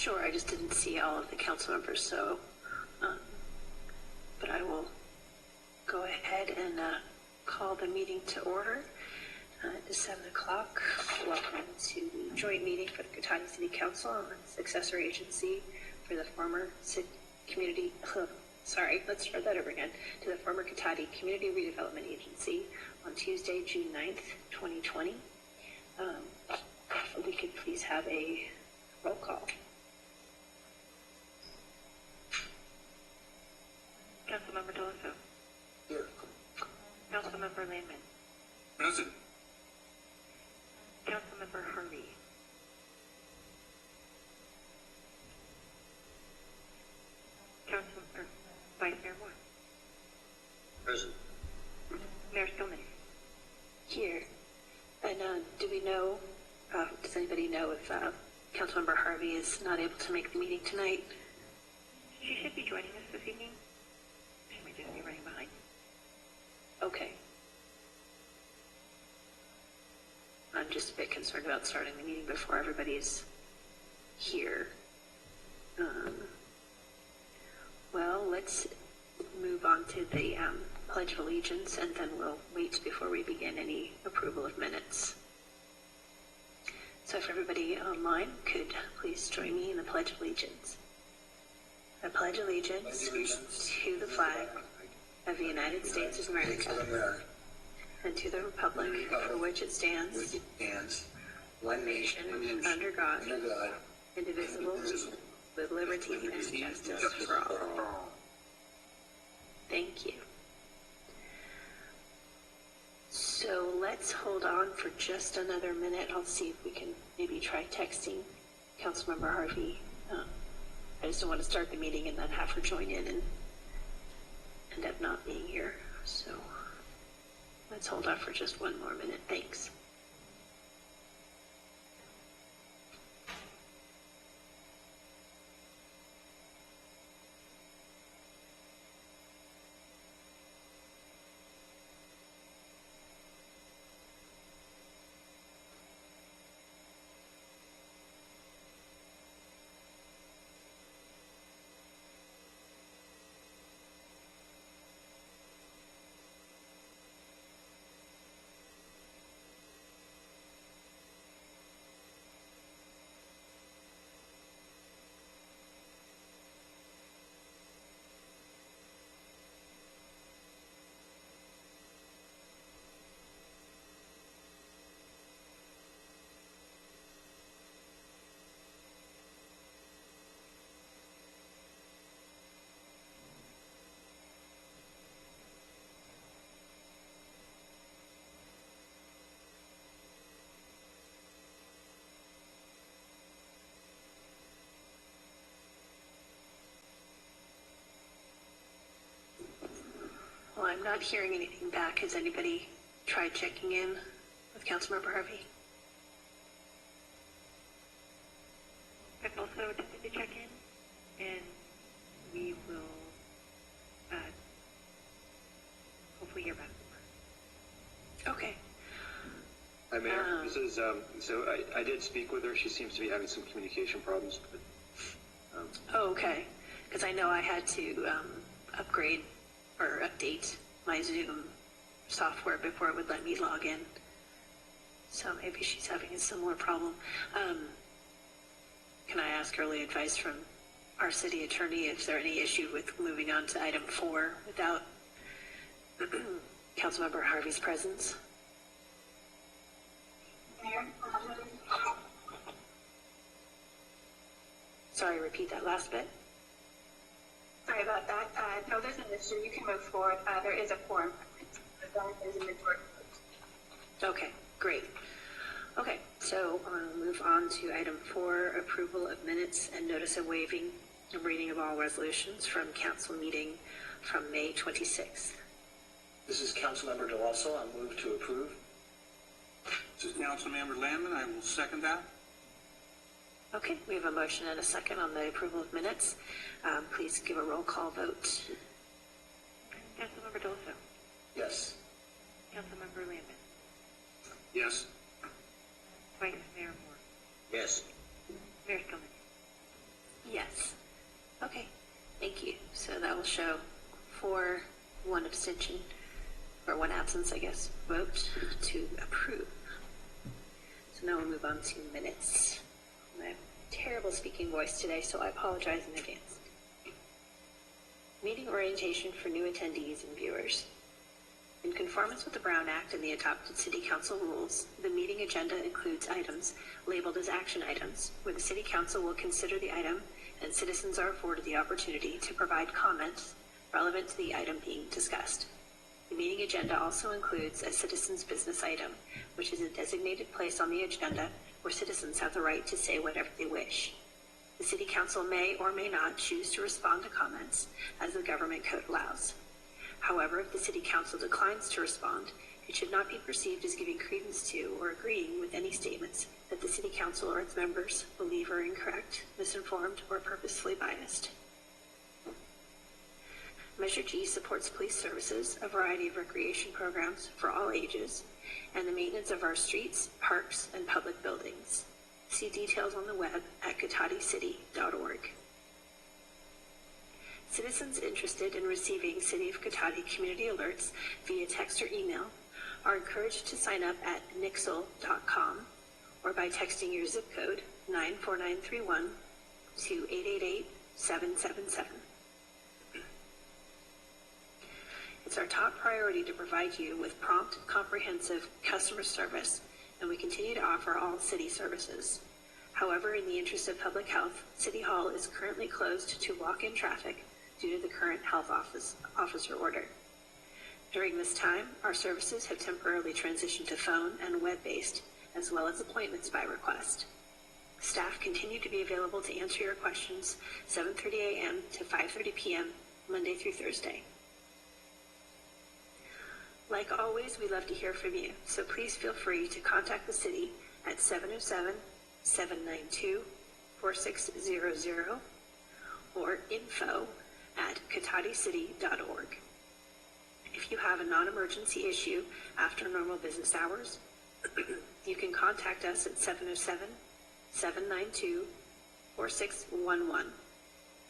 Sure, I just didn't see all of the council members, so, but I will go ahead and call the meeting to order. It is 7 o'clock. Welcome to the joint meeting for the Cotati City Council on successor agency for the former community, let's start that over again, to the former Cotati Community Redevelopment Agency on Tuesday, June 9th, 2020. If we could please have a roll call. Councilmember Delasso. Here. Councilmember Landman. Present. Councilmember Harvey. Councilmember Vice Mayor Moore. Present. Mayor Stillman. Here. And do we know, does anybody know if Councilmember Harvey is not able to make the meeting tonight? She should be joining us this evening. She might just be running behind. Okay. I'm just a bit concerned about starting the meeting before everybody's here. Well, let's move on to the Pledge of Allegiance, and then we'll wait before we begin any approval of minutes. So if everybody online could please join me in the Pledge of Allegiance. I pledge allegiance to the flag of the United States of America and to the republic for which it stands, one nation, under God, indivisible, with liberty and justice for all. Thank you. So let's hold on for just another minute. I'll see if we can maybe try texting Councilmember Harvey. I just don't want to start the meeting and then have her join in and end up not being here. So let's hold on for just one more minute. Thanks. Well, I'm not hearing anything back. Has anybody tried checking in with Councilmember Harvey? I've also attempted to check in, and we will hopefully hear back from her. Okay. Hi, Mayor. This is, so I did speak with her. She seems to be having some communication problems. But, oh, okay. Because I know I had to upgrade or update my Zoom software before it would let me log in. So maybe she's having a similar problem. Can I ask early advice from our city attorney if there any issue with moving on to item 4 without Councilmember Harvey's presence? Sorry, repeat that last bit. Sorry about that. No, there's an issue. You can move forward. There is a quorum. There's a majority. Okay, great. Okay, so I'll move on to item 4, approval of minutes and notice of waiving and reading of all resolutions from council meeting from May 26th. This is Councilmember Delasso. I move to approve. This is Councilmember Landman. I will second that. Okay, we have a motion and a second on the approval of minutes. Please give a roll call vote. Councilmember Delasso. Yes. Councilmember Landman. Yes. Vice Mayor Moore. Yes. Mayor Stillman. show 4, 1 abstention, or 1 absence, I guess, vote to approve. So now we'll move on to minutes. I have terrible speaking voice today, so I apologize in advance. Meeting orientation for new attendees and viewers. In conformance with the Brown Act and the adopted City Council rules, the meeting agenda includes items labeled as action items, where the City Council will consider the item and citizens are afforded the opportunity to provide comments relevant to the item being discussed. The meeting agenda also includes a citizens' business item, which is a designated place on the agenda where citizens have the right to say whatever they wish. The City Council may or may not choose to respond to comments, as the government code allows. However, if the City Council declines to respond, it should not be perceived as giving credence to or agreeing with any statements that the City Council or its members believe are incorrect, misinformed, or purposefully biased. Measure G supports police services, a variety of recreation programs for all ages, and the maintenance of our streets, parks, and public buildings. See details on the web at cotaticity.org. Citizens interested in receiving City of Cotati community alerts via text or email are encouraged to sign up at nixle.com or by texting your zip code 94931 to 888-777. It's our top priority to provide you with prompt, comprehensive customer service, and we continue to offer all city services. However, in the interest of public health, City Hall is currently closed to walk-in traffic due to the current health officer order. During this time, our services have temporarily transitioned to phone and web-based, as well as appointments by request. Staff continue to be available to answer your questions 7:30 a.m. to 5:30 p.m. Monday through Thursday. Like always, we love to hear from you, so please feel free to contact the city at 707-792-4600 or info@cotaticity.org. If you have a non-emergency issue after normal business hours, you can contact us at 707-792-4611.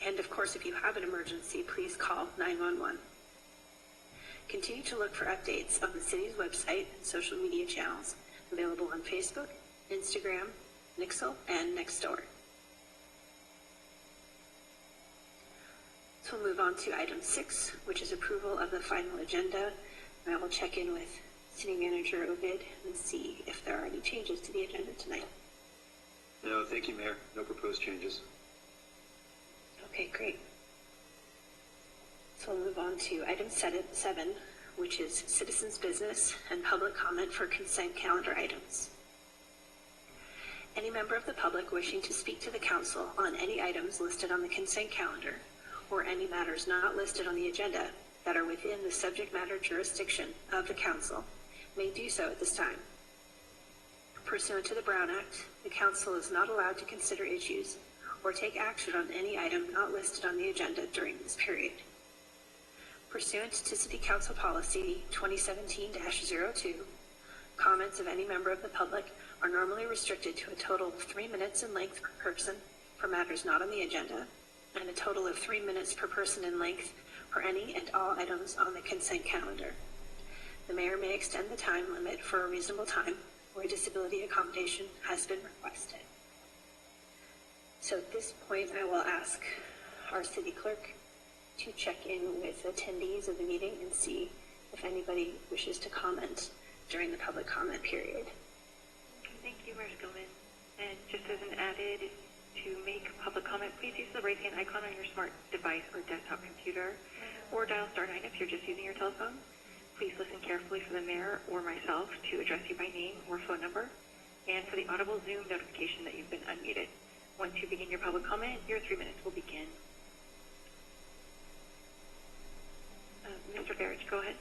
And of course, if you have an emergency, please call 911. Continue to look for updates on the city's website and social media channels available on Facebook, Instagram, Nixle, and Nextdoor. So we'll move on to item 6, which is approval of the final agenda. And I will check in with City Manager Ovid and see if there are any changes to the agenda tonight. No, thank you, Mayor. No proposed changes. Okay, great. So we'll move on to item 7, which is citizens' business and public comment for consent calendar items. Any member of the public wishing to speak to the council on any items listed on the consent calendar or any matters not listed on the agenda that are within the subject matter jurisdiction of the council may do so at this time. Pursuant to the Brown Act, the council is not allowed to consider issues or take action on any item not listed on the agenda during this period. Pursuant to City Council Policy 2017-02, comments of any member of the public are normally restricted to a total of 3 minutes in length per person for matters not on the agenda, and a total of 3 minutes per person in length for any and all items on the consent calendar. The mayor may extend the time limit for a reasonable time where disability accommodation has been requested. So at this point, I will ask our city clerk to check in with attendees of the meeting and see if anybody wishes to comment during the public comment period. Thank you, Mayor Skillman. And just as an added, to make public comment, please use the raise hand icon on your smart device or desktop computer, or dial *9 if you're just using your telephone. Please listen carefully for the mayor or myself to address you by name or phone number, and for the audible Zoom notification that you've been unmuted. Once you begin your public comment, your 3 minutes will begin. Mr. Barrett, go ahead.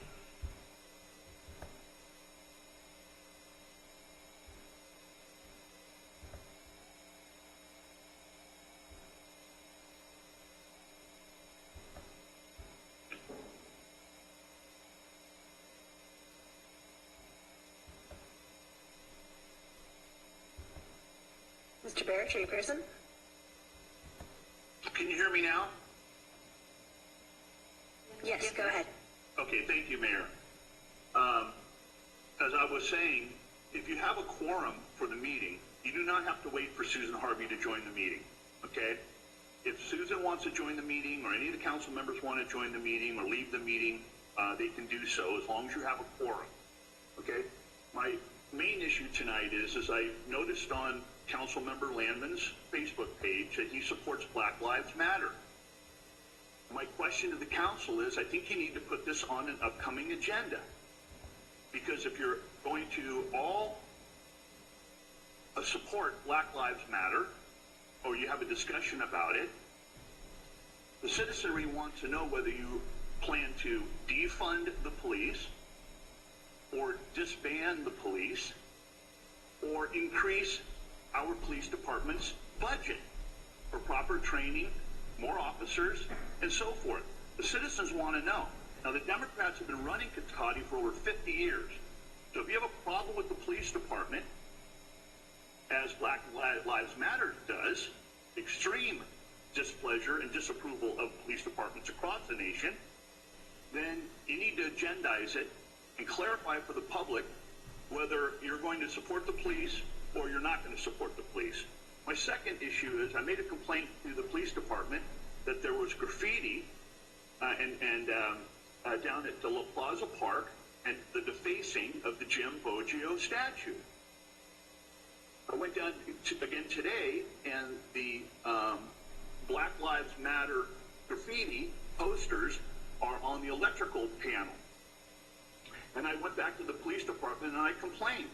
Mr. Barrett, are you present? Can you hear me now? Yes, go ahead. Okay, thank you, Mayor. As I was saying, if you have a quorum for the meeting, you do not have to wait for Susan Harvey to join the meeting, okay? If Susan wants to join the meeting, or any of the council members want to join the meeting or leave the meeting, they can do so as long as you have a quorum, okay? My main issue tonight is I noticed on Councilmember Landman's Facebook page that he supports Black Lives Matter. My question to the council is, I think you need to put this on an upcoming agenda. Because if you're going to all support Black Lives Matter, or you have a discussion about it, the citizenry wants to know whether you plan to defund the police, or disband the police, or increase our police department's budget for proper training, more officers, and so forth. The citizens want to know. Now, the Democrats have been running Cotati for over 50 years. So if you have a problem with the police department, as Black Lives Matter does, extreme displeasure and disapproval of police departments across the nation, then you need to agendize it and clarify for the public whether you're going to support the police or you're not going to support the police. My second issue is I made a complaint to the police department that there was graffiti down at the La Plaza Park and the defacing of the Jim Boggio statue. I went down again today, and the Black Lives Matter graffiti posters are on the electrical panel. And I went back to the police department and I complained.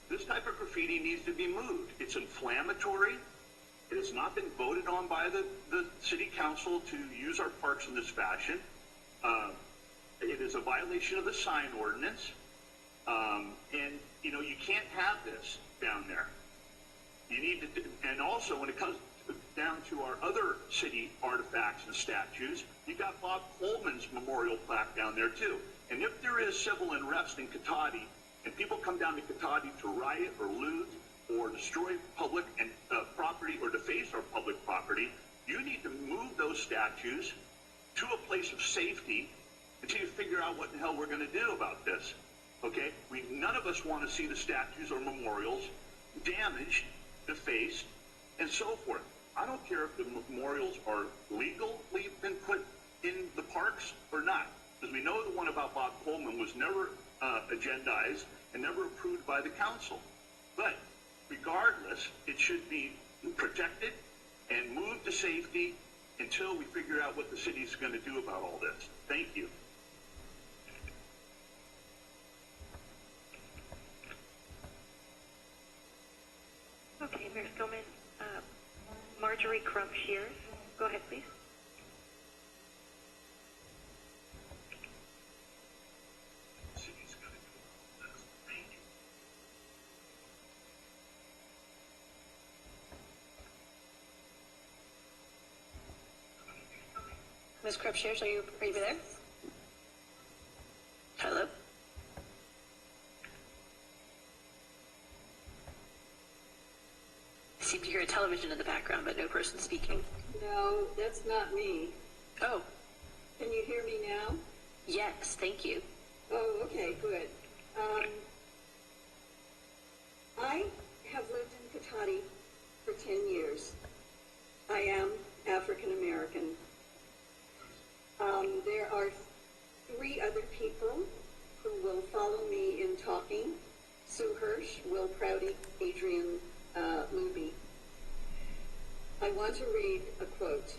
This type of graffiti needs to be moved. It's inflammatory. It has not been voted on by the city council to use our parks in this fashion. It is a violation of the sign ordinance. And, you know, you can't have this down there. You need to, and also when it comes down to our other city artifacts and statues, you got Bob Coleman's memorial plaque down there too. And if there is civil unrest in Cotati, and people come down to Cotati to riot or loot or destroy public and property or deface our public property, you need to move those statues to a place of safety until you figure out what in the hell we're going to do about this. Okay? None of us want to see the statues or memorials damaged, defaced, and so forth. I don't care if the memorials are legally been put in the parks or not, because we know the one about Bob Coleman was never agendized and never approved by the council. But regardless, it should be protected and moved to safety until we figure out what the city's going to do about all this. Thank you. Okay, Mayor Stillman. Marjorie Crump Shears. Go ahead, please. Ms. Crupshares, are you there? Hello? I seem to hear a television in the background, but no person speaking. No, that's not me. Oh, Can you hear me now? yes, thank you. Oh, okay, good. I have lived in Cotati for 10 years. I am African American. There are 3 other people who will follow me in talking. Sue Hirsch, Will Prouty, Adrian Luby. I want to read a quote.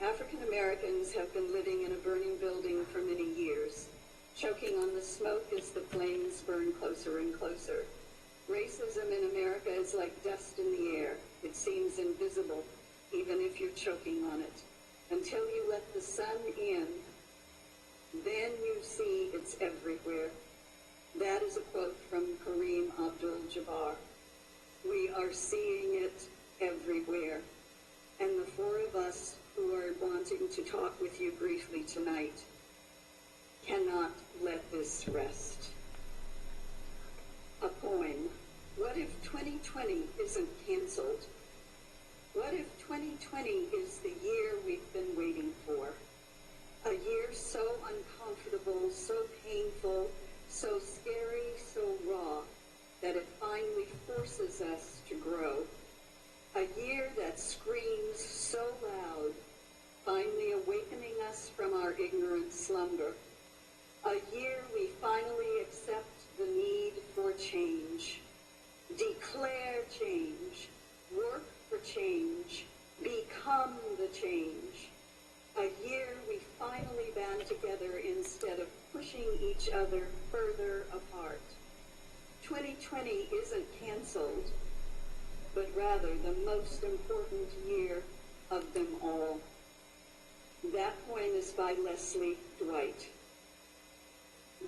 African Americans have been living in a burning building for many years, choking on the smoke as the flames burn closer and closer. Racism in America is like dust in the air. It seems invisible, even if you're choking on it. Until you let the sun in, then you see it's everywhere. That is a quote from Kareem Abdul-Jabbar. We are seeing it everywhere. And the 4 of us who are wanting to talk with you briefly tonight cannot let this rest. A poem. What if 2020 isn't canceled? What if 2020 is the year we've been waiting for? A year so uncomfortable, so painful, so scary, so raw, that it finally forces us to grow. A year that screams so loud, finally awakening us from our ignorant slumber. A year we finally accept the need for change. Declare change. Work for change. Become the change. A year we finally band together instead of pushing each other further apart. 2020 isn't canceled, but rather the most important year of them all. That poem is by Leslie Dwight.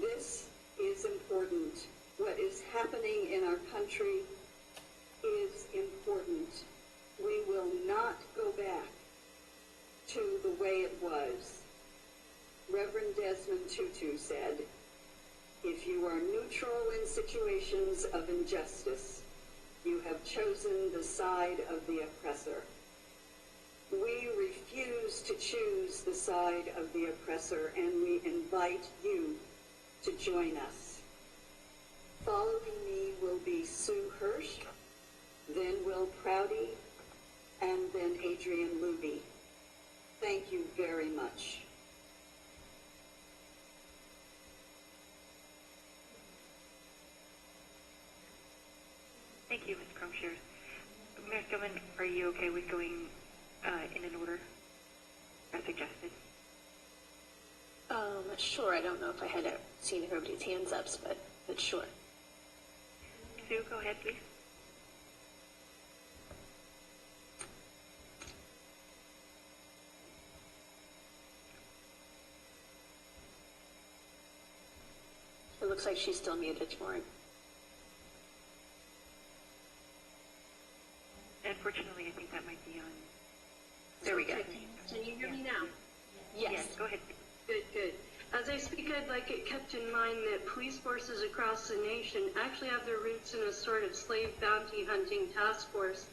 This is important. What is happening in our country is important. We will not go back to the way it was. Reverend Desmond Tutu said, "If you are neutral in situations of injustice, you have chosen the side of the oppressor." We refuse to choose the side of the oppressor, and we invite you to join us. Following me will be Sue Hirsch, then Will Prouty, and then Adrian Luby. Thank you very much. Thank you, Ms. Crumshire. Mayor Skillman, are you okay with going in an order as suggested? Sure. I don't know if I had seen everybody's hands up, but sure. Sue, go ahead, please. It looks like she's still muted, Lauren. Unfortunately, I think that might be on. There we go. Can you hear me now? Yes. Go ahead. Good. As I speak, I'd like it kept in mind that police forces across the nation actually have their roots in a sort of slave bounty hunting task force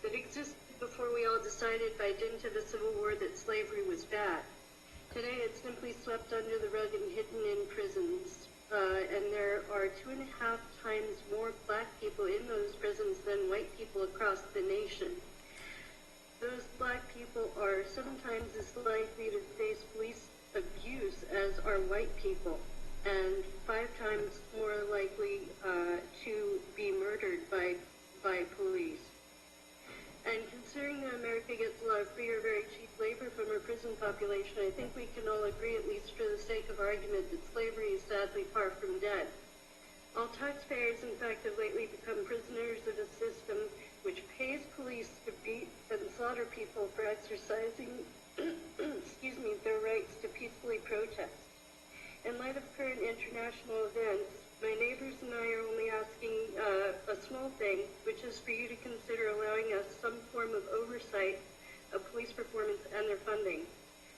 that existed before we all decided by dint of the Civil War that slavery was bad. Today, it's simply swept under the rug and hidden in prisons. And there are 2.5 times more black people in those prisons than white people across the nation. Those black people are 7 times as likely to face police abuse as are white people, and 5 times more likely to be murdered by police. And considering that America gets a lot of free or very cheap labor from our prison population, I think we can all agree, at least for the sake of argument, that slavery is sadly far from dead. All taxpayers, in fact, have lately become prisoners of a system which pays police to beat and slaughter people for exercising their rights to peacefully protest. In light of current international events, my neighbors and I are only asking a small thing, which is for you to consider allowing us some form of oversight of police performance and their funding.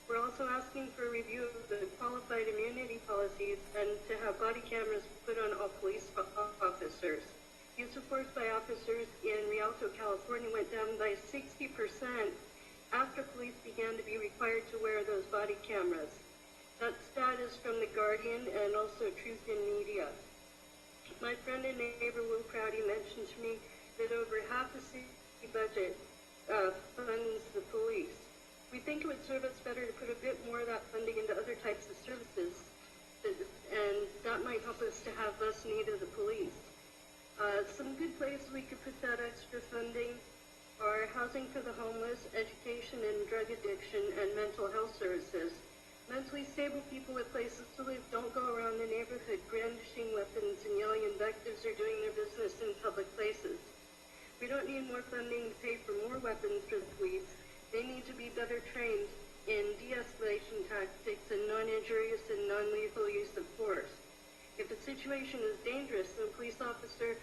We're also asking for a review of the qualified immunity policies and to have body cameras put on all police officers. Use of force by officers in Rialto, California went down by 60% after police began to be required to wear those body cameras. That stat is from The Guardian and also Truth in Media. My friend and neighbor Will Prouty mentioned to me that over half the city budget funds the police. We think it would serve us better to put a bit more of that funding into other types of services, and that might help us to have less need of the police. Some good places we could put that extra funding are housing for the homeless, education and drug addiction, and mental health services. Mentally stable people with places to live don't go around the neighborhood brandishing weapons and yelling invectives or doing their business in public places. We don't need more funding to pay for more weapons for the police. They need to be better trained in de-escalation tactics and non-injurious and non-lethal use of force. If a situation is dangerous, then a police officer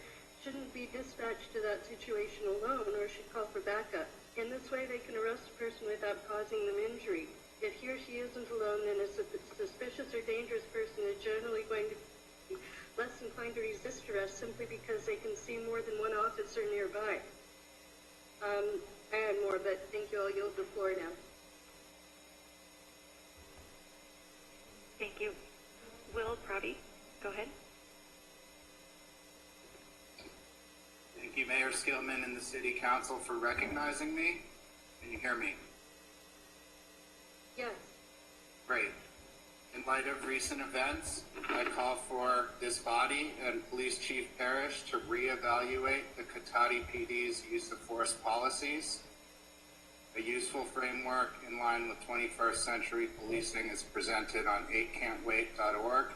shouldn't be dispatched to that situation alone or should call for backup. In this way, they can arrest a person without causing them injury. If he or she isn't alone, then a suspicious or dangerous person is generally going to be less inclined to resist arrest simply because they can see more than one officer nearby. I had more, but thank you. I'll yield the floor now. Go ahead. Thank you, Mayor Skillman and the City Council for recognizing me. Can you hear me? Yes. Great. In light of recent events, I call for this body and Police Chief Parrish to reevaluate the Cotati PD's use of force policies. A useful framework in line with 21st century policing is presented on 8cantwait.org,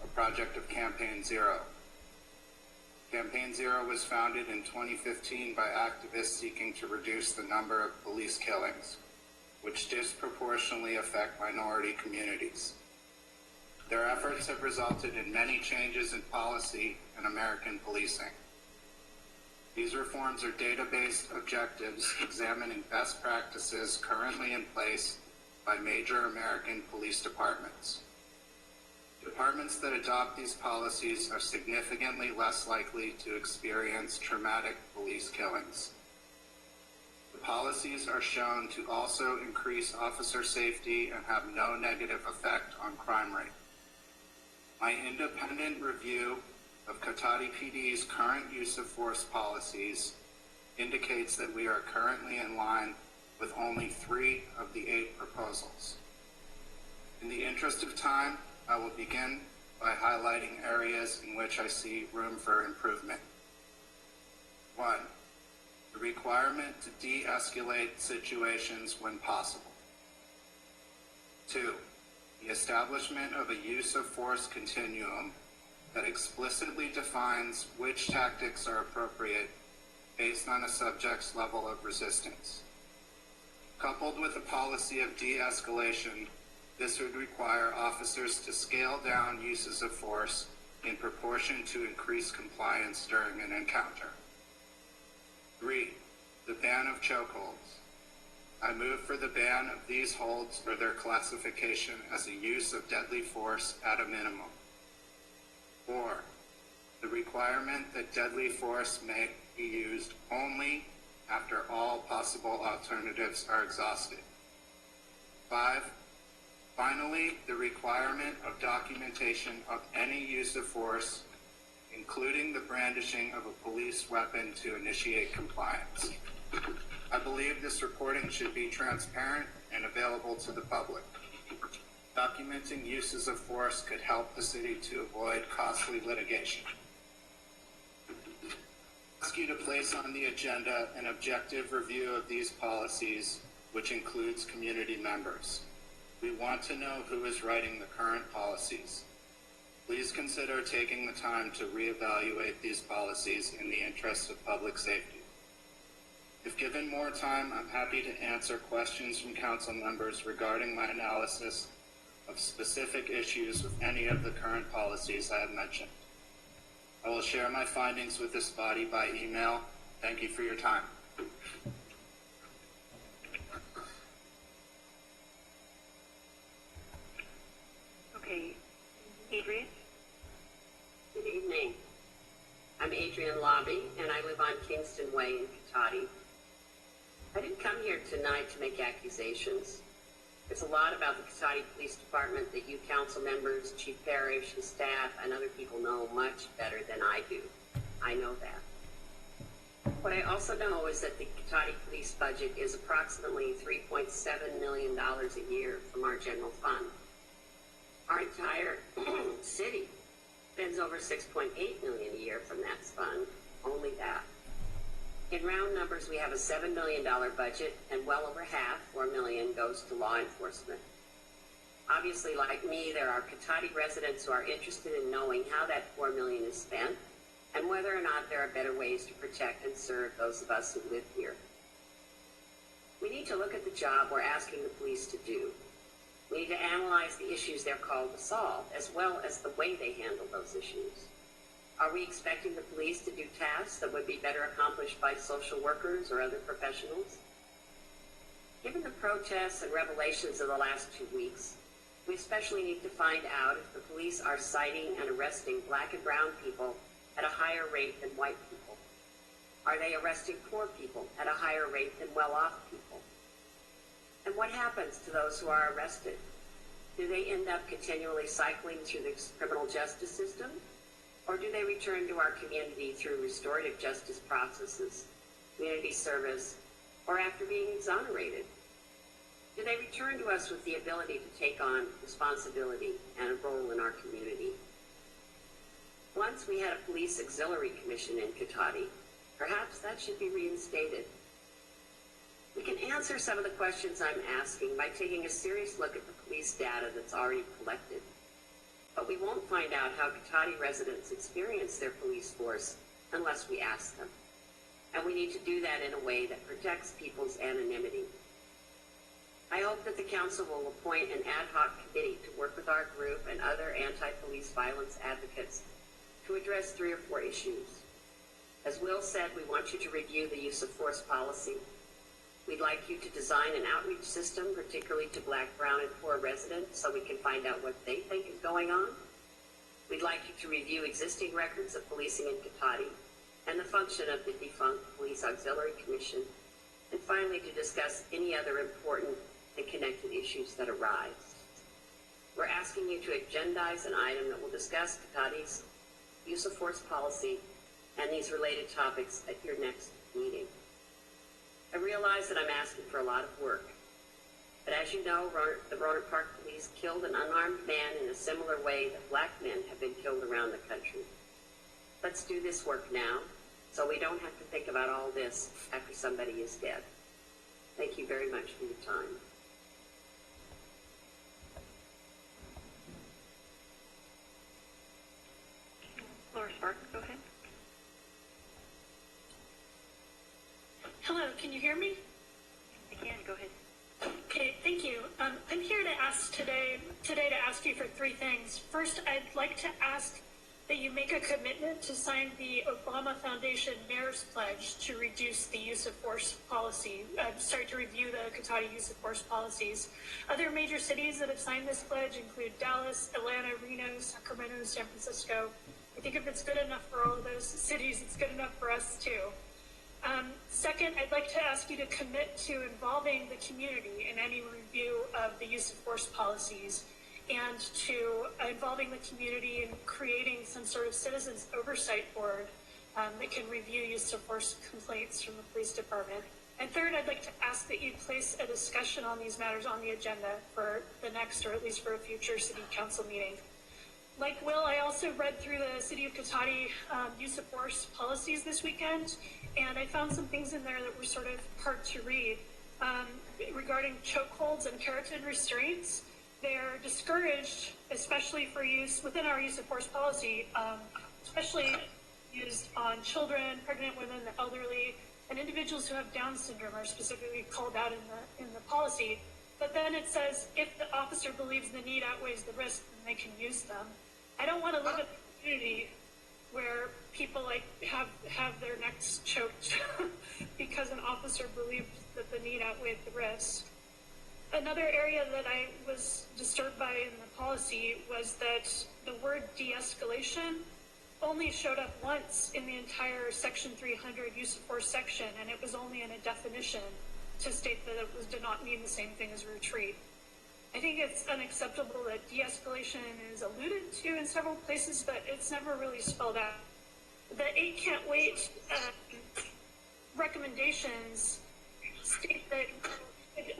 a project of Campaign Zero. Campaign Zero was founded in 2015 by activists seeking to reduce the number of police killings, which disproportionately affect minority communities. Their efforts have resulted in many changes in policy in American policing. These reforms are data-based objectives examining best practices currently in place by major American police departments. Departments that adopt these policies are significantly less likely to experience traumatic police killings. The policies are shown to also increase officer safety and have no negative effect on crime rate. My independent review of Cotati PD's current use of force policies indicates that we are currently in line with only 3 of the 8 proposals. In the interest of time, I will begin by highlighting areas in which I see room for improvement. 1. The requirement to de-escalate situations when possible. 2. The establishment of a use of force continuum that explicitly defines which tactics are appropriate based on a subject's level of resistance. Coupled with a policy of de-escalation, this would require officers to scale down uses of force in proportion to increased compliance during an encounter. 3. The ban of chokeholds. I move for the ban of these holds or their classification as a use of deadly force at a minimum. 4. The requirement that deadly force may be used only after all possible alternatives are exhausted. 5. Finally, the requirement of documentation of any use of force, including the brandishing of a police weapon to initiate compliance. I believe this reporting should be transparent and available to the public. Documenting uses of force could help the city to avoid costly litigation. I ask you to place on the agenda an objective review of these policies, which includes community members. We want to know who is writing the current policies. Please consider taking the time to reevaluate these policies in the interest of public safety. If given more time, I'm happy to answer questions from council members regarding my analysis of specific issues with any of the current policies I have mentioned. I will share my findings with this body by email. Thank you for your time. Okay, Adrian? Good evening. I'm Adrian Lobby, and I live on Kingston Way in Cotati. I didn't come here tonight to make accusations. There's a lot about the Cotati Police Department that you council members, Chief Parrish, and staff, and other people know much better than I do. I know that. What I also know is that the Cotati Police budget is approximately $3.7 million a year from our general fund. Our entire city spends over $6.8 million a year from that fund, only that. In round numbers, we have a $7 million budget, and well over half, $4 million, goes to law enforcement. Obviously, like me, there are Cotati residents who are interested in knowing how that $4 million is spent, and whether or not there are better ways to protect and serve those of us who live here. We need to look at the job we're asking the police to do. We need to analyze the issues they're called to solve, as well as the way they handle those issues. Are we expecting the police to do tasks that would be better accomplished by social workers or other professionals? Given the protests and revelations of the last 2 weeks, we especially need to find out if the police are citing and arresting black and brown people at a higher rate than white people. Are they arresting poor people at a higher rate than well-off people? And what happens to those who are arrested? Do they end up continually cycling through the criminal justice system? Or do they return to our community through restorative justice processes, community service, or after being exonerated? Do they return to us with the ability to take on responsibility and a role in our community? Once we had a police auxiliary commission in Cotati. Perhaps that should be reinstated. We can answer some of the questions I'm asking by taking a serious look at the police data that's already collected. But we won't find out how Cotati residents experience their police force unless we ask them. And we need to do that in a way that protects people's anonymity. I hope that the council will appoint an ad hoc committee to work with our group and other anti-police violence advocates to address 3 or 4 issues. As Will said, we want you to review the use of force policy. We'd like you to design an outreach system, particularly to Black, brown, and poor residents, so we can find out what they think is going on. We'd like you to review existing records of policing in Cotati and the function of the defunct Police Auxiliary Commission. And finally, to discuss any other important and connected issues that arise. We're asking you to agendize an item that will discuss Cotati's use of force policy and these related topics at your next meeting. I realize that I'm asking for a lot of work, but as you know, the Roanoke Park Police killed an unarmed man in a similar way that Black men have been killed around the country. Let's do this work now, so we don't have to think about all this after somebody is dead. Thank you very much for your time. Laura Sparks, go ahead. Hello, can you hear me? I can, go ahead. Okay, thank you. I'm here to ask today to ask you for 3 things. First, I'd like to ask that you make a commitment to sign the Obama Foundation Mayor's Pledge to reduce the use of force policy. To review the Cotati use of force policies. Other major cities that have signed this pledge include Dallas, Atlanta, Reno, Sacramento, San Francisco. I think if it's good enough for all of those cities, it's good enough for us too. Second, I'd like to ask you to commit to involving the community in any review of the use of force policies and to involving the community in creating some sort of citizens oversight board that can review use of force complaints from the police department. And third, I'd like to ask that you place a discussion on these matters on the agenda for the next, or at least for a future city council meeting. Like Will, I also read through the City of Cotati use of force policies this weekend, and I found some things in there that were sort of hard to read. Regarding chokeholds and carotid restraints, they're discouraged, especially for use within our use of force policy, especially used on children, pregnant women, the elderly, and individuals who have Down syndrome are specifically called out in the policy. But then it says, if the officer believes the need outweighs the risk, then they can use them. I don't want to live in a community where people have their necks choked because an officer believed that the need outweighed the risk. Another area that I was disturbed by in the policy was that the word de-escalation only showed up once in the entire Section 300 use of force section, and it was only in a definition to state that it did not mean the same thing as retreat. I think it's unacceptable that de-escalation is alluded to in several places, but it's never really spelled out. The 8 can't wait recommendations state that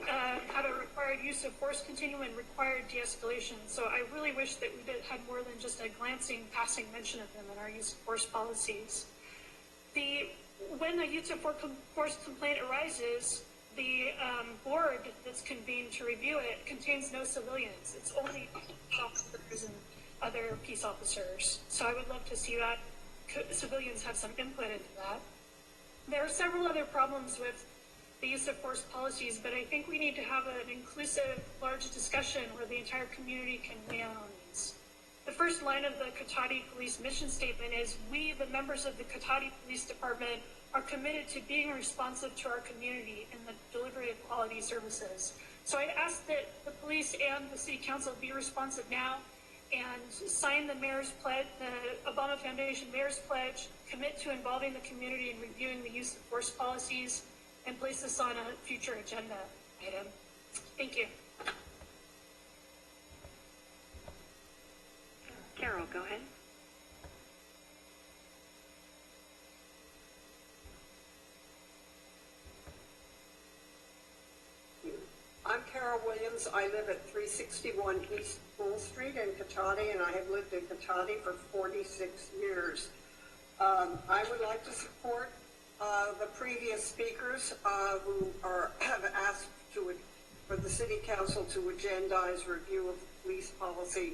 have a required use of force continuum and required de-escalation. So I really wish that we had more than just a glancing, passing mention of them in our use of force policies. When a use of force complaint arises, the board that's convened to review it contains no civilians. It's only officers and other peace officers. So I would love to see that civilians have some input into that. There are several other problems with the use of force policies, but I think we need to have an inclusive, large discussion where the entire community can weigh in on these. The first line of the Cotati Police mission statement is, we, the members of the Cotati Police Department, are committed to being responsive to our community in the delivery of quality services. So I'd ask that the police and the City Council be responsive now and sign the Mayor's Pledge, the Obama Foundation Mayor's Pledge, commit to involving the community in reviewing the use of force policies, and place this on a future agenda item. Thank you. Carol, go ahead. I'm Carol Williams. I live at 361 East Bull Street in Cotati, and I have lived in Cotati for 46 years. I would like to support the previous speakers who have asked for the City Council to agendize review of police policy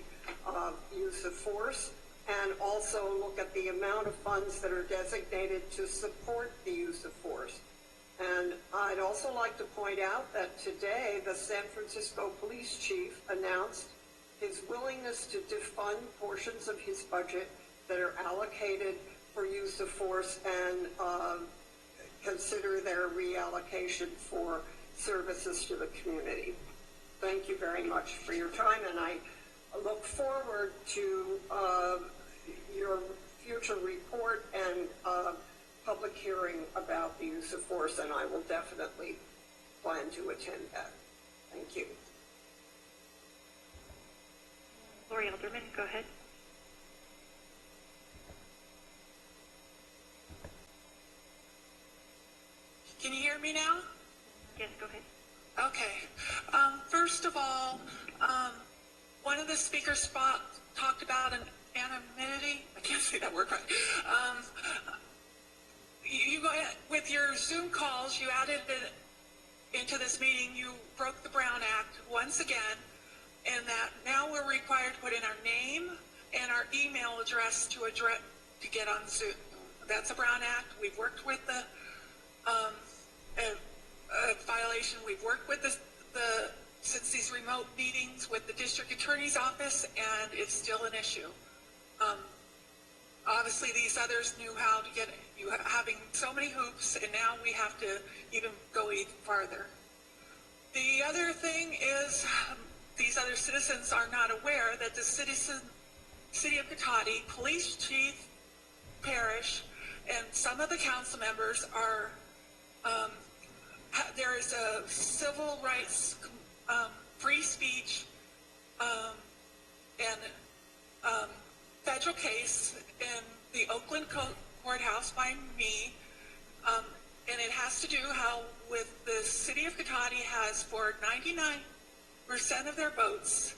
use of force, and also look at the amount of funds that are designated to support the use of force. And I'd also like to point out that today the San Francisco police chief announced his willingness to defund portions of his budget that are allocated for use of force and consider their reallocation for services to the community. Thank you very much for your time, and I look forward to your future report and public hearing about the use of force, and I will definitely plan to attend that. Thank you. Lori Alderman, go ahead. Can you hear me now? Yes, go ahead. Okay. First of all, one of the speakers talked about an anonymity. I can't say that word right. You with your Zoom calls, you added it into this meeting. You broke the Brown Act once again, and that now we're required to put in our name and our email address to get on Zoom. That's a Brown Act. We've worked with the violation. We've worked with the since these remote meetings with the district attorney's office, and it's still an issue. Obviously, these others knew how to get you having so many hoops, and now we have to even go even farther. The other thing is, these other citizens are not aware that the City of Cotati, Police Chief Parrish, and some of the council members are, there is a civil rights, free speech, and federal case in the Oakland courthouse by me, and it has to do how with the City of Cotati has for 99% of their votes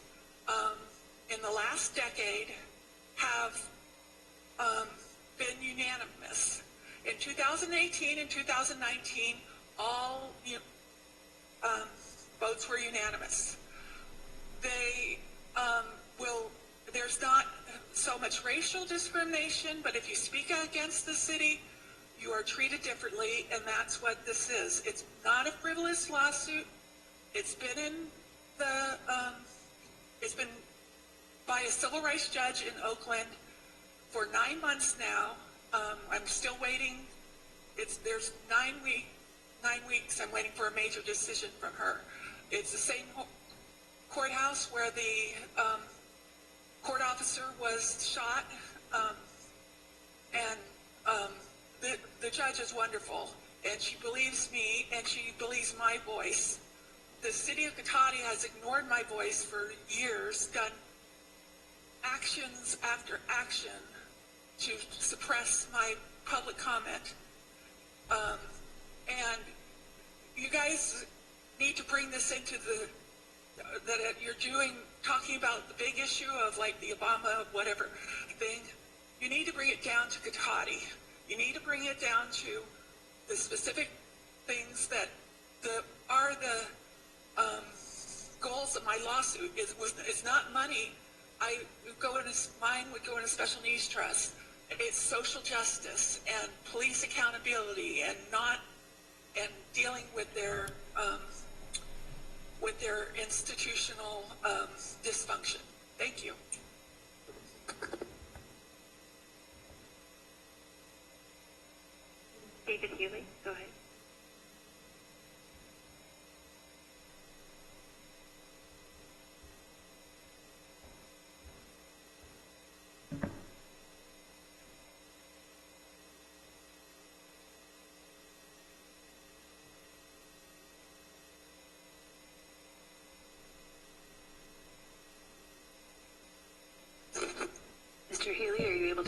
in the last decade have been unanimous. In 2018 and 2019, all votes were unanimous. They there's not so much racial discrimination, but if you speak against the city, you are treated differently, and that's what this is. It's not a frivolous lawsuit. It's been in the, it's been by a civil rights judge in Oakland for 9 months now. I'm still waiting. There's 9 weeks. I'm waiting for a major decision from her. It's the same courthouse where the court officer was shot, and the judge is wonderful, and she believes me, and she believes my voice. The City of Cotati has ignored my voice for years, done actions after action to suppress my public comment, and you guys need to bring this into that you're talking about the big issue of like the Obama whatever thing. You need to bring it down to Cotati. You need to bring it down to the specific things that are the goals of my lawsuit. It's not money. Mine would go in a special needs trust. It's social justice and police accountability and dealing with their institutional dysfunction. Thank you. David Healy, go ahead.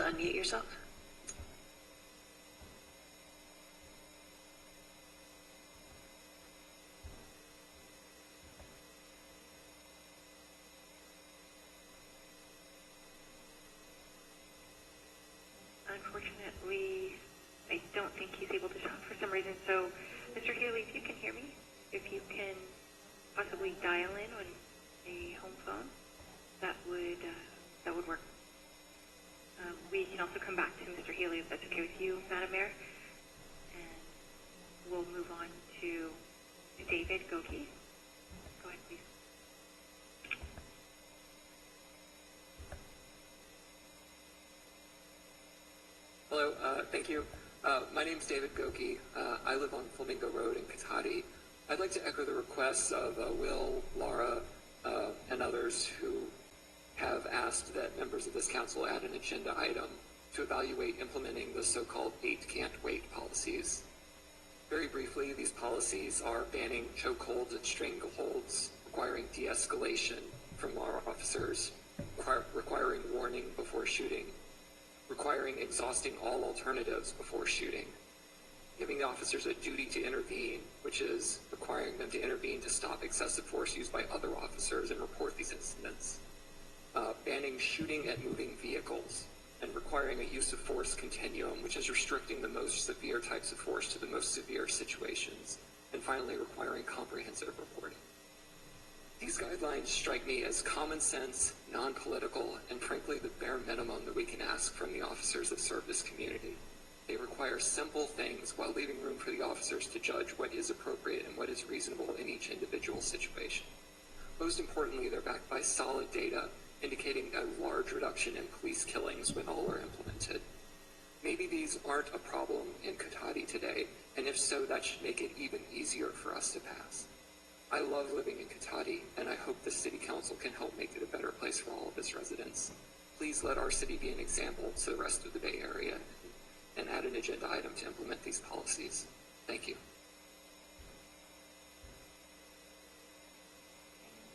unmute yourself. Unfortunately, I don't think he's able to talk for some reason. So, Mr. Haley, if you can hear me, if you can possibly dial in on a home phone, that would work. We can also come back to Mr. Haley if that's okay with you, Madam Mayor, and we'll move on to David Goki. Go ahead, please. Hello, thank you. My name's David Goki. I live on Flamingo Road in Cotati. I'd like to echo the requests of Will, Laura, and others who have asked that members of this council add an agenda item to evaluate implementing the so-called 8 can't wait policies. Very briefly, these policies are banning chokeholds and strangleholds, requiring de-escalation from law officers, requiring warning before shooting, requiring exhausting all alternatives before shooting, giving the officers a duty to intervene, which is requiring them to intervene to stop excessive force used by other officers and report these incidents, banning shooting at moving vehicles, and requiring a use of force continuum, which is restricting the most severe types of force to the most severe situations, and finally requiring comprehensive reporting. These guidelines strike me as common sense, non-political, and frankly the bare minimum that we can ask from the officers that serve this community. They require simple things while leaving room for the officers to judge what is appropriate and what is reasonable in each individual situation. Most importantly, they're backed by solid data indicating a large reduction in police killings when all are implemented. Maybe these aren't a problem in Cotati today, and if so, that should make it even easier for us to pass. I love living in Cotati, and I hope the City Council can help make it a better place for all of its residents. Please let our city be an example to the rest of the Bay Area and add an agenda item to implement these policies. Thank you.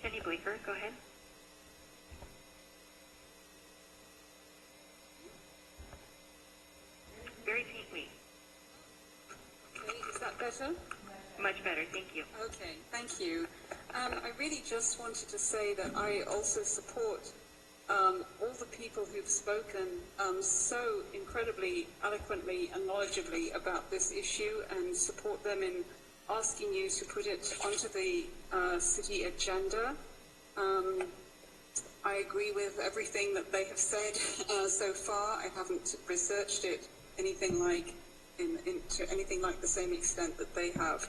Jenny Blaker, go ahead. Very faintly. Okay, is that better? Much better, thank you. Okay, thank you. I really just wanted to say that I also support all the people who've spoken so incredibly eloquently and knowledgeably about this issue, and support them in asking you to put it onto the city agenda. I agree with everything that they have said so far. I haven't researched it anything like to anything like the same extent that they have,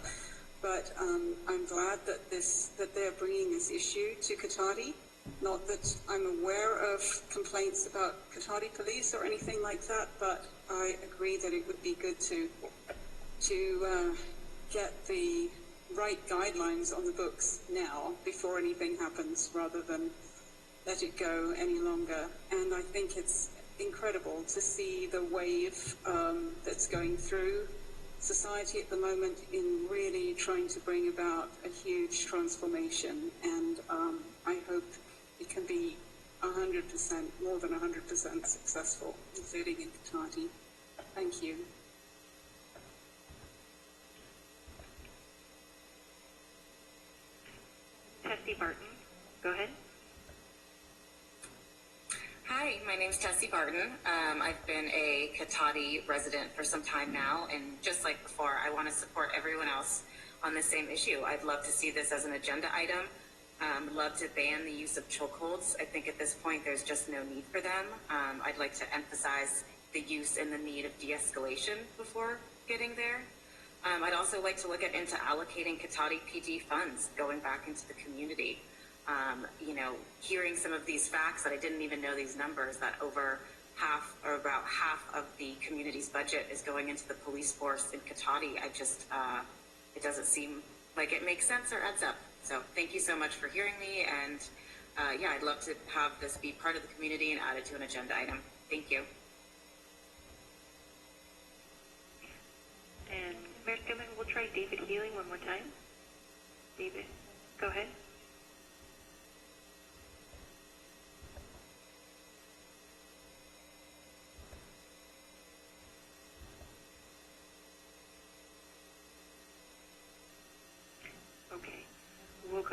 but I'm glad that they're bringing this issue to Cotati. Not that I'm aware of complaints about Cotati police or anything like that, but I agree that it would be good to get the right guidelines on the books now before anything happens, rather than let it go any longer. And I think it's incredible to see the wave that's going through society at the moment in really trying to bring about a huge transformation. And I hope it can be 100%, more than 100% successful, including in Cotati. Thank you. Tessie Barton, go ahead. Hi, my name's Tessie Barton. I've been a Cotati resident for some time now, and just like before, I want to support everyone else on the same issue. I'd love to see this as an agenda item. Love to ban the use of chokeholds. I think at this point there's just no need for them. I'd like to emphasize the use and the need of de-escalation before getting there. I'd also like to look into allocating Cotati PD funds going back into the community. Hearing some of these facts that I didn't even know these numbers, that over half or about half of the community's budget is going into the police force in Cotati, it doesn't seem like it makes sense or adds up. So thank you so much for hearing me, and I'd love to have this be part of the community and add it to an agenda item. Thank you. And Mayor Skillman, we'll try David Healy one more time. David, go ahead.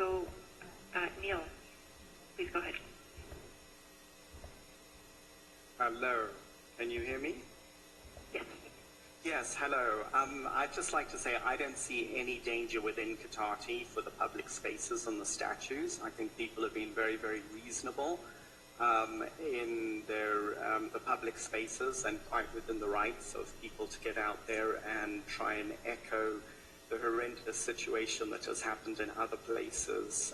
go, Neil, please go ahead. Hello, can you hear me? Yes. Yes, hello. I'd just like to say I don't see any danger within Cotati for the public spaces and the statues. I think people have been very, very reasonable in their the public spaces and quite within the rights of people to get out there and try and echo the horrendous situation that has happened in other places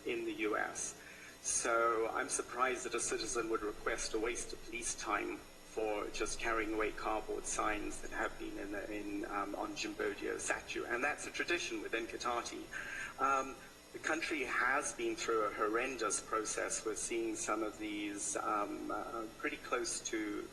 in the US. So I'm surprised that a citizen would request a waste of police time for just carrying away cardboard signs that have been on Jimbodio statue. And that's a tradition within Cotati. The country has been through a horrendous process. We're seeing some of these pretty close to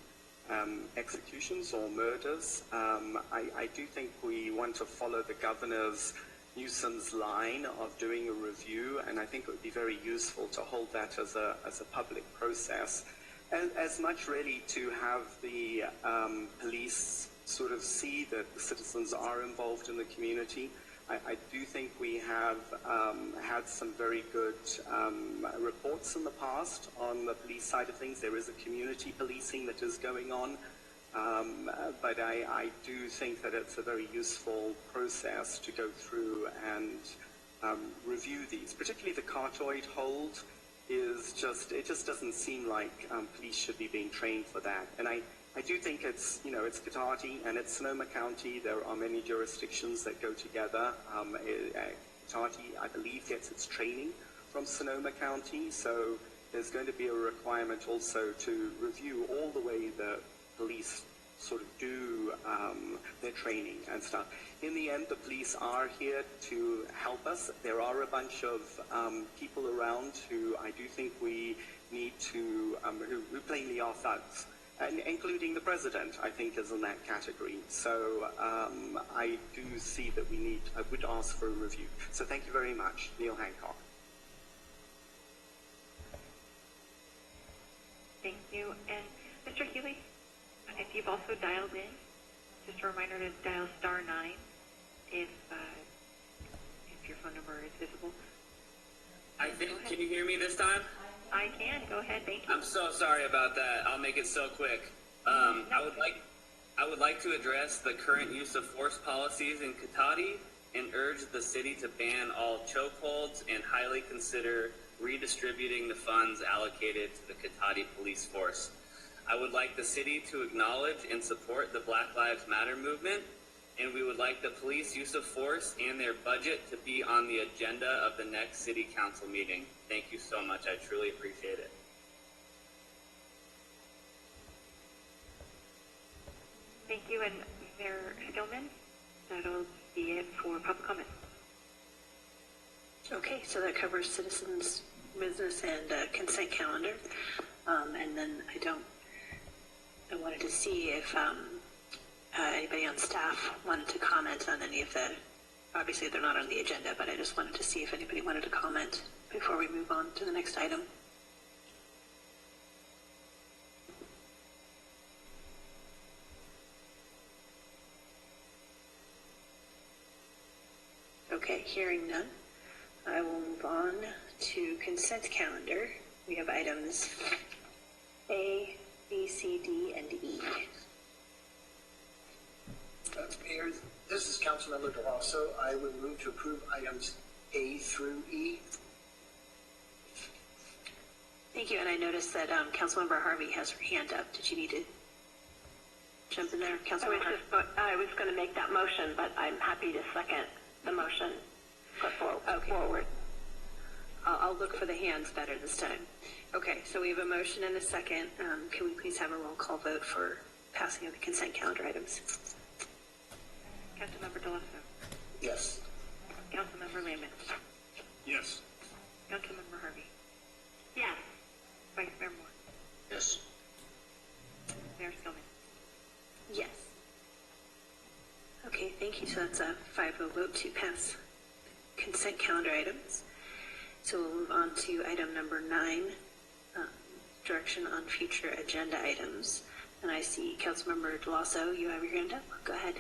executions or murders. I do think we want to follow the governor's Newsom's line of doing a review, and I think it would be very useful to hold that as a public process. As much really to have the police sort of see that the citizens are involved in the community. I do think we have had some very good reports in the past on the police side of things. There is a community policing that is going on, but I do think that it's a very useful process to go through and review these, particularly the cartoid hold. It just doesn't seem like police should be being trained for that. And I do think it's Cotati and it's Sonoma County. There are many jurisdictions that go together. Cotati, I believe, gets its training from Sonoma County. So there's going to be a requirement also to review all the way the police sort of do their training and stuff. In the end, the police are here to help us. There are a bunch of people around who I do think we need to, who plainly are thugs, and including the president, I think, is in that category. So I do see that I would ask for a review. So thank you very much. Neil Hancock. Thank you. And Mr. Healy, if you've also dialed in, just a reminder to dial *9 if your phone number is visible. Can you hear me this time? I can. Go ahead. Thank you. I'm so sorry about that. I'll make it so quick. I would like to address the current use of force policies in Cotati and urge the city to ban all chokeholds and highly consider redistributing the funds allocated to the Cotati police force. I would like the city to acknowledge and support the Black Lives Matter movement, and we would like the police use of force and their budget to be on the agenda of the next city council meeting. Thank you so much. I truly appreciate it. Thank you. And Mayor Stillman, that'll be it for public comment. Okay, so that covers citizens' business and consent calendar. And then I wanted to see if anybody on staff wanted to comment on any of the, obviously they're not on the agenda, but I just wanted to see if anybody wanted to comment before we move on to the next item. Okay, hearing none, I will move on to consent calendar. We have items A, B, C, D, and E. Mayor, this is Councilmember DeLosso. I would move to approve items A through E. Thank you, and I noticed that Councilmember Harvey has her hand up. Did you need to jump in there, Councilmember? I was going to make that motion, but I'm happy to second the motion put forward. I'll look for the hands better this time. Okay, so we have a motion and a second. Can we please have a roll call vote for passing of the consent calendar items? Councilmember DeLosso. Yes. Councilmember Lehman. Yes. Councilmember Harvey. Yes. Vice Mayor Moore. Yes. Mayor Stillman. Yes. Okay, thank you. So that's a 5-0 vote to pass consent calendar items. So we'll move on to item number 9, direction on future agenda items. And I see Councilmember DeLosso, you have your hand up. Go ahead.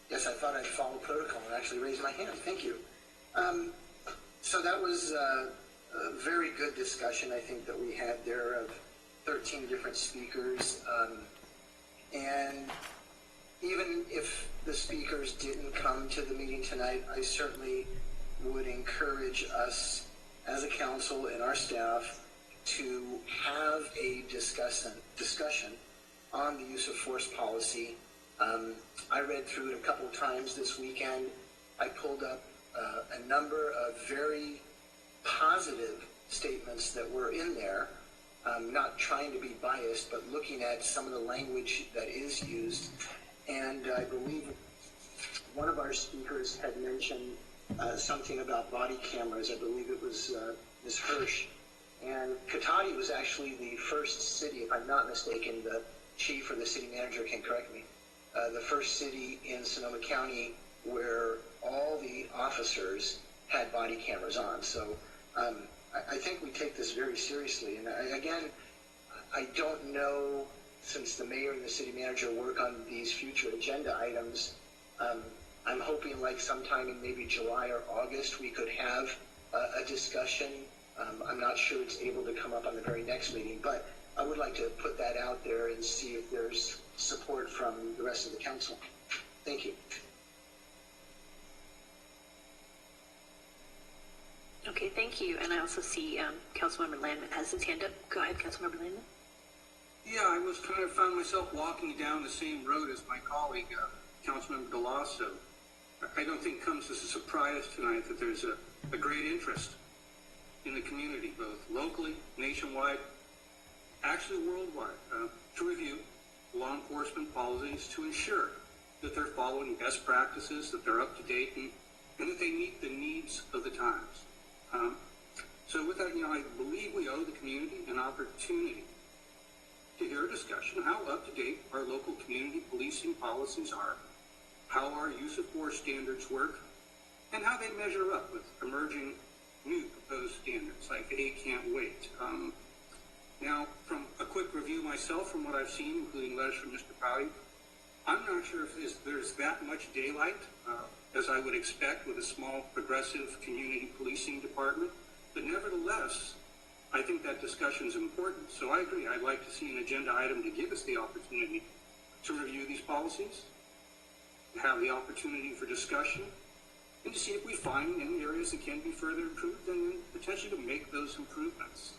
Yes, I thought I'd follow protocol and actually raise my hand. Thank you. So that was a very good discussion, I think, that we had there of 13 different speakers. And even if the speakers didn't come to the meeting tonight, I certainly would encourage us as a council and our staff to have a discussion on the use of force policy. I read through it a couple times this weekend. I pulled up a number of very positive statements that were in there. Not trying to be biased, but looking at some of the language that is used. And I believe one of our speakers had mentioned something about body cameras. I believe it was Ms. Hirsch. And Cotati was actually the first city, if I'm not mistaken, the chief or the city manager can correct me, the first city in Sonoma County where all the officers had body cameras on. So I think we take this very seriously. And I don't know, since the mayor and the city manager work on these future agenda items, I'm hoping like sometime in maybe July or August we could have a discussion. I'm not sure it's able to come up on the very next meeting, but I would like to put that out there and see if there's support from the rest of the council. Thank you. Okay, thank you. And I also see Councilmember Landman has his hand up. Go ahead, Councilmember Landman. Yeah, I was found myself walking down the same road as my colleague, Councilmember Delasso. I don't think it comes as a surprise tonight that there's a great interest in the community, both locally, nationwide, actually worldwide, to review law enforcement policies to ensure that they're following best practices, that they're up to date, and that they meet the needs of the times. So with that, I believe we owe the community an opportunity to hear a discussion how up to date our local community policing policies are, how our use of force standards work, and how they measure up with emerging new proposed standards like A Can't Wait. Now, from a quick review myself, from what I've seen, including letters from Mr. Prouty, I'm not sure if there's that much daylight, as I would expect with a small progressive community policing department, but nevertheless, I think that discussion is important. So I agree. I'd like to see an agenda item to give us the opportunity to review these policies, to have the opportunity for discussion, and to see if we find any areas that can be further improved and then potentially to make those improvements.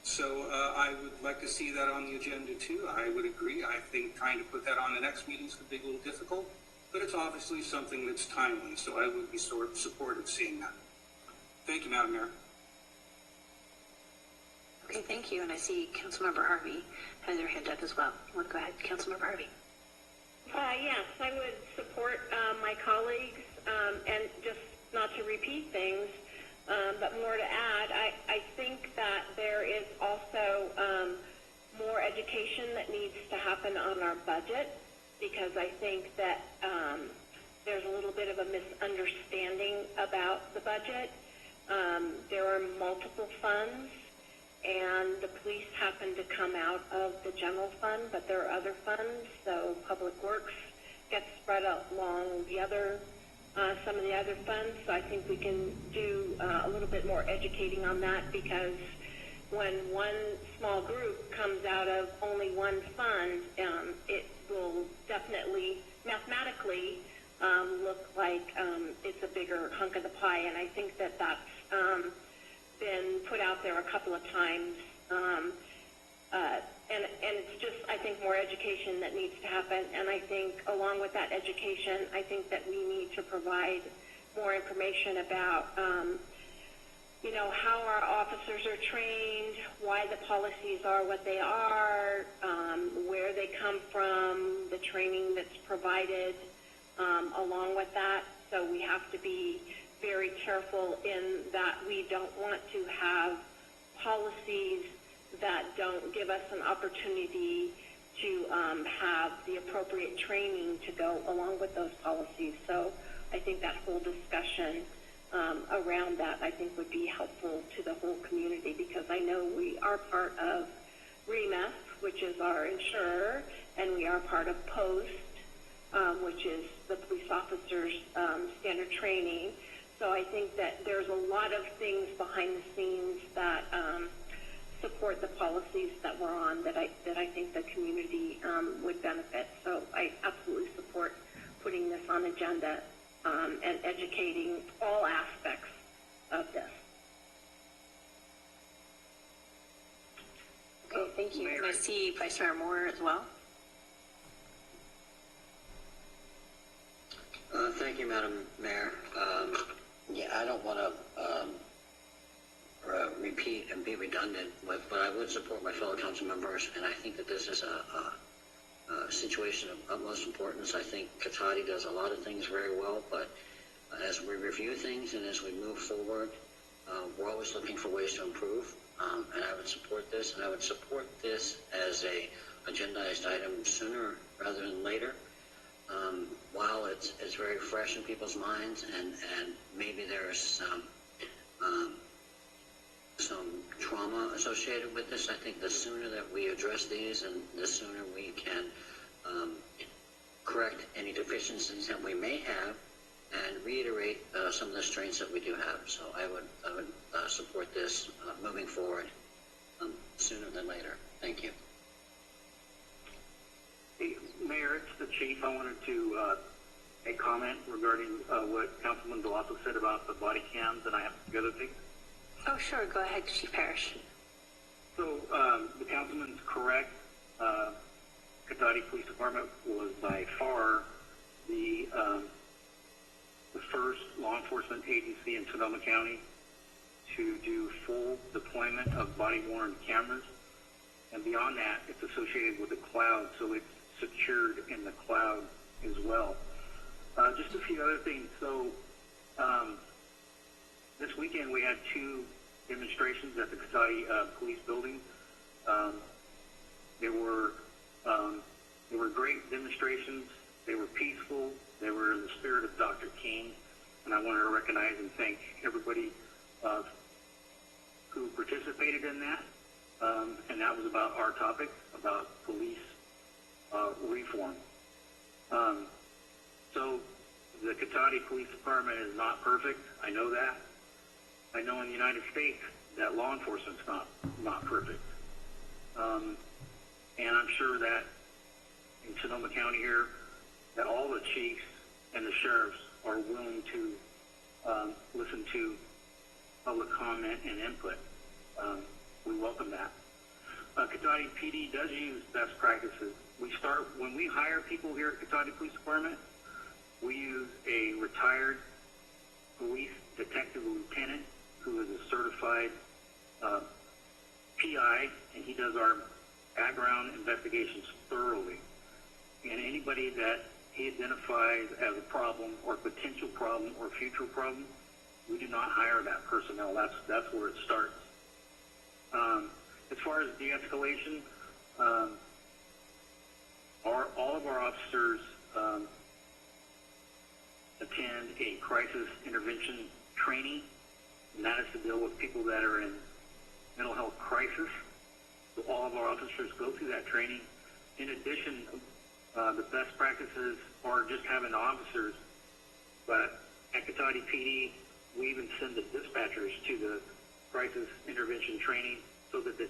So I would like to see that on the agenda too. I would agree. I think trying to put that on the next meeting is going to be a little difficult, but it's obviously something that's timely, so I would be sort of supportive of seeing that. Thank you, Madam Mayor. Okay, thank you. And I see Councilmember Harvey has their hand up as well. You want to go ahead, Councilmember Harvey? Yes, I would support my colleagues, and just not to repeat things, but more to add. I think that there is also more education that needs to happen on our budget, because I think that there's a little bit of a misunderstanding about the budget. There are multiple funds, and the police happen to come out of the general fund, but there are other funds, so Public Works gets spread along the other, some of the other funds. So I think we can do a little bit more educating on that, because when one small group comes out of only one fund, it will definitely, mathematically, look like it's a bigger hunk of the pie, and I think that that's been put out there a couple of times, and it's just, I think, more education that needs to happen. And I think along with that education, I think that we need to provide more information about how our officers are trained, why the policies are what they are, where they come from, the training that's provided along with that. So we have to be very careful in that we don't want to have policies that don't give us an opportunity to have the appropriate training to go along with those policies. So I think that whole discussion around that, I think, would be helpful to the whole community, because I know we are part of REMAS, which is our insurer, and we are part of POST, which is the police officers' standard training. So I think that there's a lot of things behind the scenes that support the policies that we're on that I think the community would benefit. So I absolutely support putting this on agenda and educating all aspects of this. Okay, thank you. Can I see Vice Mayor Moore as well? Thank you, Madam Mayor. Yeah, I don't want to repeat and be redundant, but I would support my fellow council members, and I think that this is a situation of utmost importance. I think Cotati does a lot of things very well, but as we review things and as we move forward, we're always looking for ways to improve, and I would support this, and I would support this as a agendized item sooner rather than later. While it's very fresh in people's minds, and maybe there's some trauma associated with this, I think the sooner that we address these and the sooner we can correct any deficiencies that we may have and reiterate some of the strengths that we do have. So I would support this moving forward sooner than later. Thank you. Hey, Mayor, it's the Chief. I wanted to make a comment regarding what Councilman Delasso said about the body cams, and I have the other things. Oh, sure. Go ahead, Chief Parrish. So the councilman's correct. Cotati Police Department was by far the first law enforcement agency in Sonoma County to do full deployment of body-worn cameras. And beyond that, it's associated with the cloud, so it's secured in the cloud as well. Just a few other things. So this weekend we had 2 demonstrations at the Cotati Police Building. They were great demonstrations. They were peaceful. They were in the spirit of Dr. King, and I want to recognize and thank everybody who participated in that. And that was about our topic, about police reform. So the Cotati Police Department is not perfect. I know that. I know in the United States that law enforcement's not perfect. And I'm sure that in Sonoma County here, that all the chiefs and the sheriffs are willing to listen to public comment and input. We welcome that. Cotati PD does use best practices. When we hire people here at Cotati Police Department, we use a retired police detective lieutenant who is a certified PI, and he does our background investigations thoroughly. And anybody that he identifies as a problem or potential problem or future problem, we do not hire that personnel. That's where it starts. As far as de-escalation, all of our officers attend a crisis intervention training, and that is to deal with people that are in mental health crisis. So all of our officers go through that training. In addition, the best practices are just having officers, but at Cotati PD, we even send the dispatchers to the crisis intervention training so that the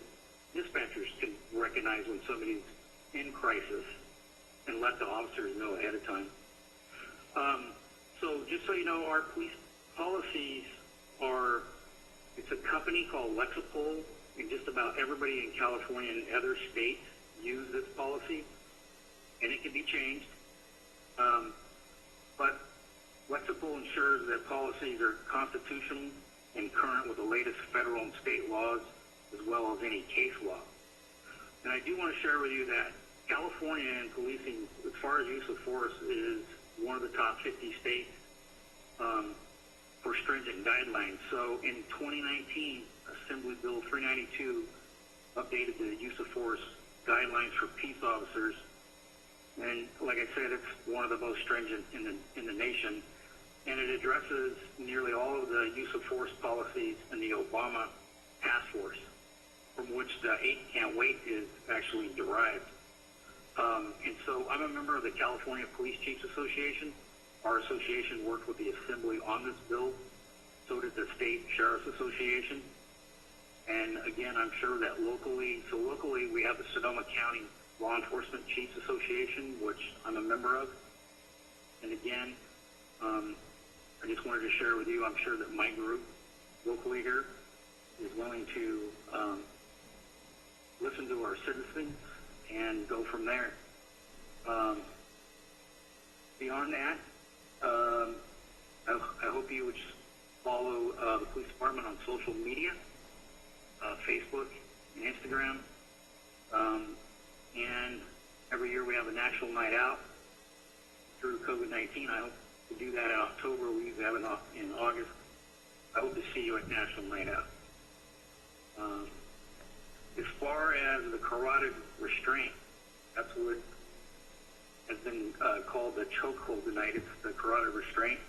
dispatchers can recognize when somebody's in crisis and let the officers know ahead of time. So just so you know, our police policies it's a company called Lexipol, and just about everybody in California and other states use this policy, and it can be changed. But Lexipol ensures that policies are constitutional and current with the latest federal and state laws, as well as any case law. And I do want to share with you that California in policing, as far as use of force, is one of the top 50 states for stringent guidelines. So in 2019, Assembly Bill 392 updated the use of force guidelines for peace officers. And like I said, it's one of the most stringent in the nation. And it addresses nearly all of the use of force policies in the Obama task force, from which the 8 Can't Wait is actually derived. And so I'm a member of the California Police Chiefs Association. Our association worked with the Assembly on this bill, So did the State Sheriff's Association. And again, I'm sure that locally we have the Sonoma County Law Enforcement Chiefs Association, which I'm a member of. And again, I just wanted to share with you, I'm sure that my group locally here is willing to listen to our citizens and go from there. Beyond that, I hope you would follow the police department on social media, Facebook and Instagram. And every year we have a national night out through COVID-19. I hope to do that in October. We usually have it in August. I hope to see you at National Night Out. As far as the carotid restraint, that's what has been called the chokehold tonight. It's the carotid restraint.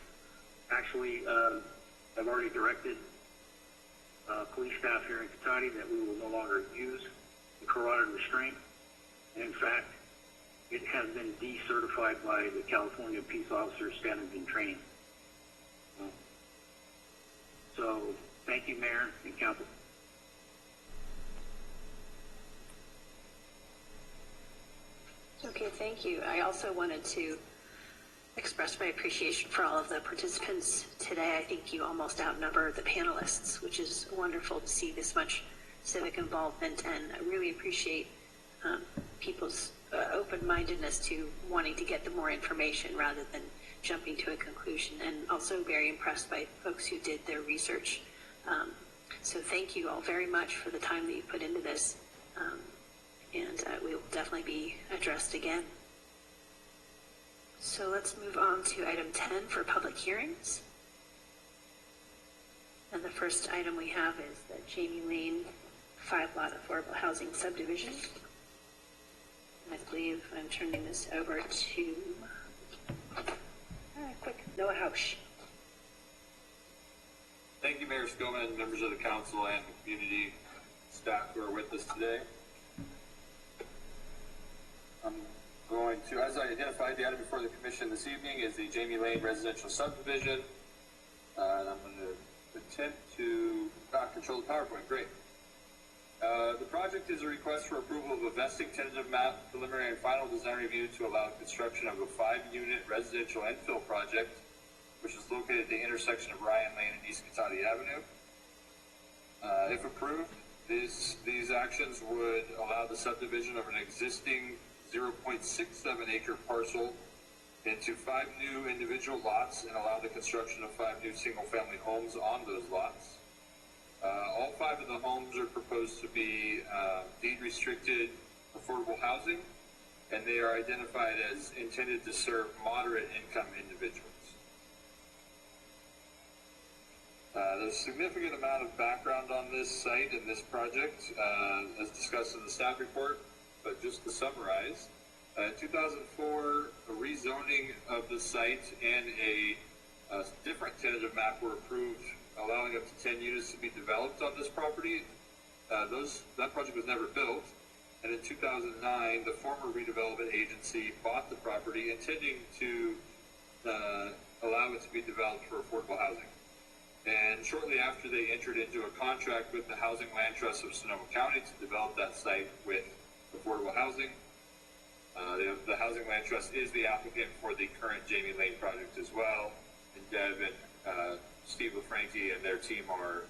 Actually, I've already directed police staff here in Cotati that we will no longer use the carotid restraint. And in fact, it has been decertified by the California Peace Officer Standards and Training. So, thank you, Mayor and Council. Okay, thank you. I also wanted to express my appreciation for all of the participants today. I think you almost outnumber the panelists, which is wonderful to see this much civic involvement, and I really appreciate people's open-mindedness to wanting to get the more information rather than jumping to a conclusion, and also very impressed by folks who did their research. So thank you all very much for the time that you put into this, and we will definitely be addressed again. So let's move on to item 10 for public hearings. And the first item we have is the Jamie Lane 5-lot affordable housing subdivision. I believe I'm turning this over to Noah Hausch. Thank you, Mayor Skillman, members of the council, and the community staff who are with us today. I'm going to, as I identified, the item before the commission this evening is the Jamie Lane residential subdivision. And I'm going to attempt to control the PowerPoint. Great. The project is a request for approval of a vesting tentative map, preliminary and final design review to allow construction of a 5-unit residential infill project, which is located at the intersection of Ryan Lane and East Cotati Avenue. If approved, these actions would allow the subdivision of an existing 0.67 acre parcel into 5 new individual lots and allow the construction of 5 new single-family homes on those lots. All 5 of the homes are proposed to be deed-restricted affordable housing, and they are identified as intended to serve moderate-income individuals. There's a significant amount of background on this site and this project, as discussed in the staff report, but just to summarize, in 2004, a rezoning of the site and a different tentative map were approved, allowing up to 10 units to be developed on this property. That project was never built, and in 2009, the former redevelopment agency bought the property, intending to allow it to be developed for affordable housing. And shortly after, they entered into a contract with the Housing Land Trust of Sonoma County to develop that site with affordable housing. The Housing Land Trust is the applicant for the current Jamie Lane project as well, and Deb and Steve LaFranchi and their team are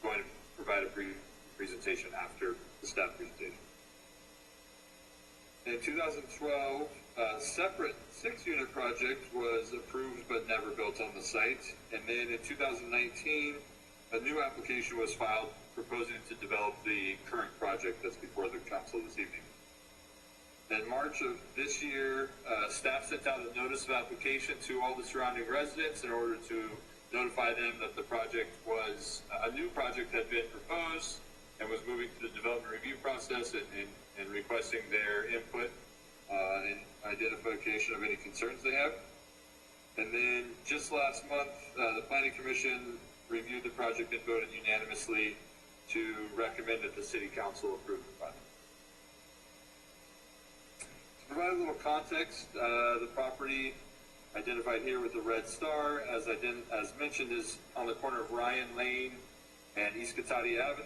going to provide a brief presentation after the staff presentation. In 2012, a separate 6-unit project was approved but never built on the site. And then in 2019, a new application was filed proposing to develop the current project that's before the council this evening. In March of this year, staff sent out a notice of application to all the surrounding residents in order to notify them that the project was, a new project had been proposed and was moving through the development review process and requesting their input and identification of any concerns they have. And then just last month, the Planning Commission reviewed the project and voted unanimously to recommend that the City Council approve the project. To provide a little context, the property identified here with the red star, as mentioned, is on the corner of Ryan Lane and East Cotati Avenue.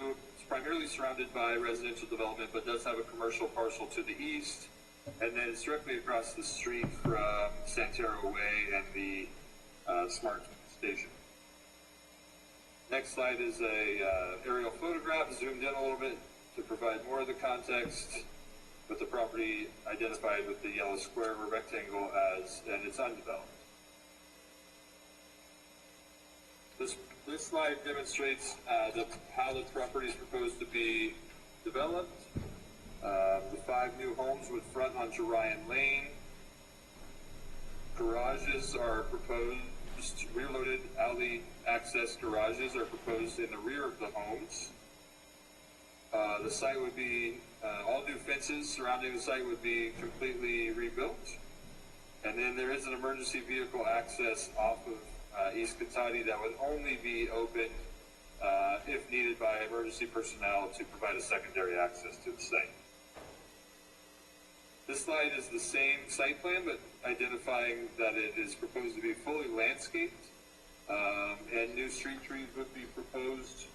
It's primarily surrounded by residential development, but does have a commercial parcel to the east. And then it's directly across the street from Santero Way and the Smart Station. Next slide is a aerial photograph, zoomed in a little bit to provide more of the context, with the property identified with the yellow square or rectangle and it's undeveloped. This slide demonstrates how the property is proposed to be developed. The 5 new homes would front onto Ryan Lane. Garages are proposed, rear-loaded alley access garages are proposed in the rear of the homes. The site would be, all new fences surrounding the site would be completely rebuilt. And then there is an emergency vehicle access off of East Cotati that would only be opened if needed by emergency personnel to provide a secondary access to the site. This slide is the same site plan, but identifying that it is proposed to be fully landscaped, and new street trees would be proposed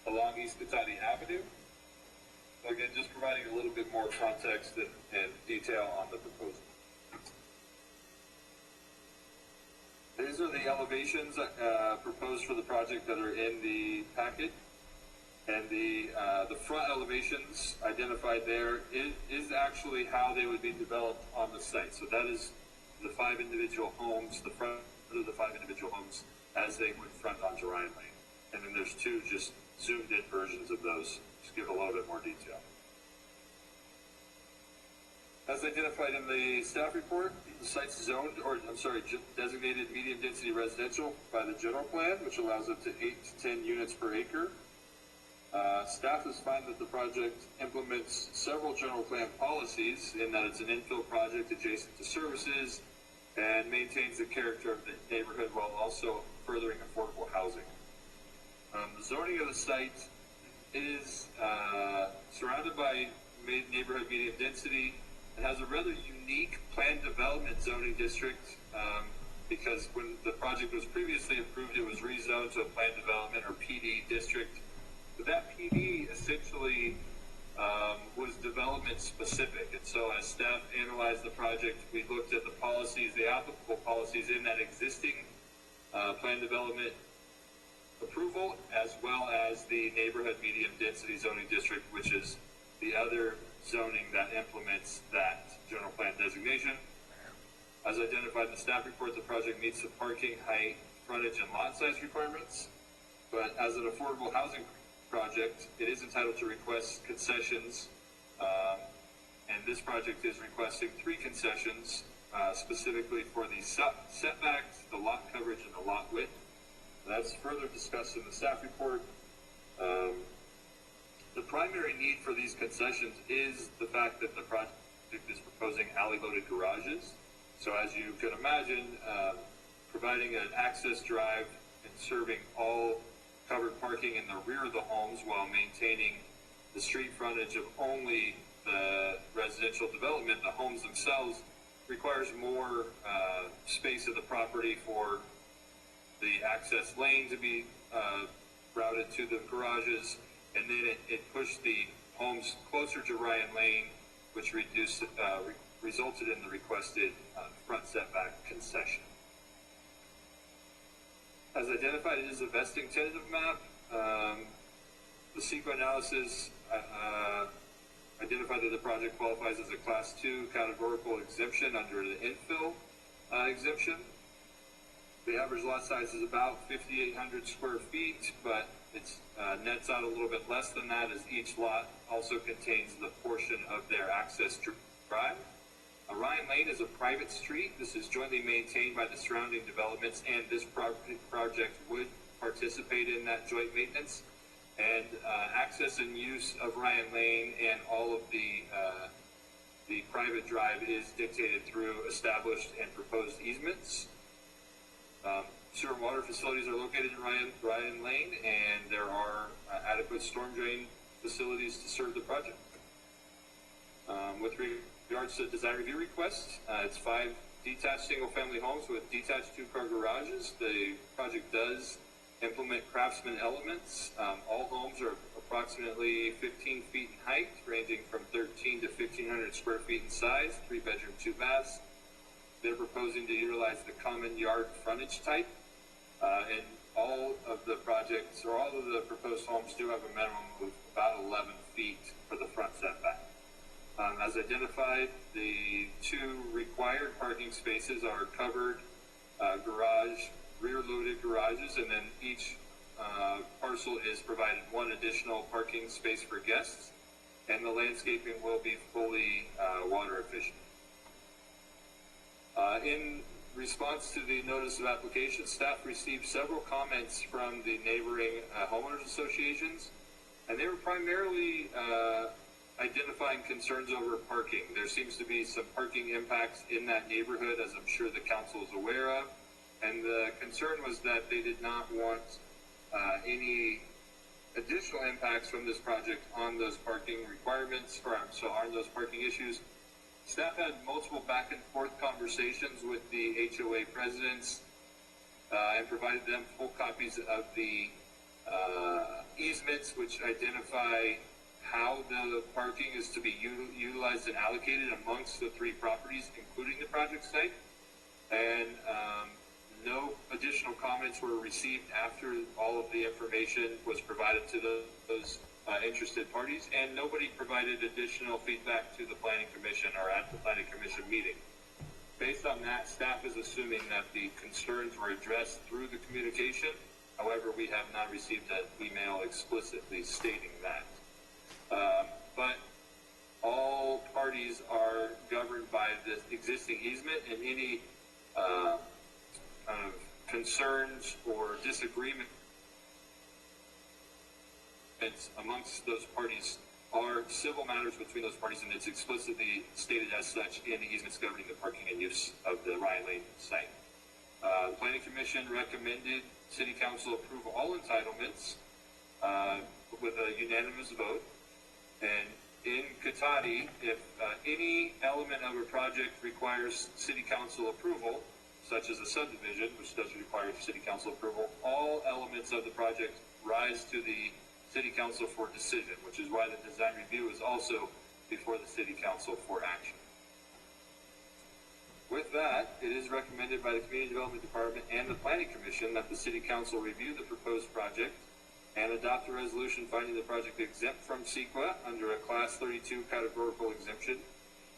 along East Cotati Avenue. So again, just providing a little bit more context and detail on the proposal. These are the elevations proposed for the project that are in the packet. And the front elevations identified there is actually how they would be developed on the site. So that is the 5 individual homes, the front of the 5 individual homes as they would front onto Ryan Lane. And then there's 2 just zoomed in versions of those, just give a little bit more detail. As identified in the staff report, the site's zoned, designated medium density residential by the general plan, which allows up to 8 to 10 units per acre. Staff has found that the project implements several general plan policies in that it's an infill project adjacent to services and maintains the character of the neighborhood while also furthering affordable housing. The zoning of the site is surrounded by neighborhood medium density. It has a rather unique planned development zoning district because when the project was previously approved, it was rezoned to a planned development or PD district. But that PD essentially was development specific. And so as staff analyzed the project, we looked at the policies, the applicable policies in that existing planned development approval, as well as the neighborhood medium density zoning district, which is the other zoning that implements that general plan designation. As identified in the staff report, the project meets the parking, height, frontage, and lot size requirements. But as an affordable housing project, it is entitled to request concessions, and this project is requesting 3 concessions, specifically for the setbacks, the lot coverage, and the lot width. That's further discussed in the staff report. The primary need for these concessions is the fact that the project is proposing alley-loaded garages. So as you can imagine, providing an access drive and serving all covered parking in the rear of the homes while maintaining the street frontage of only the residential development, the homes themselves, requires more space of the property for the access lane to be routed to the garages, and then it pushed the homes closer to Ryan Lane, which resulted in the requested front setback concession. As identified, it is a vesting tentative map. The CEQA analysis identified that the project qualifies as a Class 2 categorical exemption under the infill exemption. The average lot size is about 5,800 square feet, but it's nets out a little bit less than that, as each lot also contains the portion of their access drive. Ryan Lane is a private street. This is jointly maintained by the surrounding developments, and this project would participate in that joint maintenance. And access and use of Ryan Lane and all of the private drive is dictated through established and proposed easements. Sewer and water facilities are located in Ryan Lane, and there are adequate storm drain facilities to serve the project. With regards to design review requests, it's 5 detached single-family homes with detached two-car garages. The project does implement craftsman elements. All homes are approximately 15 feet in height, ranging from 13 to 1,500 square feet in size, 3-bedroom, 2 baths. They're proposing to utilize the common yard frontage type, and all of the projects, or all of the proposed homes do have a minimum of about 11 feet for the front setback. As identified, the 2 required parking spaces are covered garage, rear-loaded garages, and then each parcel is provided 1 additional parking space for guests, and the landscaping will be fully water efficient. In response to the notice of application, staff received several comments from the neighboring homeowners associations, and they were primarily identifying concerns over parking. There seems to be some parking impacts in that neighborhood, as I'm sure the council is aware of, and the concern was that they did not want any additional impacts from this project on those parking requirements, or on those parking issues. Staff had multiple back and forth conversations with the HOA presidents and provided them full copies of the easements, which identify how the parking is to be utilized and allocated amongst the 3 properties, including the project site. And no additional comments were received after all of the information was provided to those interested parties, and nobody provided additional feedback to the Planning Commission or at the Planning Commission meeting. Based on that, staff is assuming that the concerns were addressed through the communication. However, we have not received an email explicitly stating that. But all parties are governed by the existing easement, and any concerns or disagreement amongst those parties are civil matters between those parties, and it's explicitly stated as such in the easements governing the parking and use of the Ryan Lane site. The Planning Commission recommended City Council approve all entitlements with a unanimous vote. And in Cotati, if any element of a project requires City Council approval, such as a subdivision, which does require City Council approval, all elements of the project rise to the City Council for decision, which is why the design review is also before the City Council for action. With that, it is recommended by the Community Development Department and the Planning Commission that the City Council review the proposed project and adopt a resolution finding the project exempt from CEQA under a Class 32 categorical exemption,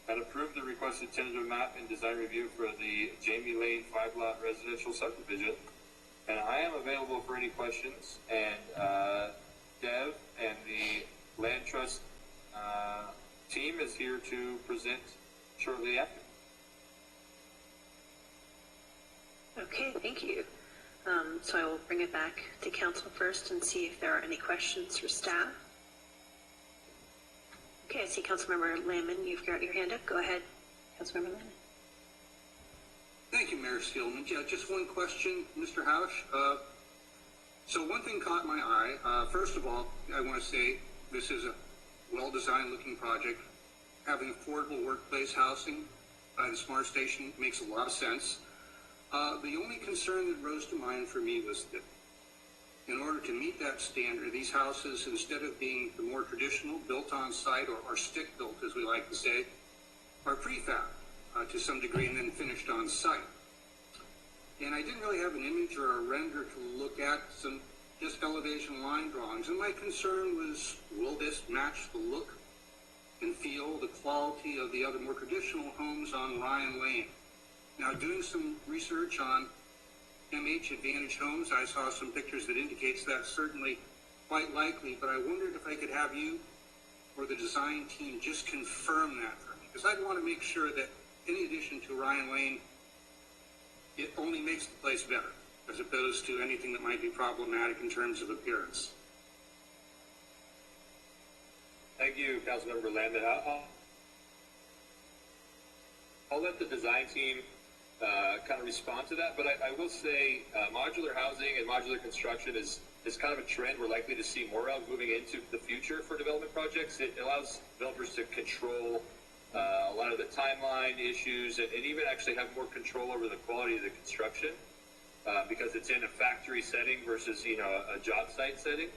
and approve the requested tentative map and design review for the Jamie Lane 5-lot residential subdivision. And I am available for any questions, and Dev and the Land Trust team is here to present shortly after. Okay, thank you. So I will bring it back to council first and see if there are any questions for staff. Okay, I see Councilmember Lamon, you've got your hand up. Go ahead, Councilmember Lamon. Thank you, Mayor Steelman. Yeah, just one question, Mr. Housh. So one thing caught my eye. First of all, I want to say this is a well-designed looking project. Having affordable workplace housing by the Smart Station makes a lot of sense. The only concern that rose to mind for me was that in order to meet that standard, these houses, instead of being the more traditional built on site or stick built, as we like to say, are prefab to some degree and then finished on site. And I didn't really have an image or a render to look at, some just elevation line drawings. And my concern was, will this match the look and feel, the quality of the other more traditional homes on Ryan Lane? Now, doing some research on MH Advantage Homes, I saw some pictures that indicates that's certainly quite likely, but I wondered if I could have you or the design team just confirm that for me, because I'd want to make sure that any addition to Ryan Lane, it only makes the place better, as opposed to anything that might be problematic in terms of appearance. Thank you, Councilmember Lamon. I'll let the design team kind of respond to that, but I will say modular housing and modular construction is kind of a trend we're likely to see more of moving into the future for development projects. It allows developers to control a lot of the timeline issues, and even actually have more control over the quality of the construction because it's in a factory setting versus, a job site setting.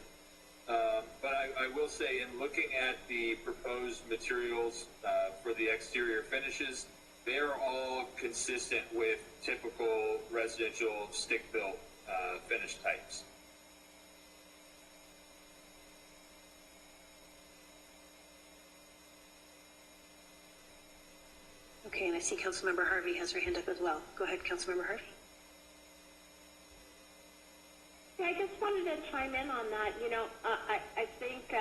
But I will say, in looking at the proposed materials for the exterior finishes, they're all consistent with typical residential stick-built finish types. Okay, and I see Councilmember Harvey has her hand up as well. Go ahead, Councilmember Harvey. Yeah, I just wanted to chime in on that. I think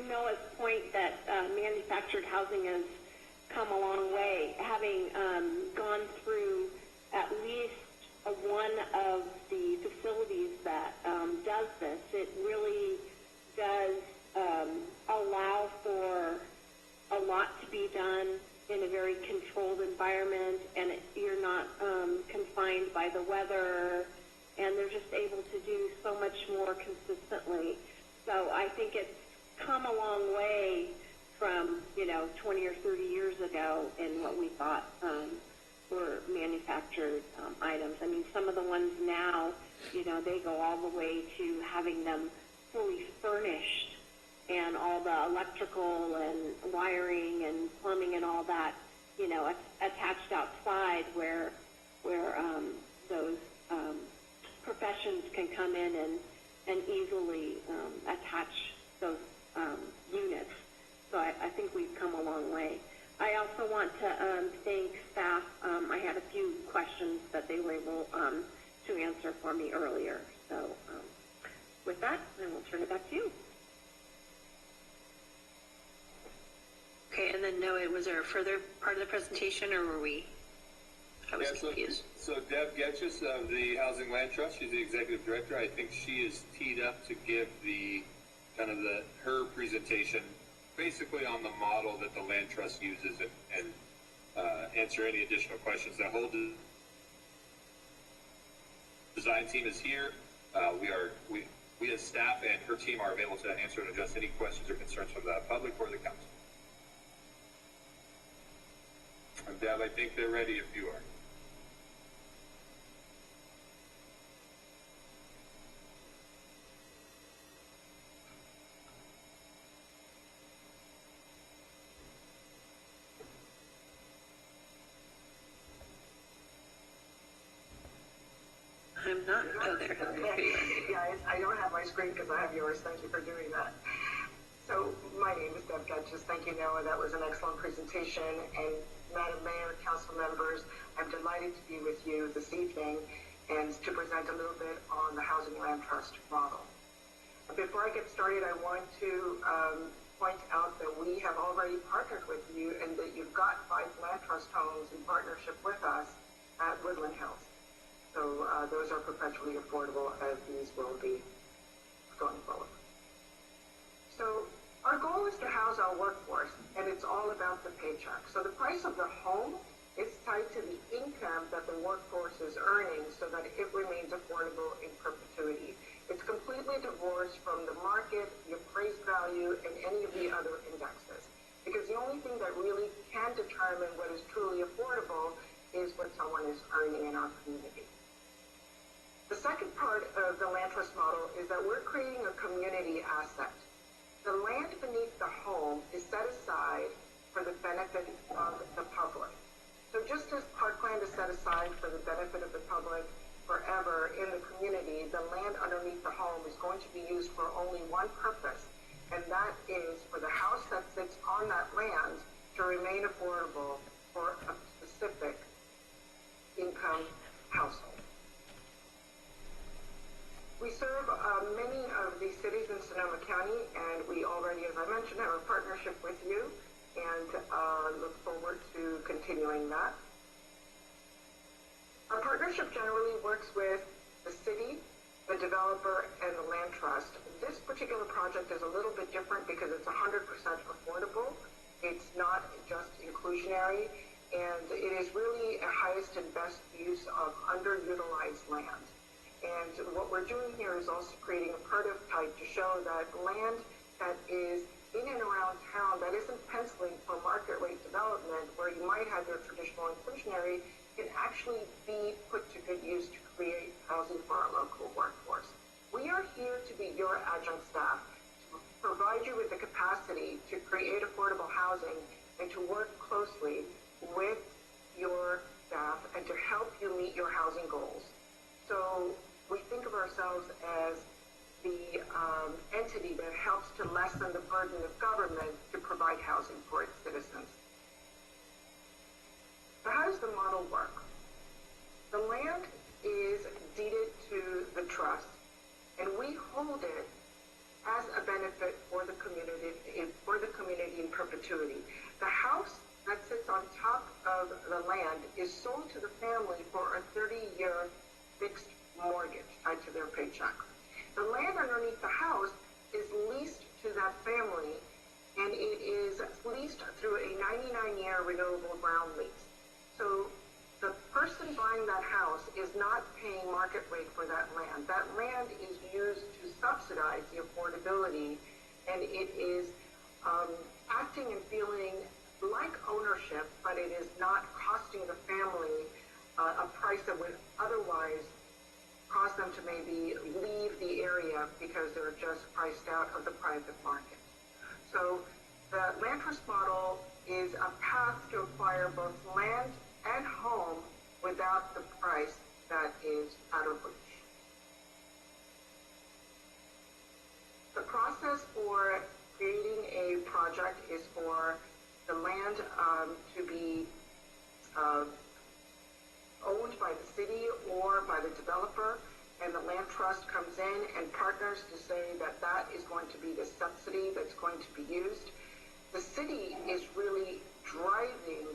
Noah's point that manufactured housing has come a long way. Having gone through at least one of the facilities that does this, it really does allow for a lot to be done in a very controlled environment, and you're not confined by the weather, and they're just able to do so much more consistently. So I think it's come a long way from 20 or 30 years ago in what we thought were manufactured items. I mean, some of the ones now, they go all the way to having them fully furnished, and all the electrical and wiring and plumbing and all that, attached outside where those professions can come in and easily attach those units. So I think we've come a long way. I also want to thank staff. I had a few questions that they were able to answer for me earlier. So with that, I will turn it back to you. Okay, and then Noah, was there a further part of the presentation, or were we? I was confused. So Deb Getchus of the Housing Land Trust, she's the executive director. I think she is teed up to give her presentation basically on the model that the Land Trust uses and answer any additional questions. That whole design team is here. We as staff and her team are available to answer and address any questions or concerns from the public or the council. And Deb, I think they're ready if you are. I'm not. Oh, there. Yeah, I don't have my screen because I have yours. Thank you for doing that. So my name is Deb Getchus. Thank you, Noah. That was an excellent presentation. And Madam Mayor, council members, I'm delighted to be with you this evening and to present a little bit on the Housing Land Trust model. Before I get started, I want to point out that we have already partnered with you and that you've got 5 land trust homes in partnership with us at Woodland Hills. So those are perpetually affordable, as these will be going forward. So our goal is to house our workforce, and it's all about the paycheck. So the price of the home is tied to the income that the workforce is earning so that it remains affordable in perpetuity. It's completely divorced from the market, the appraised value, and any of the other indexes. Because the only thing that really can determine what is truly affordable is what someone is earning in our community. The second part of the land trust model is that we're creating a community asset. The land beneath the home is set aside for the benefit of the public. So just as parkland is set aside for the benefit of the public forever in the community, the land underneath the home is going to be used for only one purpose, and that is for the house that sits on that land to remain affordable for a specific income household. We serve many of these cities in Sonoma County, and we already, as I mentioned, have a partnership with you, and look forward to continuing that. Our partnership generally works with the city, the developer, and the land trust. This particular project is a little bit different because it's 100% affordable. It's not just inclusionary, and it is really a highest and best use of underutilized land. And what we're doing here is also creating a prototype to show that land that is in and around town that isn't penciling for market rate development, where you might have your traditional inclusionary, can actually be put to good use to create housing for our local workforce. We are here to be your adjunct staff, to provide you with the capacity to create affordable housing and to work closely with your staff and to help you meet your housing goals. So we think of ourselves as the entity that helps to lessen the burden of government to provide housing for its citizens. So how does the model work? The land is deeded to the trust, and we hold it as a benefit for the community in perpetuity. The house that sits on top of the land is sold to the family for a 30-year fixed mortgage tied to their paycheck. The land underneath the house is leased to that family, and it is leased through a 99-year renewable ground lease. So the person buying that house is not paying market rate for that land. That land is used to subsidize the affordability, and it is acting and feeling like ownership, but it is not costing the family a price that would otherwise cause them to maybe leave the area because they're just priced out of the private market. So the land trust model is a path to acquire both land and home without the price that is out of reach. The process for creating a project is for the land to be owned by the city or by the developer, and the land trust comes in and partners to say that that is going to be the subsidy that's going to be used. The city is really driving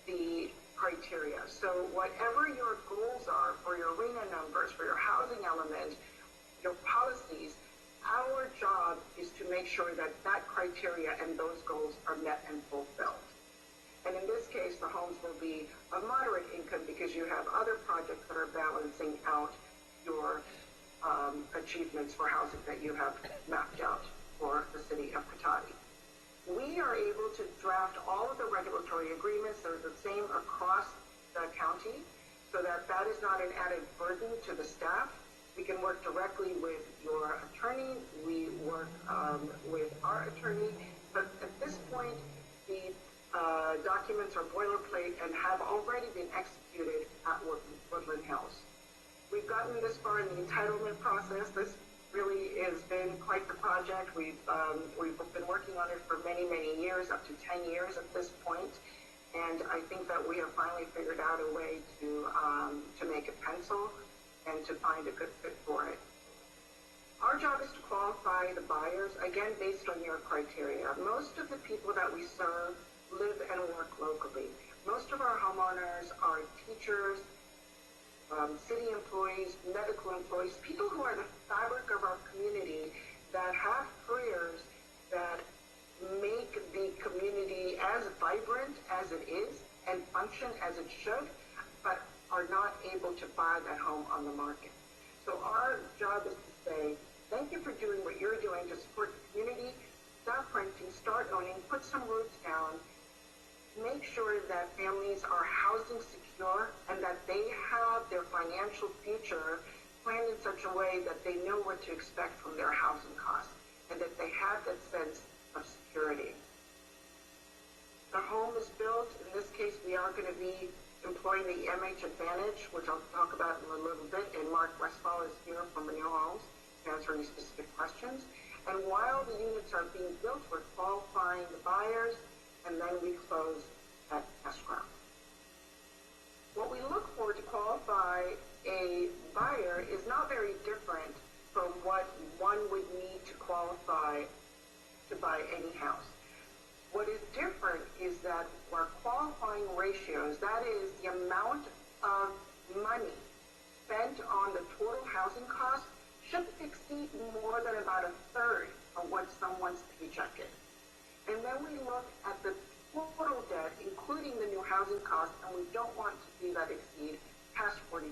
the criteria. So whatever your goals are for your arena numbers, for your housing element, your policies, our job is to make sure that that criteria and those goals are met and fulfilled. And in this case, the homes will be of moderate income because you have other projects that are balancing out your achievements for housing that you have mapped out for the city of Cotati. We are able to draft all of the regulatory agreements. They're the same across the county, so that that is not an added burden to the staff. We can work directly with your attorney. We work with our attorney. But at this point, the documents are boilerplate and have already been executed at Woodland Hills. We've gotten this far in the entitlement process. This really has been quite the project. We've been working on it for many, many years, up to 10 years at this point. And I think that we have finally figured out a way to make it pencil and to find a good fit for it. Our job is to qualify the buyers, again, based on your criteria. Most of the people that we serve live and work locally. Most of our homeowners are teachers, city employees, medical employees, people who are the fabric of our community that have careers that make the community as vibrant as it is and function as it should, but are not able to buy that home on the market. So our job is to say, thank you for doing what you're doing to support the community. Stop renting, start owning, put some roots down, make sure that families are housing secure and that they have their financial future planned in such a way that they know what to expect from their housing costs and that they have that sense of security. The home is built. In this case, we are going to be employing the MH Advantage, which I'll talk about in a little bit, and Mark Westfall is here from Renew Homes to answer any specific questions. And while the units are being built, we're qualifying the buyers, and then we close at escrow. What we look for to qualify a buyer is not very different from what one would need to qualify to buy any house. What is different is that our qualifying ratios, that is the amount of money spent on the total housing cost, shouldn't exceed more than about a third of what someone's paycheck is. And then we look at the total debt, including the new housing costs, and we don't want to see that exceed past 43%.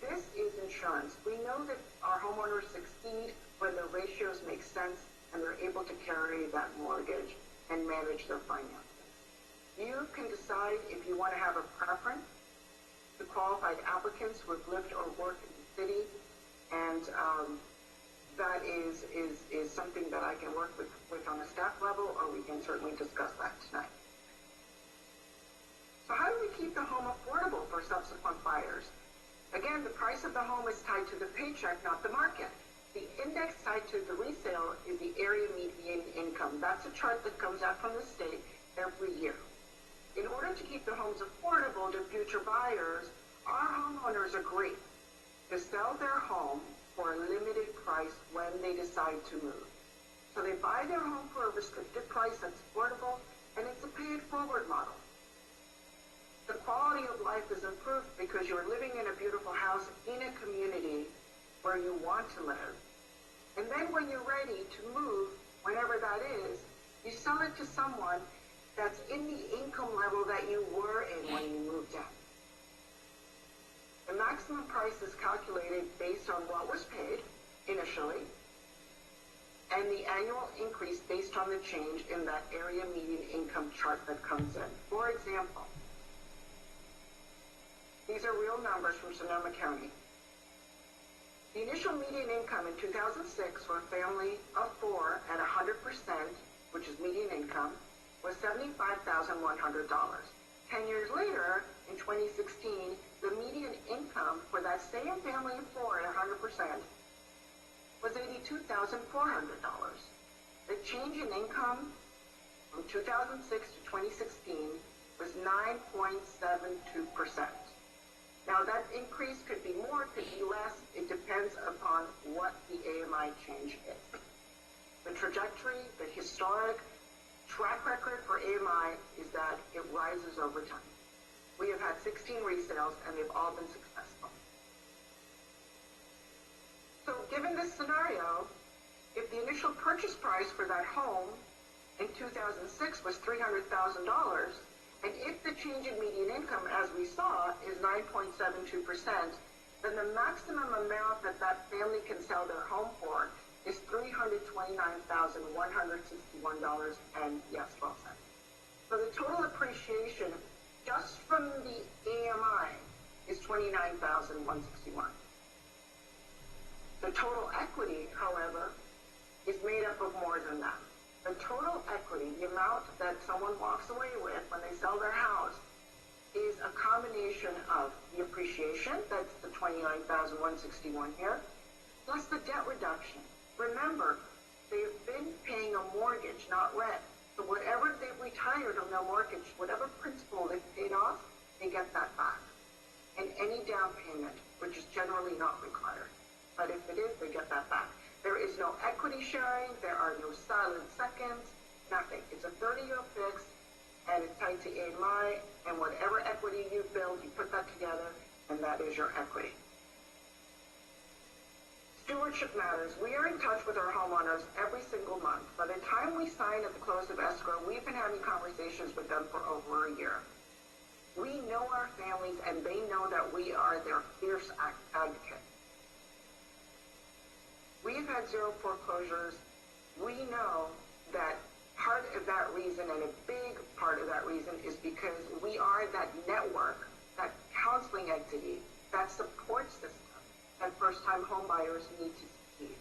This is insurance. We know that our homeowners succeed when the ratios make sense and they're able able to carry that mortgage and manage their finances. You can decide if you want to have a preference to qualified applicants who have lived or worked in the city, and that is something that I can work with on a staff level, or we can certainly discuss that tonight. So how do we keep the home affordable for subsequent buyers? Again, the price of the home is tied to the paycheck, not the market. The index tied to the resale is the area median income. That's a chart that comes out from the state every year. In order to keep the homes affordable to future buyers, our homeowners agree to sell their home for a limited price when they decide to move. So they buy their home for a restricted price that's affordable, and it's a pay-it-forward model. The quality of life is improved because you're living in a beautiful house in a community where you want to live. And then when you're ready to move, whenever that is, you sell it to someone that's in the income level that you were in when you moved in. The maximum price is calculated based on what was paid initially and the annual increase based on the change in that area median income chart that comes in. For example, these are real numbers from Sonoma County. The initial median income in 2006 for a family of 4 at 100%, which is median income, was $75,100. 10 years later, in 2016, the median income for that same family of 4 at 100% was $82,400. The change in income from 2006 to 2016 was 9.72%. Now that increase could be more, could be less. It depends upon what the AMI change is. The trajectory, the historic track record for AMI is that it rises over time. We have had 16 resales and they've all been successful. So given this scenario, if the initial purchase price for that home in 2006 was $300,000, and if the change in median income, as we saw, is 9.72%, then the maximum amount that that family can sell their home for is $329,161 and yes, 12 cents. So the total appreciation just from the AMI is $29,161. The total equity, however, is made up of more than that. The total equity, the amount that someone walks away with when they sell their house, is a combination of the appreciation, that's the $29,161 here, plus the debt reduction. Remember, they've been paying a mortgage, not rent. So whatever they've retired on their mortgage, whatever principal they've paid off, they get that back. And any down payment, which is generally not required. But if it is, they get that back. There is no equity sharing, there are no silent seconds, nothing. It's a 30-year fix, and it's tied to AMI, and whatever equity you build, you put that together, and that is your equity. Stewardship matters. We are in touch with our homeowners every single month. By the time we sign at the close of escrow, we've been having conversations with them for over a year. We know our families, and they know that we are their fierce advocates. We've had 0 foreclosures. We know that part of that reason, and a big part of that reason, is because we are that network, that counseling entity, that support system that first-time homebuyers need to succeed.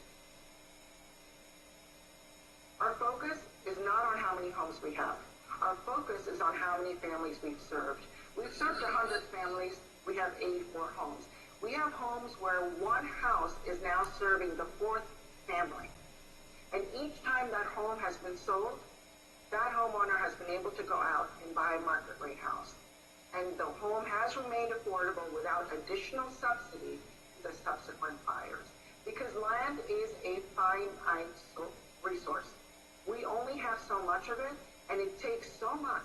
Our focus is not on how many homes we have. Our focus is on how many families we've served. We've served 100 families. We have 84 homes. We have homes where one house is now serving the 4th family. And each time that home has been sold, that homeowner has been able to go out and buy a market rate house. And the home has remained affordable without additional subsidy to the subsequent buyers. Because land is a finite resource. We only have so much of it, and it takes so much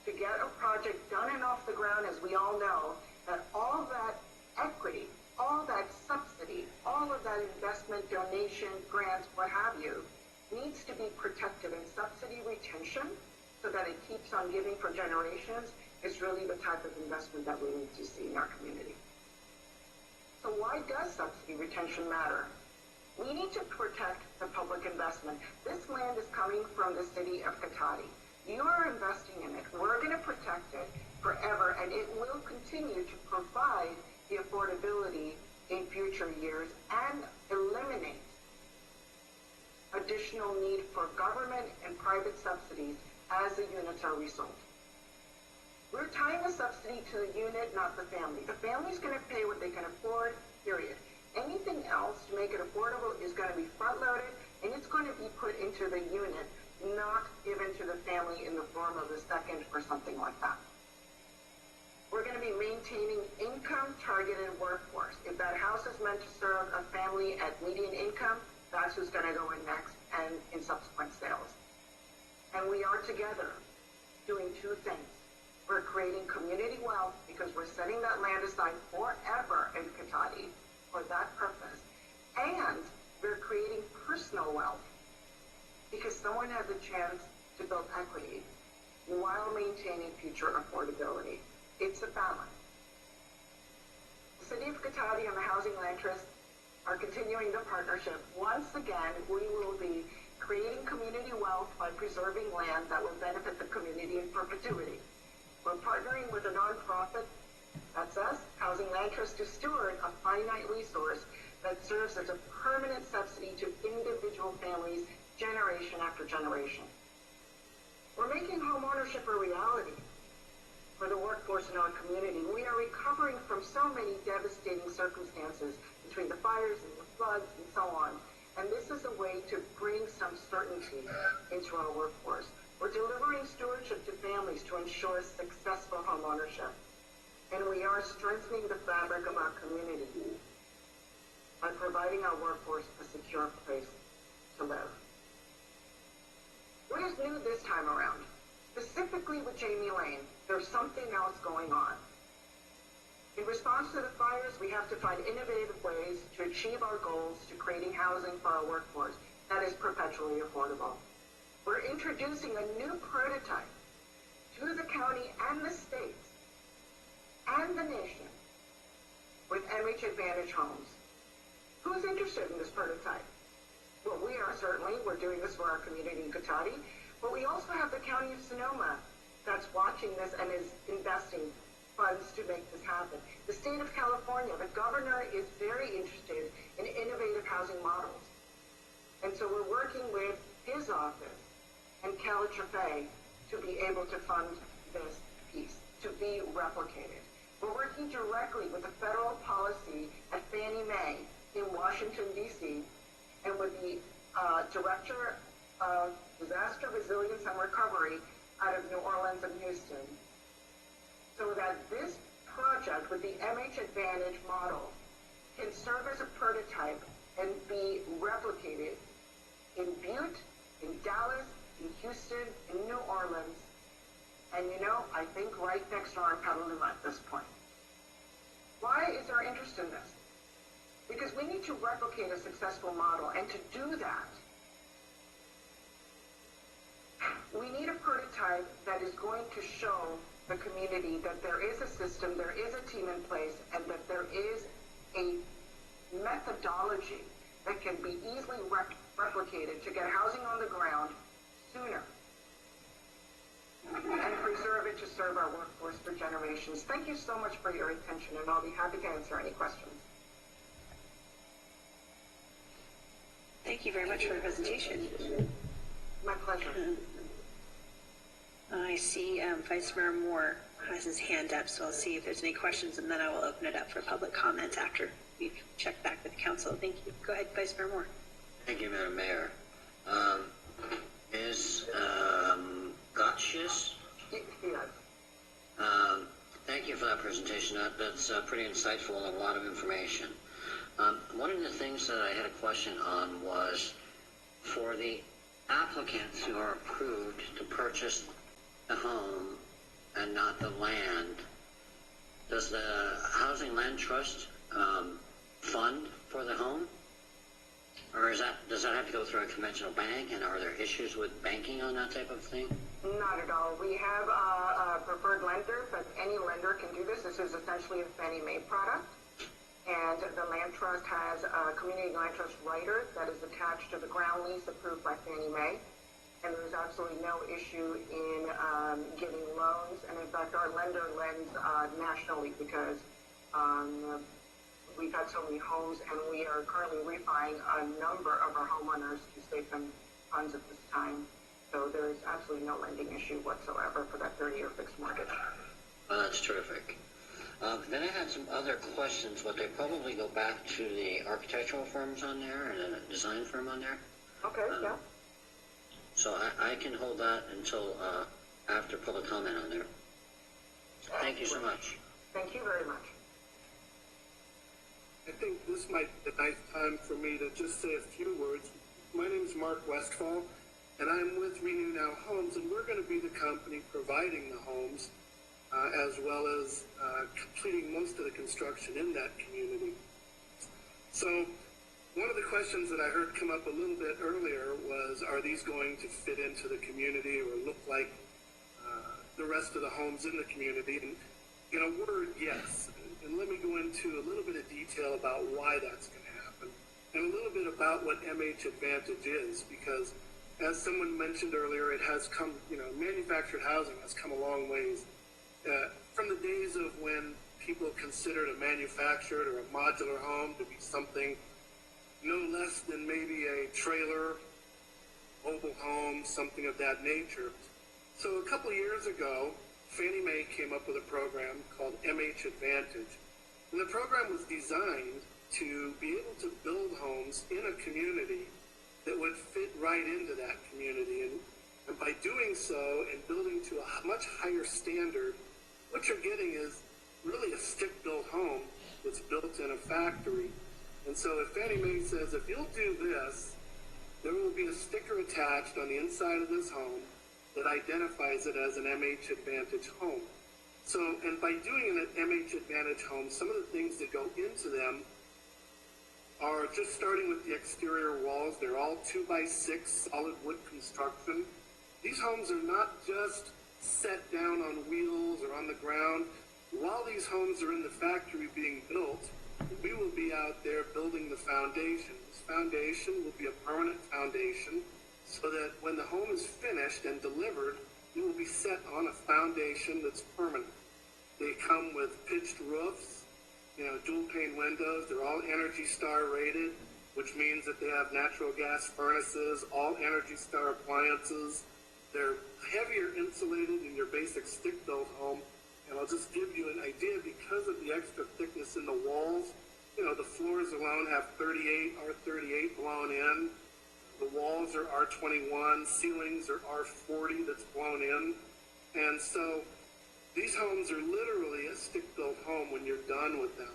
to get a project done and off the ground, as we all know, that all that equity, all that subsidy, all of that investment, donation, grants, what have you, needs to be protected. And subsidy retention, so that it keeps on giving for generations, is really the type of investment that we need to see in our community. So why does subsidy retention matter? We need to protect the public investment. This land is coming from the city of Cotati. You are investing in it. We're going to protect it forever, and it will continue to provide the affordability in future years and eliminate additional need for government and private subsidies as the units are resold. We're tying the subsidy to the unit, not the family. The family's going to pay what they can afford, period. Anything else to make it affordable is going to be front-loaded, and it's going to be put into the unit, not given to the family in the form of a second or something like that. We're going to be maintaining income-targeted workforce. If that house is meant to serve a family at median income, that's who's going to go in next and in subsequent sales. And we are together doing two things. We're creating community wealth because we're setting that land aside forever in Cotati for that purpose. And we're creating personal wealth because someone has a chance to build equity while maintaining future affordability. It's a balance. The City of Cotati and the Housing Land Trust are continuing the partnership. Once again, we will be creating community wealth by preserving land that will benefit the community in perpetuity. We're partnering with a nonprofit, that's us, Housing Land Trust, to steward a finite resource that serves as a permanent subsidy to individual families generation after generation. We're making home ownership a reality for the workforce in our community. We are recovering from so many devastating circumstances between the fires and the floods and so on. And this is a way to bring some certainty into our workforce. We're delivering stewardship to families to ensure successful home ownership. And we are strengthening the fabric of our community by providing our workforce a secure place to live. What is new this time around? Specifically with Jamie Lane, there's something else going on. In response to the fires, we have to find innovative ways to achieve our goals to creating housing for our workforce that is perpetually affordable. We're introducing a new prototype to the county and the state and the nation with MH Advantage homes. Who's interested in this prototype? Well, we are certainly. We're doing this for our community in Cotati, but we also have the County of Sonoma that's watching this and is investing funds to make this happen. The state of California, the governor is very interested in innovative housing models. And so we're working with his office and Caltrafay to be able to fund this piece, to be replicated. We're working directly with the federal policy at Fannie Mae in Washington, D.C., and with the Director of Disaster Resilience and Recovery out of New Orleans and Houston, so that this project with the MH Advantage model can serve as a prototype and be replicated in Butte, in Dallas, in Houston, in New Orleans, and I think right next door in Petaluma at this point. Why is there interest in this? Because we need to replicate a successful model, and to do that, we need a prototype that is going to show the community that there is a system, there is a team in place, and that there is a methodology that can be easily replicated to get housing on the ground sooner and preserve it to serve our workforce for generations. Thank you so much for your attention, and I'll be happy to answer any questions. Thank you very much for the presentation. My pleasure. I see Vice Mayor Moore has his hand up, so I'll see if there's any questions, and then I will open it up for public comment after we've checked back with the council. Thank you. Go ahead, Vice Mayor Moore. Thank you, Madam Mayor. Is Gotchis? Thank you for that presentation. That's pretty insightful and a lot of information. One of the things that I had a question on was for the applicants who are approved to purchase the home and not the land, does the Housing Land Trust fund for the home? Or does that have to go through a conventional bank, and are there issues with banking on that type of thing? Not at all. We have a preferred lender, but any lender can do this. This is essentially a Fannie Mae product. And the land trust has a community land trust rider that is attached to the ground lease approved by Fannie Mae. And there's absolutely no issue in giving loans. And in fact, our lender lends nationally because we've had so many homes, and we are currently refining a number of our homeowners to save them funds at this time. So there is absolutely no lending issue whatsoever for that 30-year fixed mortgage. That's terrific. Then I had some other questions, but they probably go back to the architectural firms on there and a design firm on there. Okay, yeah. So I can hold that until after public comment on there. Thank you so much. Thank you very much. I think this might be a nice time for me to just say a few words. My name is Mark Westfall, and I'm with Renew Now Homes, and we're going to be the company providing the homes, as well as completing most of the construction in that community. So one of the questions that I heard come up a little bit earlier was, are these going to fit into the community or look like the rest of the homes in the community? And in a word, yes. And let me go into a little bit of detail about why that's going to happen, and a little bit about what MH Advantage is, because as someone mentioned earlier, it has come, manufactured housing has come a long ways. From the days of when people considered a manufactured or a modular home to be something no less than maybe a trailer, mobile home, something of that nature. So a couple of years ago, Fannie Mae came up with a program called MH Advantage. And the program was designed to be able to build homes in a community that would fit right into that community. And by doing so and building to a much higher standard, what you're getting is really a stick-built home that's built in a factory. And so if Fannie Mae says, if you'll do this, there will be a sticker attached on the inside of this home that identifies it as an MH Advantage home. So, and by doing an MH Advantage home, some of the things that go into them are just starting with the exterior walls. They're all 2x6 solid wood construction. These homes are not just set down on wheels or on the ground. While these homes are in the factory being built, we will be out there building the foundation. This foundation will be a permanent foundation so that when the home is finished and delivered, it will be set on a foundation that's permanent. They come with pitched roofs, dual pane windows. They're all Energy Star rated, which means that they have natural gas furnaces, all Energy Star appliances. They're heavier insulated than your basic stick-built home. And I'll just give you an idea, because of the extra thickness in the walls, the floors alone have 38, R38 blown in. The walls are R21, ceilings are R40 that's blown in. And so these homes are literally a stick-built home when you're done with them.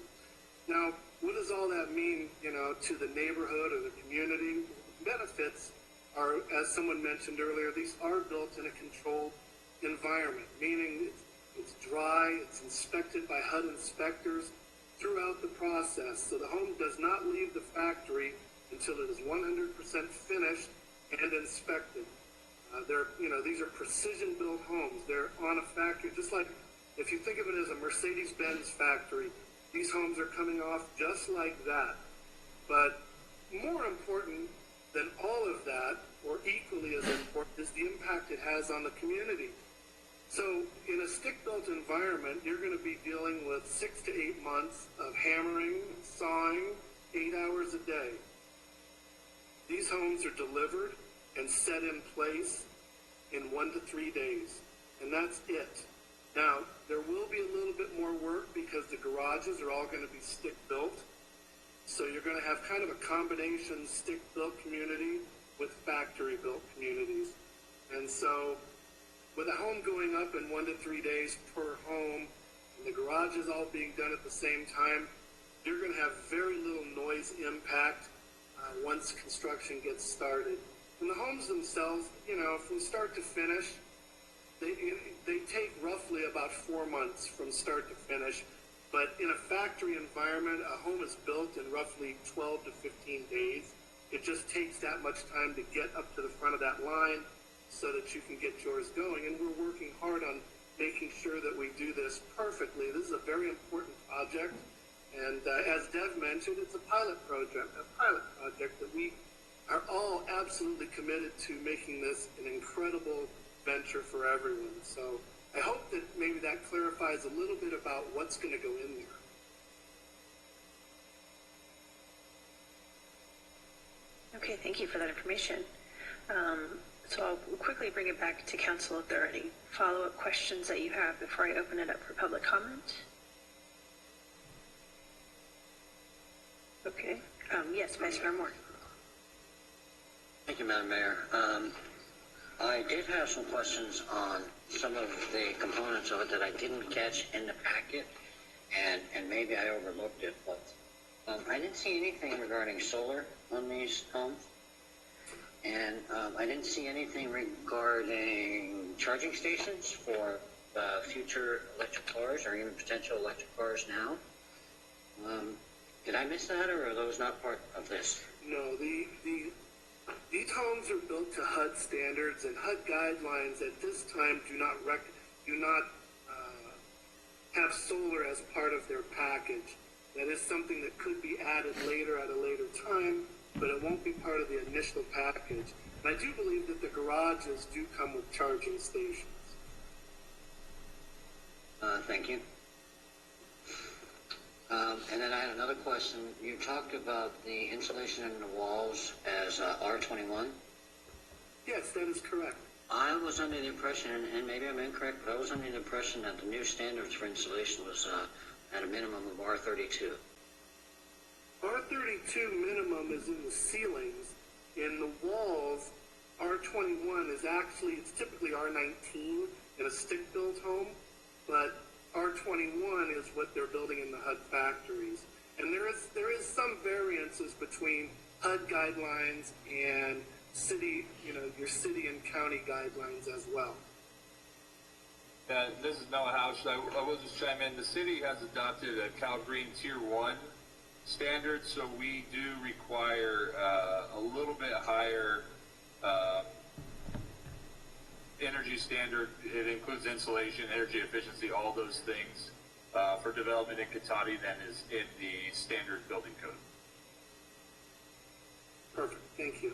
Now, what does all that mean, to the neighborhood or the community? Benefits are, as someone mentioned earlier, these are built in a controlled environment, meaning it's dry, it's inspected by HUD inspectors throughout the process. So the home does not leave the factory until it is 100% finished and inspected. These are precision-built homes. They're on a factory, just like if you think of it as a Mercedes-Benz factory, these homes are coming off just like that. But more important than all of that, or equally as important, is the impact it has on the community. So in a stick-built environment, you're going to be dealing with 6 to 8 months of hammering, sawing, 8 hours a day. These homes are delivered and set in place in 1 to 3 days, and that's it. Now, there will be a little bit more work because the garages are all going to be stick-built. So you're going to have kind of a combination stick-built community with factory-built communities. And so with a home going up in 1 to 3 days per home, and the garages all being done at the same time, you're going to have very little noise impact once construction gets started. And the homes themselves, from start to finish, they take roughly about 4 months from start to finish. But in a factory environment, a home is built in roughly 12 to 15 days. It just takes that much time to get up to the front of that line so that you can get yours going. And we're working hard on making sure that we do this perfectly. This is a very important project, And as Dev mentioned, it's a pilot project that we are all absolutely committed to making this an incredible venture for everyone. So I hope that maybe that clarifies a little bit about what's going to go in there. Okay, thank you for that information. So I'll quickly bring it back to council if there are any follow-up questions that you have before I open it up for public comment. Okay. Yes, Vice Mayor Moore. Thank you, Madam Mayor. I did have some questions on some of the components of it that I didn't catch in the packet, and maybe I overlooked it, but I didn't see anything regarding solar on these homes, and I didn't see anything regarding charging stations for future electric cars or even potential electric cars now. Did I miss that, or are those not part of this? No, these homes are built to HUD standards, and HUD guidelines at this time do not have solar as part of their package. That is something that could be added later at a later time, but it won't be part of the initial package. And I do believe that the garages do come with charging stations. Thank you. And then I had another question. You talked about the insulation in the walls as R21. Yes, that is correct. I was under the impression, and maybe I'm incorrect, but I was under the impression that the new standards for insulation was at a minimum of R32. R32 minimum is in the ceilings. In the walls, R21 is actually, it's typically R19 in a stick-built home, but R21 is what they're building in the HUD factories. And there is some variances between HUD guidelines and city, your city and county guidelines as well. This is Noah Hausch. I will just chime in. The city has adopted a Cal Green Tier 1 standard, so we do require a little bit higher energy standard. It includes insulation, energy efficiency, all those things for development in Cotati than is in the standard building code. Perfect. Thank you.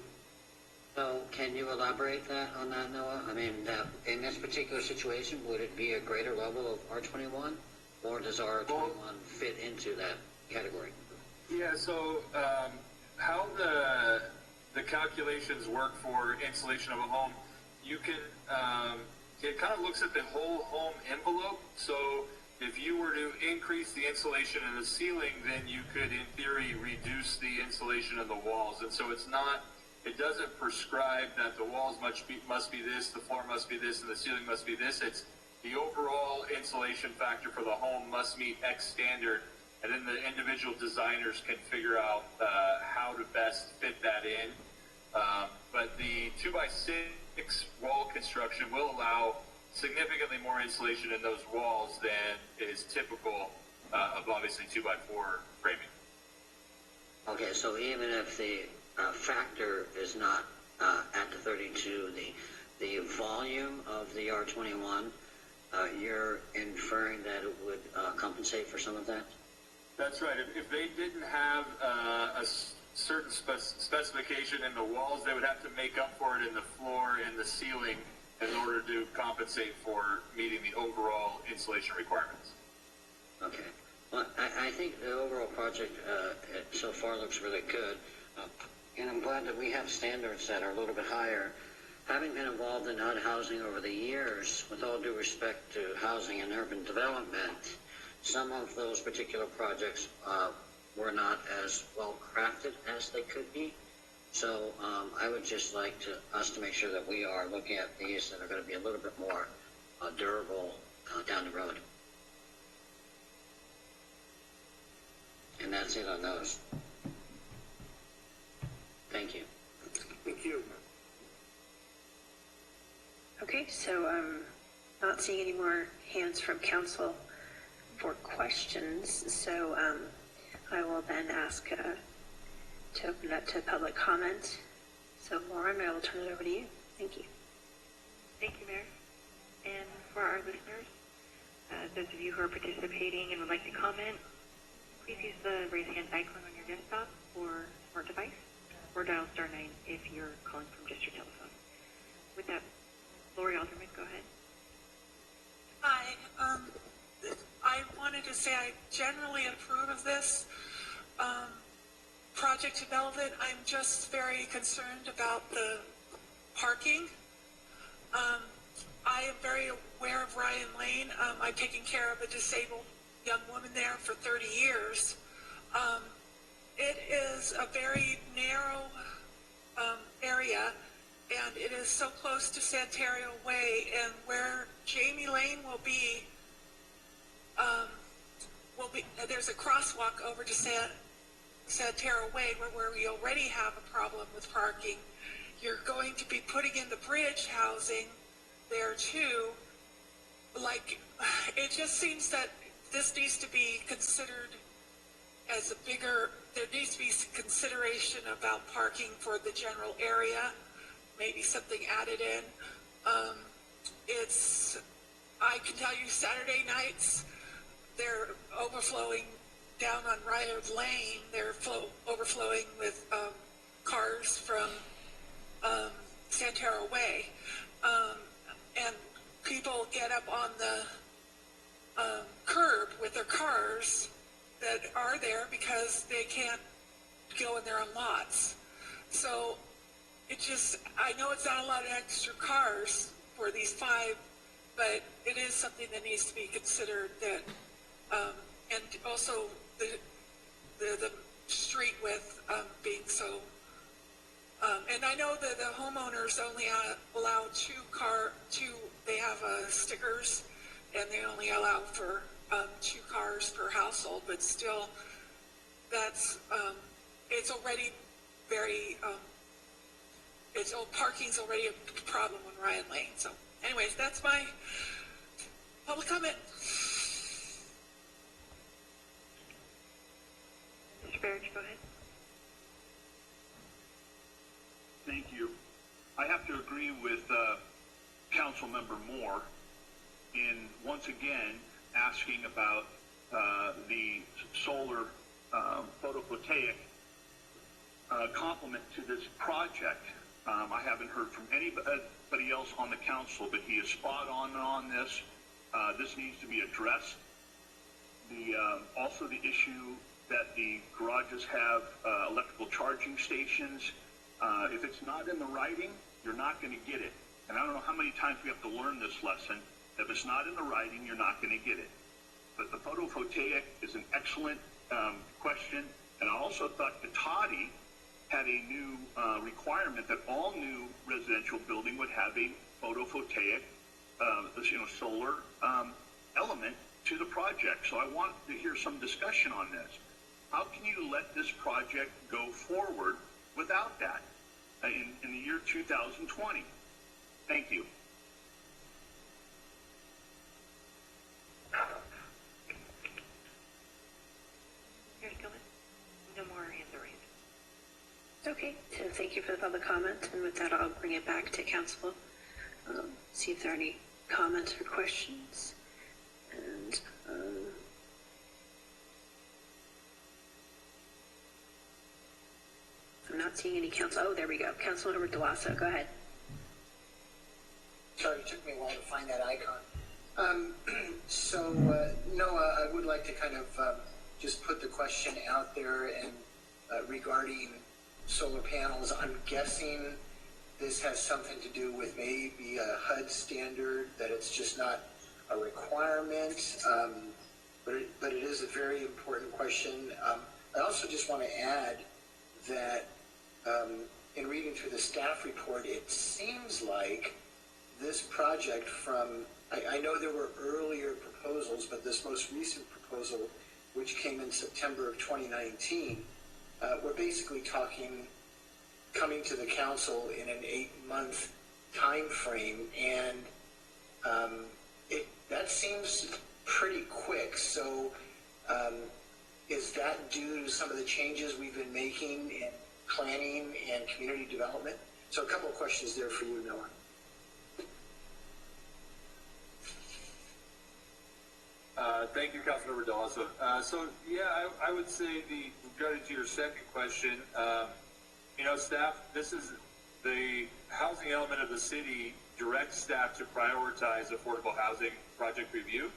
So can you elaborate on that, Noah? I mean, in this particular situation, would it be a greater level of R21, or does R21 fit into that category? Yeah, so how the calculations work for insulation of a home, you can, it kind of looks at the whole home envelope. So if you were to increase the insulation in the ceiling, then you could, in theory, reduce the insulation in the walls. And so it doesn't prescribe that the walls must be this, the floor must be this, and the ceiling must be this. It's the overall insulation factor for the home must meet X standard, and then the individual designers can figure out how to best fit that in. But the 2x6 wall construction will allow significantly more insulation in those walls than is typical of obviously 2x4 framing. Okay, so even if the factor is not at the 32, the volume of the R21, you're inferring that it would compensate for some of that? That's right. If they didn't have a certain specification in the walls, they would have to make up for it in the floor and the ceiling in order to compensate for meeting the overall insulation requirements. Okay. Well, I think the overall project so far looks really good. And I'm glad that we have standards that are a little bit higher. Having been involved in HUD housing over the years, with all due respect to housing and urban development, some of those particular projects were not as well crafted as they could be. So I would just like us to make sure that we are looking at these that are going to be a little bit more durable down the road. And that's it on those. Thank you. Thank you. Okay, so I'm not seeing any more hands from council for questions, so I will then ask to open it up to public comment. So Lauren, I will turn it over to you. Thank you. Thank you, Mayor. And for our listeners, those of you who are participating and would like to comment, please use the raise hand icon on your desktop or smart device, or dial *9 if you're calling from just your telephone. With that, Lori Alderman, go ahead. Hi. I wanted to say I generally approve of this project development. I'm just very concerned about the parking. I am very aware of Ryan Lane. I've taken care of a disabled young woman there for 30 years. It is a very narrow area, and it is so close to Santario Way, and where Jamie Lane will be there's a crosswalk over to Santario Way where we already have a problem with parking. You're going to be putting in the bridge housing there too. Like, it just seems that this needs to be considered as there needs to be consideration about parking for the general area, maybe something added in. I can tell you Saturday nights, they're overflowing down on Ryard Lane. They're overflowing with cars from Santario Way. And people get up on the curb with their cars that are there because they can't go in their own lots. So I know it's not a lot of extra cars for these 5, but it is something that needs to be considered, that, and also the street width being so, and I know that the homeowners only allow 2, they have stickers, and they only allow for 2 cars per household, but still, it's already very, parking's already a problem on Ryan Lane. So anyways, that's my public comment. Mr. Barrett, go ahead. Thank you. I have to agree with Councilmember Moore in once again asking about the solar photovoltaic complement to this project. I haven't heard from anybody else on the council, but he is spot on this. This needs to be addressed. Also the issue that the garages have electrical charging stations. If it's not in the writing, you're not going to get it. And I don't know how many times we have to learn this lesson. If it's not in the writing, you're not going to get it. But the photovoltaic is an excellent question. And I also thought Cotati had a new requirement that all new residential building would have a photovoltaic, solar element to the project. So I want to hear some discussion on this. How can you let this project go forward without that in the year 2020? Thank you. No more hands are raised. Okay, so thank you for the public comment, and with that, I'll bring it back to council. See if there are any comments or questions. And I'm not seeing any council. Oh, there we go. Councilmember Delasso, go ahead. Sorry, it took me a while to find that icon. Noah, I would like to kind of just put the question out there and regarding solar panels. I'm guessing this has something to do with maybe a HUD standard, that it's just not a requirement, but it is a very important question. I also just want to add that in reading through the staff report, it seems like this project I know there were earlier proposals, but this most recent proposal, which came in September of 2019, we're basically coming to the council in an 8-month time frame, and that seems pretty quick. So is that due to some of the changes we've been making in planning and community development? So a couple of questions there for you, Noah. Thank you, Councilmember Delasso. I would say regarding to your second question, staff, this is the housing element of the city directs staff to prioritize affordable housing project review.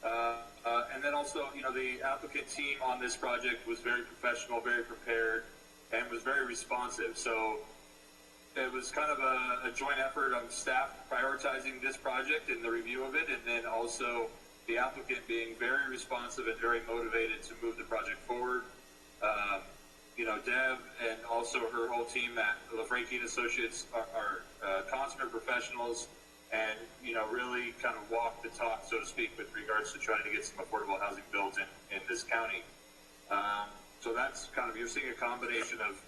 And then also, the applicant team on this project was very professional, very prepared, and was very responsive. So it was kind of a joint effort on staff prioritizing this project and the review of it, and then also the applicant being very responsive and very motivated to move the project forward. Deb and also her whole team at LaFranchi and Associates are consummate professionals and, really kind of walk the talk, so to speak, with regards to trying to get some affordable housing built in this county. So that's kind of, you're seeing a combination of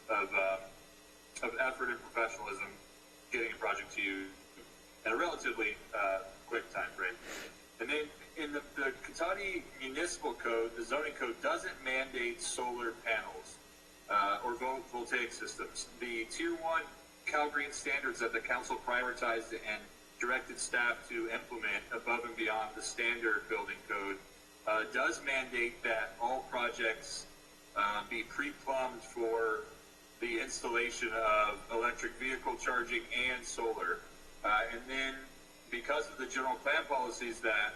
effort and professionalism getting a project to you in a relatively quick time frame. And then in the Cotati Municipal Code, the zoning code doesn't mandate solar panels or voltaic systems. The Tier 1 Cal Green standards that the council prioritized and directed staff to implement above and beyond the standard building code does mandate that all projects be pre-plumbed for the installation of electric vehicle charging and solar. And then because of the general plan policies that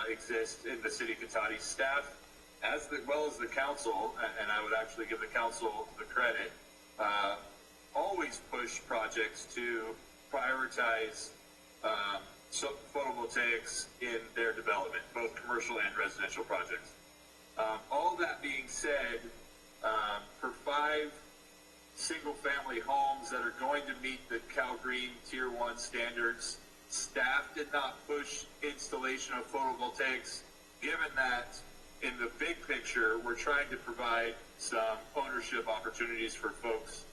exist in the city of Cotati, staff, as well as the council, and I would actually give the council the credit, always push projects to prioritize photovoltaics in their development, both commercial and residential projects. All that being said, for 5 single-family homes that are going to meet the Cal Green Tier 1 standards, staff did not push installation of photovoltaics, given that in the big picture, we're trying to provide some ownership opportunities for folks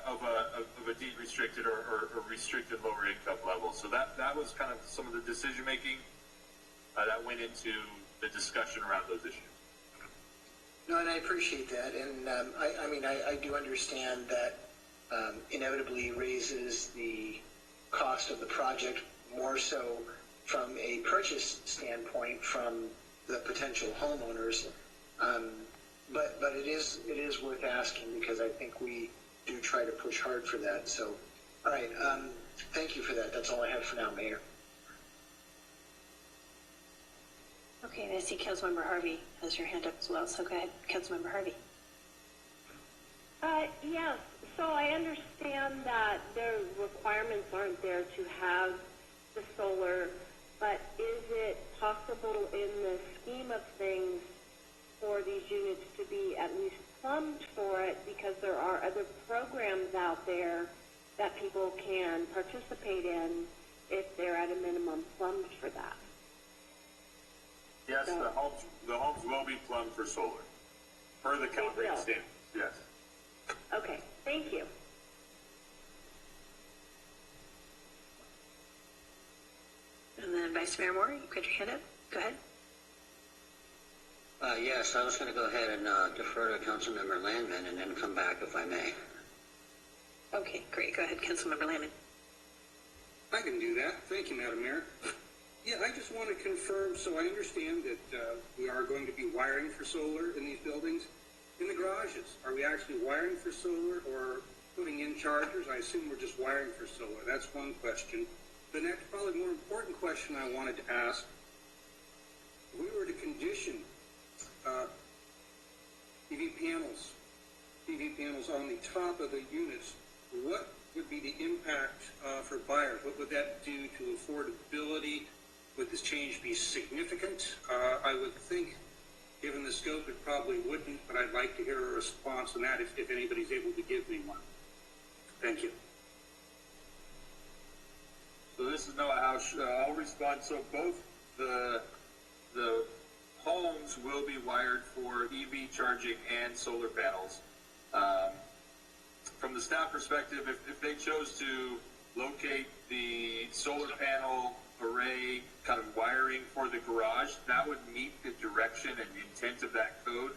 of a deed restricted or restricted lower income level. So that was kind of some of the decision making that went into the discussion around those issues. No, and I appreciate that. And I do understand that inevitably raises the cost of the project more so from a purchase standpoint from the potential homeowners. But it is worth asking because I think we do try to push hard for that. So, all right, thank you for that. That's all I have for now, Mayor. Okay, I see Councilmember Harvey has your hand up as well, so go ahead, Councilmember Harvey. Yes, so I understand that the requirements aren't there to have the solar, but is it possible in the scheme of things for these units to be at least plumbed for it, because there are other programs out there that people can participate in if they're at a minimum plumbed for that? Yes, so, the homes will be plumbed for solar, per the Cal Green standards, yes. Okay, thank you. And then Vice Mayor Moore, you put your hand up. Go ahead. Yes, I was going to go ahead and defer to Councilmember Landman and then come back if I may. Okay, great. Go ahead, Councilmember Landman. I can do that. Thank you, Madam Mayor. Yeah, I just want to confirm, so I understand that we are going to be wiring for solar in these buildings. In the garages, are we actually wiring for solar or putting in chargers? I assume we're just wiring for solar. That's one question. The next, probably more important question I wanted to ask, if we were to condition PV panels on the top of the units, what would be the impact for buyers? What would that do to affordability? Would this change be significant? I would think, given the scope, it probably wouldn't, but I'd like to hear a response on that if anybody's able to give me one. Thank you. So this is Noah House. I'll respond. So both the homes will be wired for EV charging and solar panels. From the staff perspective, if they chose to locate the solar panel array kind of wiring for the garage, that would meet the direction and intent of that code.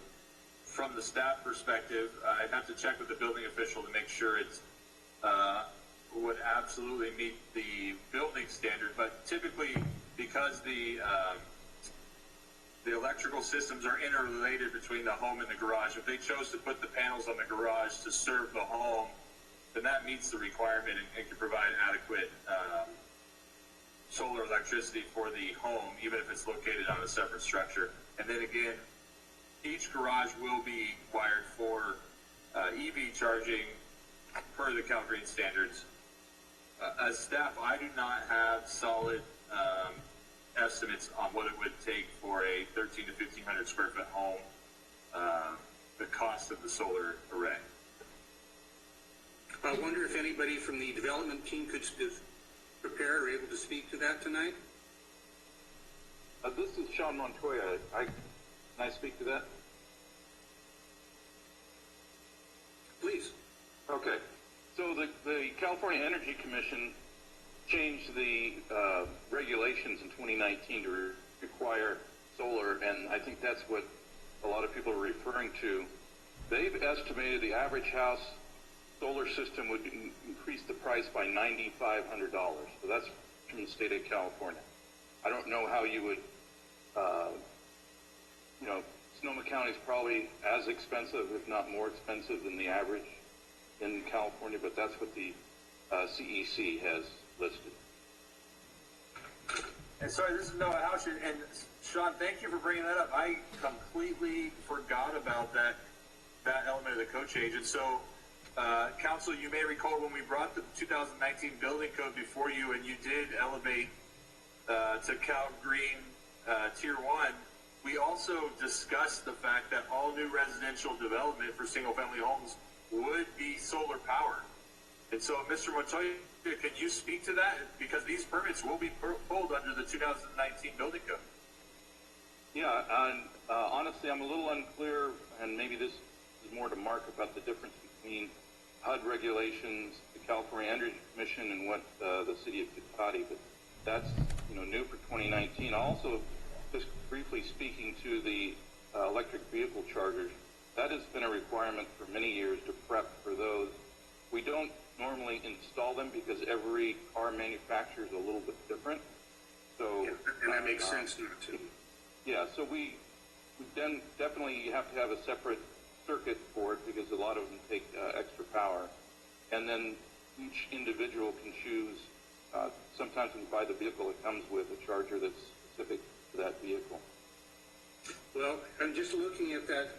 From the staff perspective, I'd have to check with the building official to make sure it's would absolutely meet the building standard, but typically because the electrical systems are interrelated between the home and the garage. If they chose to put the panels on the garage to serve the home, then that meets the requirement and can provide adequate solar electricity for the home, even if it's located on a separate structure. And then again, each garage will be wired for EV charging per the Cal Green standards. As staff, I do not have solid estimates on what it would take for a 1,300 to 1,500 square foot home, the cost of the solar array. I wonder if anybody from the development team could prepare or able to speak to that tonight? This is Sean Montoya. Can I speak to that? Please. Okay. So the California Energy Commission changed the regulations in 2019 to require solar, and I think that's what a lot of people are referring to. They've estimated the average house solar system would increase the price by $9,500. So that's from the state of California. I don't know how you would, Sonoma County is probably as expensive, if not more expensive than the average in California, but that's what the CEC has listed. And sorry, this is Noah Hausch, and Sean, thank you for bringing that up. I completely forgot about that element of the code change. And so, Council, you may recall when we brought the 2019 building code before you, and you did elevate to Cal Green Tier 1, we also discussed the fact that all new residential development for single-family homes would be solar powered. And so, Mr. Montoya, can you speak to that? Because these permits will be pulled under the 2019 building code. Yeah, and honestly, I'm a little unclear, and maybe this is more to Mark, about the difference between HUD regulations, the California Energy Commission, and what the city of Cotati, but that's new for 2019. Also, just briefly speaking to the electric vehicle chargers, that has been a requirement for many years to prep for those. We don't normally install them because every car manufacturer is a little bit different. So, and that makes sense now too. Yeah, so we then definitely have to have a separate circuit for it because a lot of them take extra power. And then each individual can choose, sometimes when you buy the vehicle, it comes with a charger that's specific to that vehicle. Well, I'm just looking at that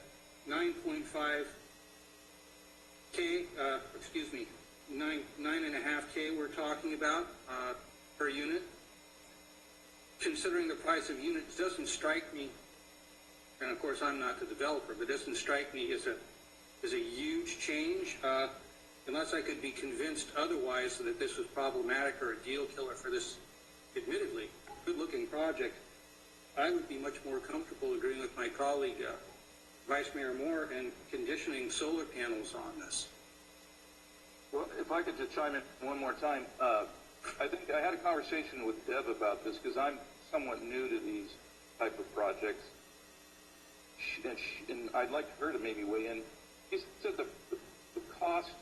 9.5K, 9.5K we're talking about per unit. Considering the price of units doesn't strike me, and of course I'm not the developer, but doesn't strike me as a huge change, unless I could be convinced otherwise that this was problematic or a deal killer for this admittedly good-looking project. I would be much more comfortable agreeing with my colleague, Vice Mayor Moore, and conditioning solar panels on this. Well, if I could just chime in one more time, I think I had a conversation with Deb about this because I'm somewhat new to these type of projects, and I'd like her to maybe weigh in. She said the cost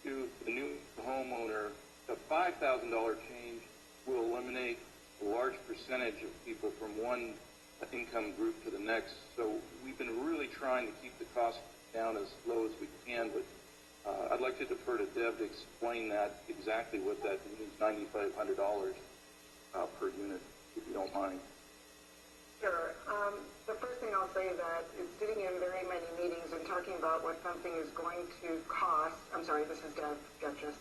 to the new homeowner, the $5,000 change will eliminate a large percentage of people from one income group to the next. So we've been really trying to keep the cost down as low as we can, but I'd like to defer to Deb to explain that, exactly what that means, $9,500 per unit, if you don't mind. Sure. The first thing I'll say that is sitting in very many meetings and talking about what something is going to cost, I'm sorry, this is Deb Getchus,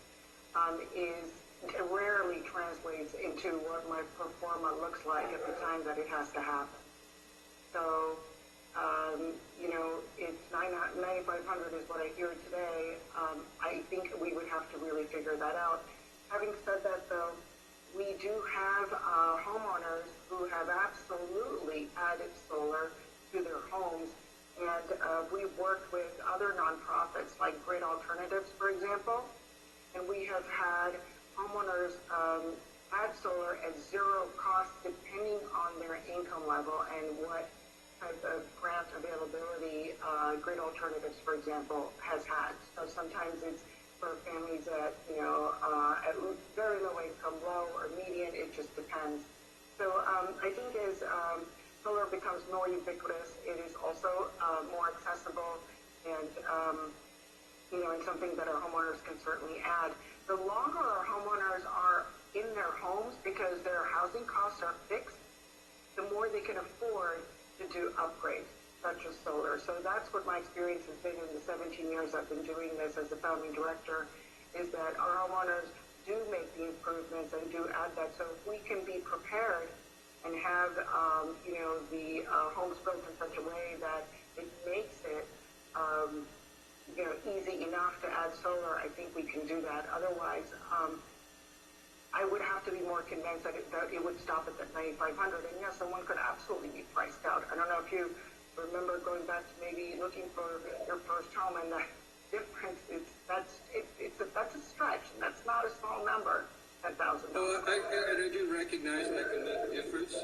is it rarely translates into what my pro forma looks like at the time that it has to happen. So, it's 9,500 is what I hear today. I think we would have to really figure that out. Having said that, though, we do have homeowners who have absolutely added solar to their homes, and we've worked with other nonprofits like Grid Alternatives, for example, and we have had homeowners add solar at zero cost depending on their income level and what type of grant availability Grid Alternatives, for example, has had. So sometimes it's for families at, at very low income, low or median, it just depends. So I think as solar becomes more ubiquitous, it is also more accessible and, and something that our homeowners can certainly add. The longer our homeowners are in their homes because their housing costs are fixed, the more they can afford to do upgrades, such as solar. So that's what my experience has been in the 17 years I've been doing this as a founding director, is that our homeowners do make the improvements and do add that. So if we can be prepared and have, the homes built in such a way that it makes it, easy enough to add solar, I think we can do that. Otherwise, I would have to be more convinced that it would stop at that 9,500. And yes, someone could absolutely be priced out. I don't know if you remember going back to maybe looking for your first home, and the difference is that's a stretch, and that's not a small number. $10,000. Well, I do recognize that can make a difference,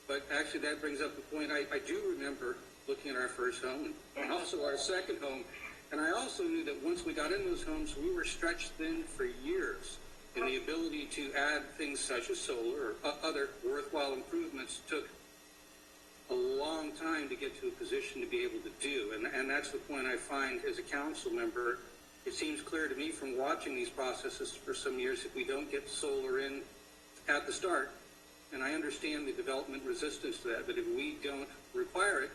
but actually that brings up the point. I do remember looking at our first home and also our second home, and I also knew that once we got in those homes, we were stretched thin for years. And the ability to add things such as solar or other worthwhile improvements took a long time to get to a position to be able to do. And that's the point I find as a council member. It seems clear to me from watching these processes for some years, if we don't get solar in at the start, and I understand the development resistance to that, but if we don't require it,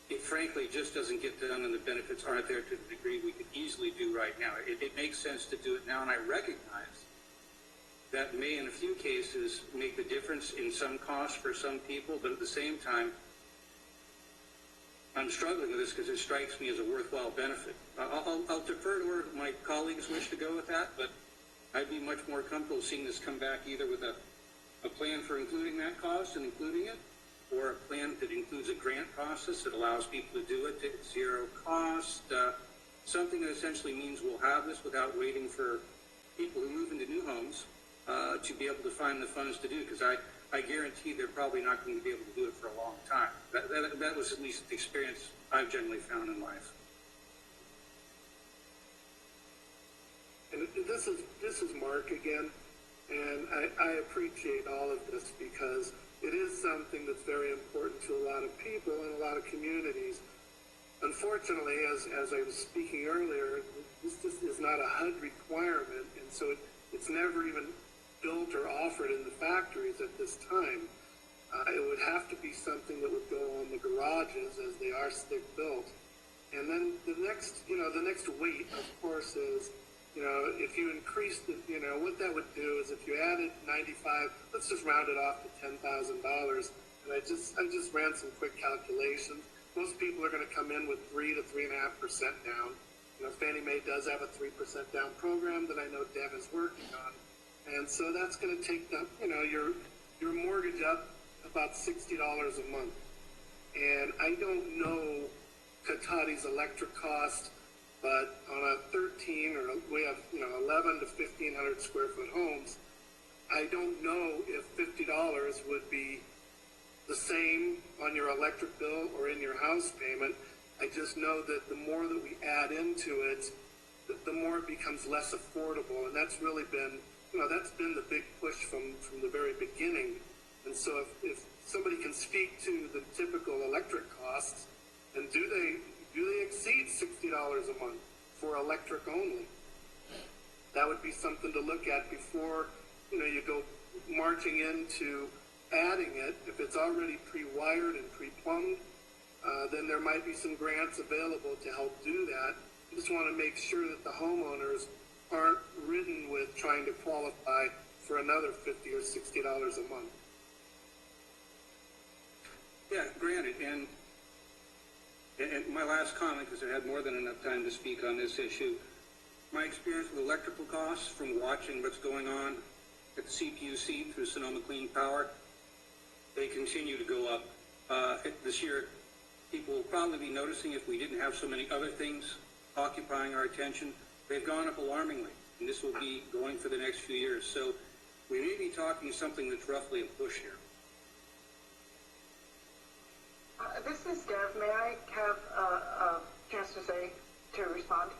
it frankly just doesn't get done, and the benefits aren't there to the degree we could easily do right now. It makes sense to do it now, and I recognize that may, in a few cases, make the difference in some cost for some people, but at the same time, I'm struggling with this because it strikes me as a worthwhile benefit. I'll defer to where my colleagues wish to go with that, but I'd be much more comfortable seeing this come back either with a plan for including that cost and including it, or a plan that includes a grant process that allows people to do it at zero cost, something that essentially means we'll have this without waiting for people who move into new homes to be able to find the funds to do it, because I guarantee they're probably not going to be able to do it for a long time. That was at least the experience I've generally found in life. And this is Mark again, and I appreciate all of this because it is something that's very important to a lot of people and a lot of communities. Unfortunately, as I was speaking earlier, this just is not a HUD requirement, and so it's never even built or offered in the factories at this time. It would have to be something that would go on the garages as they are stick built. And then the next weight, of course, is, if you increase what that would do is if you added 95, let's just round it off to $10,000. And I just ran some quick calculations. Most people are going to come in with 3 to 3.5% down. Fannie Mae does have a 3% down program that I know Deb is working on. And so that's going to take your mortgage up about $60 a month. And I don't know Cotati's electric cost, but on a 13 or we have 11 to 1,500 square foot homes, I don't know if $50 would be the same on your electric bill or in your house payment. I just know that the more that we add into it, the more it becomes less affordable, and that's really been that's been the big push from the very beginning. And so if somebody can speak to the typical electric costs, and do they exceed $60 a month for electric only? That would be something to look at before you go marching into adding it. If it's already pre-wired and pre-plumbed, then there might be some grants available to help do that. You just want to make sure that the homeowners aren't ridden with trying to qualify for another $50 or $60 a month. Yeah, granted, and my last comment, because I had more than enough time to speak on this issue, my experience with electrical costs from watching what's going on at the CPUC through Sonoma Clean Power, they continue to go up. This year, people will probably be noticing if we didn't have so many other things occupying our attention, they've gone up alarmingly, and this will be going for the next few years. So we may be talking something that's roughly a push here. This is Dev. May I have a chance to respond?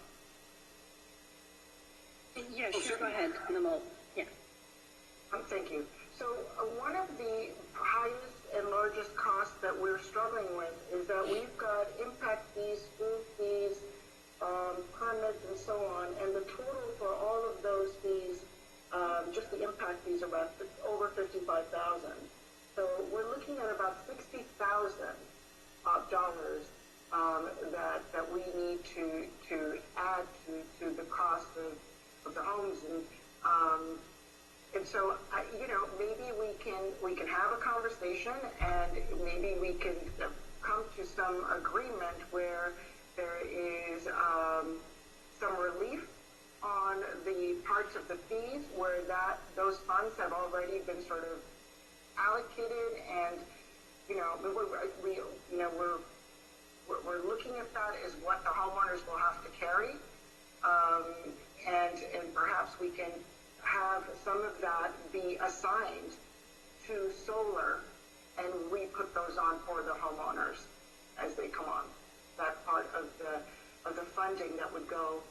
Yeah, sure. Go ahead. And then we'll, Thank you. So one of the highest and largest costs that we're struggling with is that we've got impact fees, school fees, permits, and so on, and the total for all of those fees, just the impact fees, are about over $55,000. So we're looking at about $60,000 that we need to add to the cost of the homes, and so maybe we can have a conversation, and maybe we can come to some agreement where there is some relief on the parts of the fees where those funds have already been sort of allocated, and we're looking at that as what the homeowners will have to carry, and perhaps we can have some of that be assigned to solar, and we put those on for the homeowners as they come on. That part of the funding that would go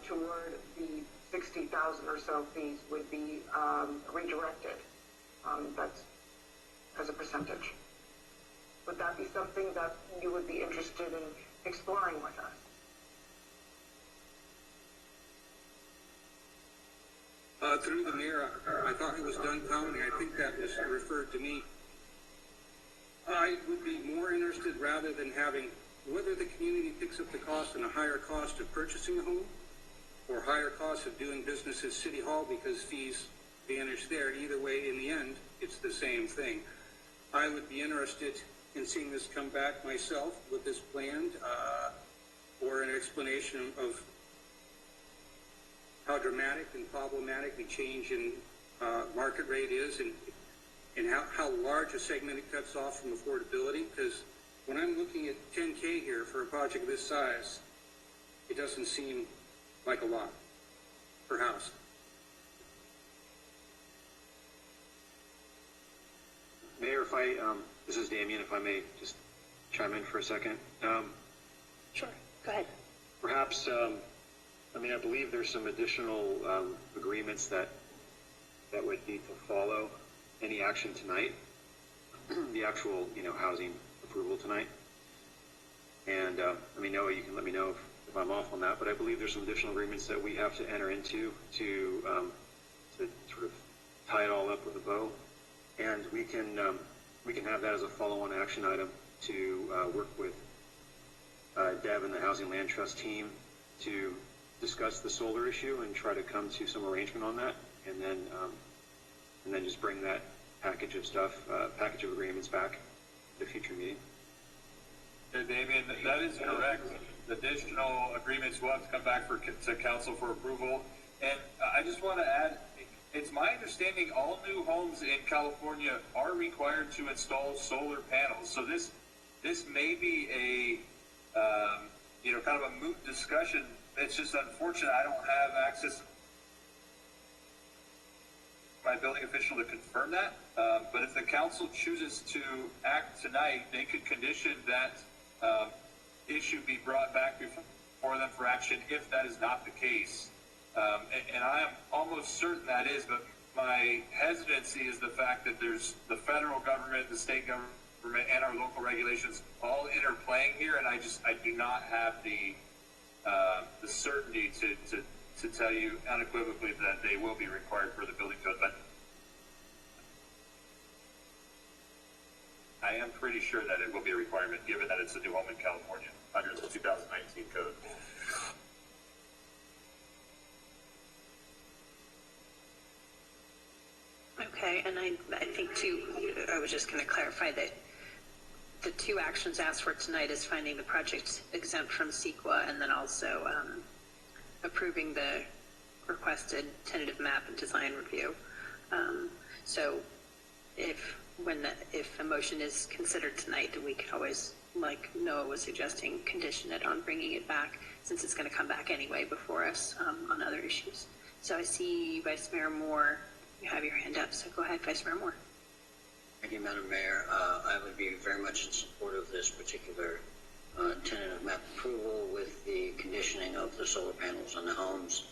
toward the 60,000 or so fees would be redirected. That's as a percentage. Would that be something that you would be interested in exploring with us? Through the mayor, I thought it was done, Colony. I think that was referred to me. I would be more interested, rather than having whether the community picks up the cost and a higher cost of purchasing a home or higher cost of doing business at City Hall because fees vanish there. Either way, in the end, it's the same thing. I would be interested in seeing this come back myself with this planned or an explanation of how dramatic and problematic the change in market rate is, and how large a segment it cuts off from affordability. Because when I'm looking at $10K here for a project this size, it doesn't seem like a lot per house. Mayor, if I, this is Damien, if I may just chime in for a second. Sure, go ahead. Perhaps, I believe there's some additional agreements that would need to follow any action tonight, the actual, housing approval tonight. And, Noah, you can let me know if I'm off on that, but I believe there's some additional agreements that we have to enter into to sort of tie it all up with a bow. And we can have that as a follow-on action item to work with Deb and the Housing Land Trust team to discuss the solar issue and try to come to some arrangement on that, and then just bring that package of stuff, package of agreements back to the future meeting. Yeah, Damien, that is correct. Additional agreements will have to come back to council for approval. And I just want to add, it's my understanding all new homes in California are required to install solar panels. So this may be a kind of a moot discussion. It's just unfortunate I don't have access to my building official to confirm that. But if the council chooses to act tonight, they could condition that issue be brought back before them for action if that is not the case. And I am almost certain that is, but my hesitancy is the fact that there's the federal government, the state government, and our local regulations all interplaying here, and I do not have the certainty to tell you unequivocally that they will be required for the building code. But I am pretty sure that it will be a requirement, given that it's a new home in California under the 2019 code. Okay, and I think too, I was just going to clarify that the two actions asked for tonight is finding the project exempt from CEQA, and then also approving the requested tentative map and design review. So if a motion is considered tonight, we could always, like Noah was suggesting, condition it on bringing it back, since it's going to come back anyway before us on other issues. So I see Vice Mayor Moore, you have your hand up, so go ahead, Vice Mayor Moore. Thank you, Madam Mayor. I would be very much in support of this particular tentative map approval with the conditioning of the solar panels on the homes.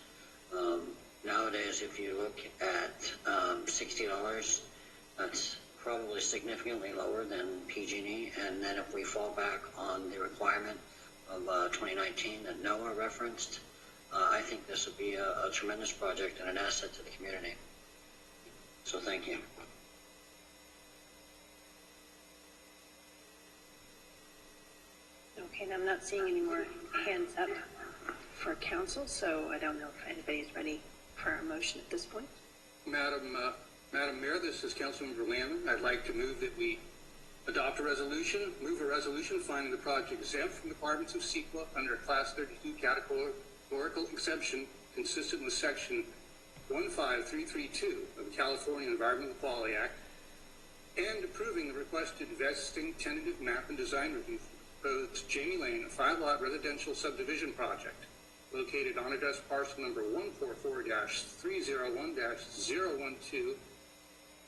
Nowadays, if you look at $60 That's probably significantly lower than PG&E. And then if we fall back on the requirement of 2019 that Noah referenced, I think this would be a tremendous project and an asset to the community. So thank you. Okay, and I'm not seeing any more hands up for council, so I don't know if anybody's ready for a motion at this point. Madam Mayor, this is Councilmember Lamb. I'd like to move that we adopt a resolution, finding the project exempt from the requirements of CEQA under a Class 32 categorical exemption consistent with Section 15332 of the California Environmental Quality Act, and approving the requested vesting tentative map and design review for the proposed Jamie Lane, a 5-lot residential subdivision project located on address parcel number 144-301-012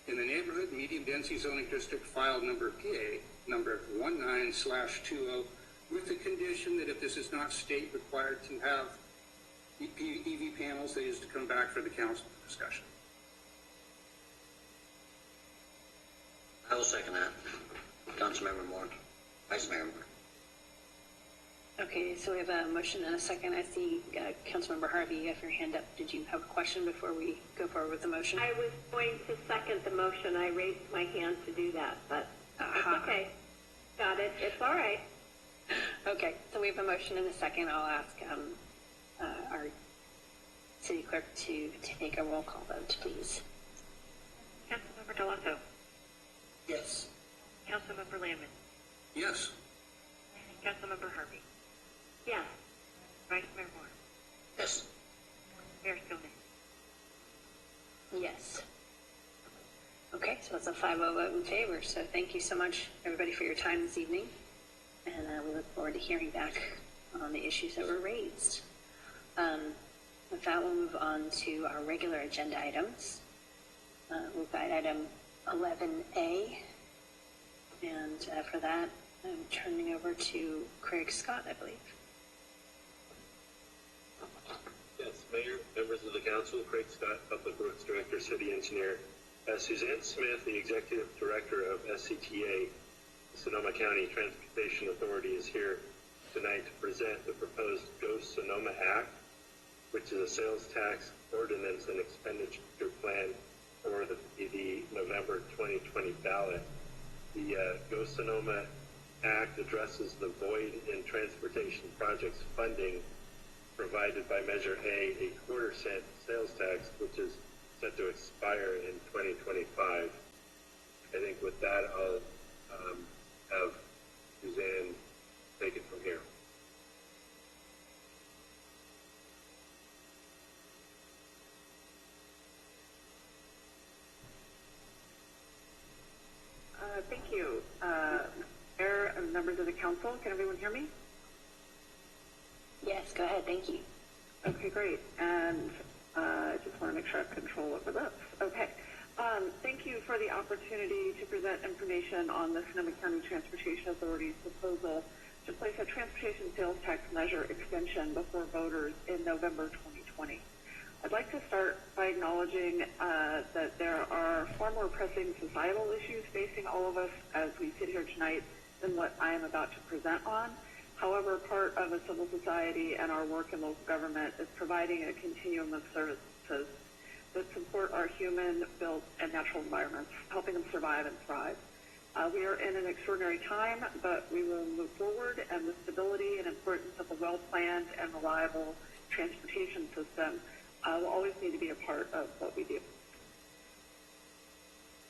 in the neighborhood medium density zoning district, file number PA number 19/20, with the condition that if this is not state required to have EV panels, that is to come back for the council discussion. I will second that. Councilmember Moore. Vice Mayor Moore. Okay, so we have a motion and a second. I see Councilmember Harvey, you have your hand up. Did you have a question before we go forward with the motion? I was going to second the motion. I raised my hand to do that, but it's okay. Got it. It's all right. Okay, so we have a motion and a second. I'll ask our city clerk to take a roll call vote, please. Councilmember Delasso. Yes. Councilmember Lamb. Yes. Councilmember Harvey. Yes. Vice Mayor Moore. Yes. Mayor Skillman. Yes. Okay, so that's a 5-0 vote in favor. So thank you so much, everybody, for your time this evening. And we look forward to hearing back on the issues that were raised. With that, we'll move on to our regular agenda items. We've got item 11A. And for that, I'm turning over to Craig Scott, I believe. Yes, Mayor, members of the council, Craig Scott, Public Works Director, City Engineer. Suzanne Smith, the Executive Director of SCTA, Sonoma County Transportation Authority, is here tonight to present the proposed Go Sonoma Act, which is a sales tax ordinance and expenditure plan for the November 2020 ballot. The Go Sonoma Act addresses the void in transportation projects funding provided by Measure A, a quarter-cent sales tax, which is set to expire in 2025. I think with that, I'll have Suzanne take it from here. Thank you. Mayor and members of the council, can everyone hear me? Yes, go ahead. Thank you. Okay, great. And I just want to make sure I have control over this. Okay. Thank you for the opportunity to present information on the Sonoma County Transportation Authority's proposal to place a transportation sales tax measure extension before voters in November 2020. I'd like to start by acknowledging that there are far more pressing societal issues facing all of us as we sit here tonight than what I am about to present on. However, part of a civil society and our work in local government is providing a continuum of services that support our human, built, and natural environments, helping them survive and thrive. We are in an extraordinary time, but we will move forward, and the stability and importance of a well-planned and reliable transportation system will always need to be a part of what we do.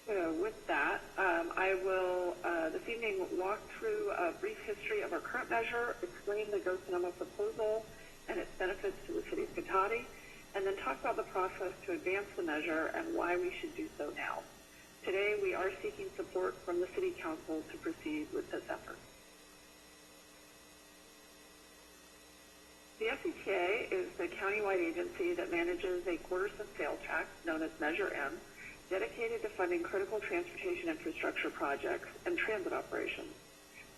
So with that, I will this evening walk through a brief history of our current measure, explain the Go Sonoma proposal and its benefits to the city of Cotati, and then talk about the process to advance the measure and why we should do so now. Today, we are seeking support from the City Council to proceed with this effort. The SCTA is the countywide agency that manages a quarter-cent sales tax, known as Measure M, dedicated to funding critical transportation infrastructure projects and transit operations.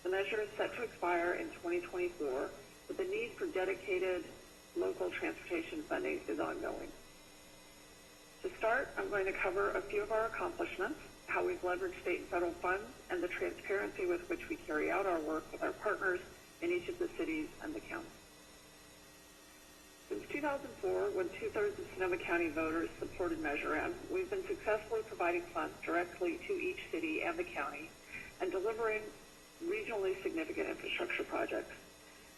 The measure is set to expire in 2024, but the need for dedicated local transportation funding is ongoing. To start, I'm going to cover a few of our accomplishments, how we've leveraged state and federal funds and the transparency with which we carry out our work with our partners in each of the cities and the counties. Since 2004, when 2/3 of Sonoma County voters supported Measure M, we've been successfully providing funds directly to each city and the county and delivering regionally significant infrastructure projects.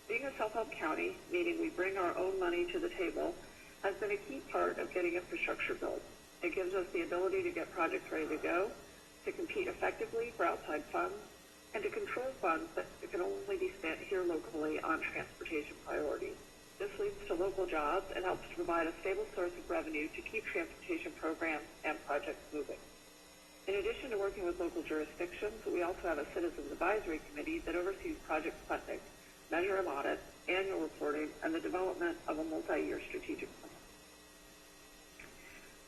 Being a self-help county, meaning we bring our own money to the table, has been a key part of getting infrastructure built. It gives us the ability to get projects ready to go, to compete effectively for outside funds, and to control funds that can only be spent here locally on transportation priorities. This leads to local jobs and helps to provide a stable source of revenue to keep transportation programs and projects moving. In addition to working with local jurisdictions, we also have a Citizens Advisory Committee that oversees project funding, Measure M audits, annual reporting, and the development of a multi-year strategic plan.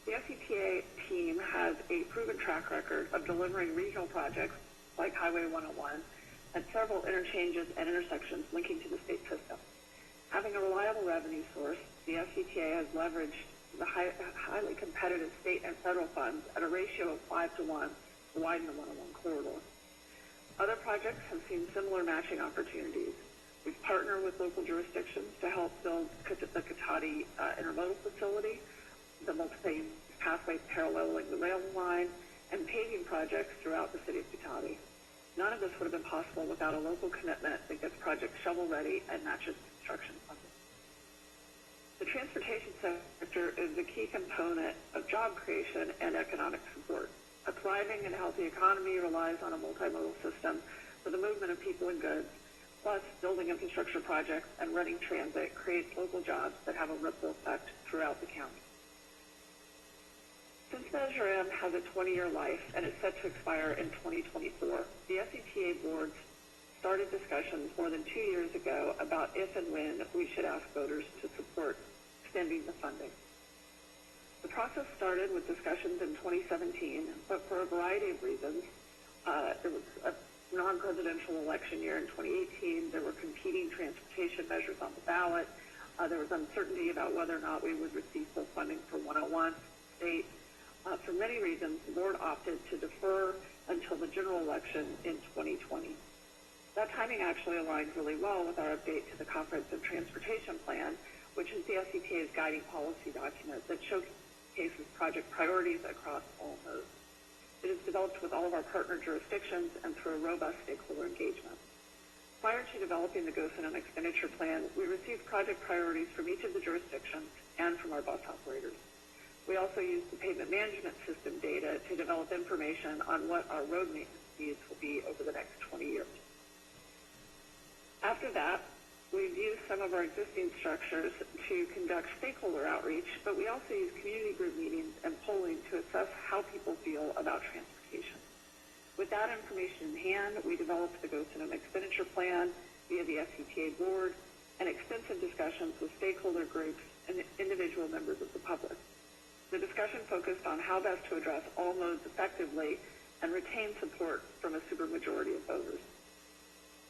The FCTA team has a proven track record of delivering regional projects like Highway 101 and several interchanges and intersections linking to the state system. Having a reliable revenue source, the FCTA has leveraged the highly competitive state and federal funds at a ratio of 5-to-1 to widen the 101 corridor. Other projects have seen similar matching opportunities. We've partnered with local jurisdictions to help build the Cotati intermodal facility, the multi-phase pathway paralleling the rail line, and paving projects throughout the city of Cotati. None of this would have been possible without a local commitment that gets projects shovel-ready and matches construction funding. The transportation sector is a key component of job creation and economic support. A thriving and healthy economy relies on a multimodal system for the movement of people and goods. Plus, building infrastructure projects and running transit creates local jobs that have a ripple effect throughout the county. Since Measure M has a 20-year life and is set to expire in 2024, the FCTA board started discussions more than 2 years ago about if and when we should ask voters to support extending the funding. The process started with discussions in 2017, but for a variety of reasons, it was a non-presidential election year in 2018. There were competing transportation measures on the ballot. There was uncertainty about whether or not we would receive full funding for 101 state. For many reasons, the board opted to defer until the general election in 2020. That timing actually aligns really well with our update to the Comprehensive Transportation Plan, which is the FCTA's guiding policy document that showcases project priorities across all modes. It is developed with all of our partner jurisdictions and through a robust stakeholder engagement. Prior to developing the GOSINM expenditure plan, we received project priorities from each of the jurisdictions and from our bus operators. We also used the pavement management system data to develop information on what our road maintenance needs will be over the next 20 years. After that, we've used some of our existing structures to conduct stakeholder outreach, but we also use community group meetings and polling to assess how people feel about transportation. With that information in hand, we developed the GOSINM expenditure plan via the FCTA board and extensive discussions with stakeholder groups and individual members of the public. The discussion focused on how best to address all modes effectively and retain support from a supermajority of voters.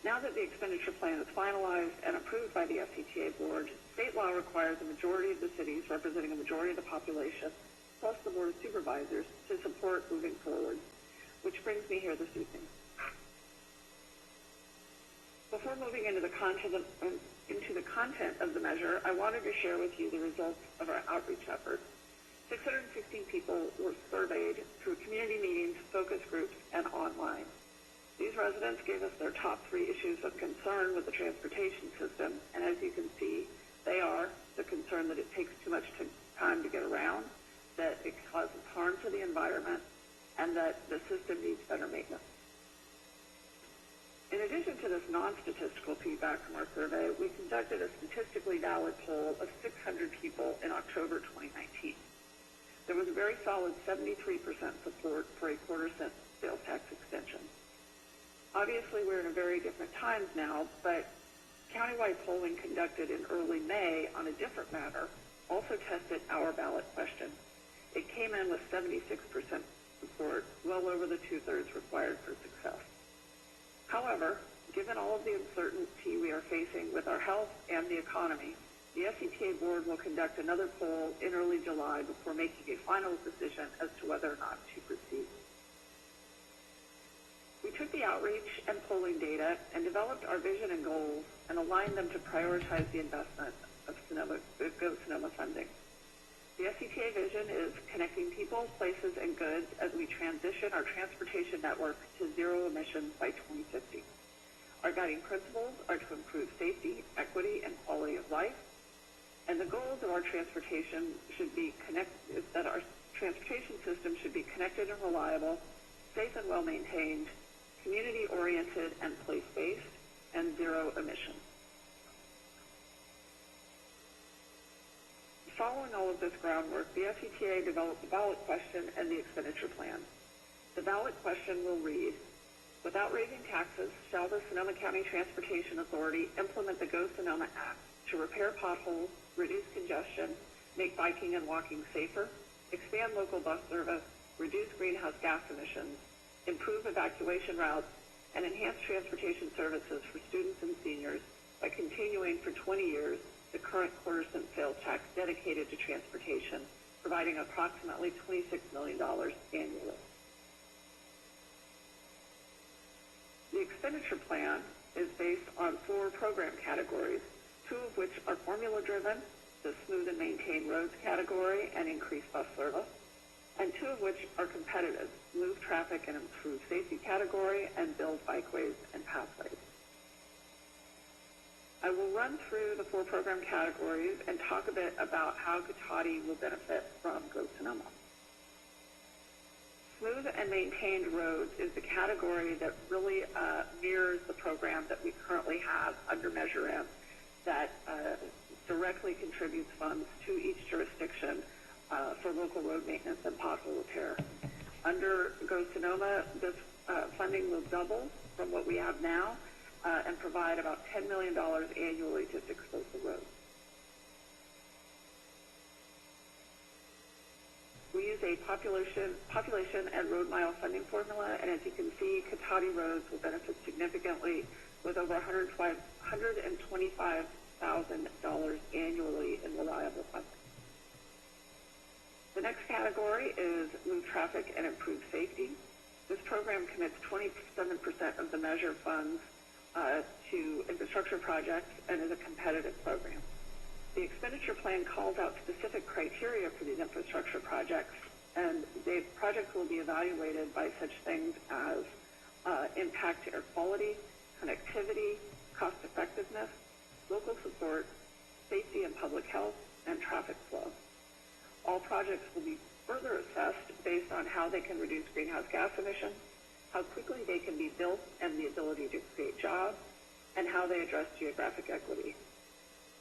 Now that the expenditure plan is finalized and approved by the FCTA board, state law requires a majority of the cities representing a majority of the population, plus the board of supervisors, to support moving forward, which brings me here this evening. Before moving into the content of the measure, I wanted to share with you the results of our outreach efforts. 616 people were surveyed through community meetings, focus groups, and online. These residents gave us their top 3 issues of concern with the transportation system, and as you can see, they are the concern that it takes too much time to get around, that it causes harm to the environment, and that the system needs better maintenance. In addition to this non-statistical feedback from our survey, we conducted a statistically valid poll of 600 people in October 2019. There was a very solid 73% support for a quarter-cent sales tax extension. Obviously, we're in a very different times now, but countywide polling conducted in early May on a different matter also tested our ballot question. It came in with 76% support, well over the 2/3 required for success. However, given all of the uncertainty we are facing with our health and the economy, the FCTA board will conduct another poll in early July before making a final decision as to whether or not to proceed. took the outreach and polling data and developed our vision and goals and aligned them to prioritize the investment of Go Sonoma funding. The SCTA vision is connecting people, places, and goods as we transition our transportation network to zero emissions by 2050. Our guiding principles are to improve safety, equity, and quality of life. And the goals of our transportation that our transportation system should be connected and reliable, safe and well-maintained, community-oriented and place-based, and zero emissions. Following all of this groundwork, the SCTA developed the ballot question and the expenditure plan. The ballot question will read, without raising taxes, shall the Sonoma County Transportation Authority implement the Go Sonoma Act to repair potholes, reduce congestion, make biking and walking safer, expand local bus service, reduce greenhouse gas emissions, improve evacuation routes, and enhance transportation services for students and seniors by continuing for 20 years the current quarter-cent sales tax dedicated to transportation, providing approximately $26 million annually. The expenditure plan is based on 4 program categories, 2 of which are formula-driven, the smooth and maintained roads category and increased bus service, and 2 of which are competitive, move traffic and improve safety category and build bikeways and pathways. I will run through the 4 program categories and talk a bit about how Cotati will benefit from Go Sonoma. Smooth and maintained roads is the category that really mirrors the program that we currently have under Measure M that directly contributes funds to each jurisdiction for local road maintenance and pothole repair. Under Go Sonoma, this funding will double from what we have now and provide about $10 million annually to fix local roads. We use a population and road mile funding formula, and as you can see, Cotati roads will benefit significantly with over $125,000 annually in reliable funding. The next category is move traffic and improve safety. This program commits 27% of the measure funds to infrastructure projects and is a competitive program. The expenditure plan calls out specific criteria for these infrastructure projects, and the projects will be evaluated by such things as impact to air quality, connectivity, cost effectiveness, local support, safety and public health, and traffic flow. All projects will be further assessed based on how they can reduce greenhouse gas emissions, how quickly they can be built and the ability to create jobs, and how they address geographic equity.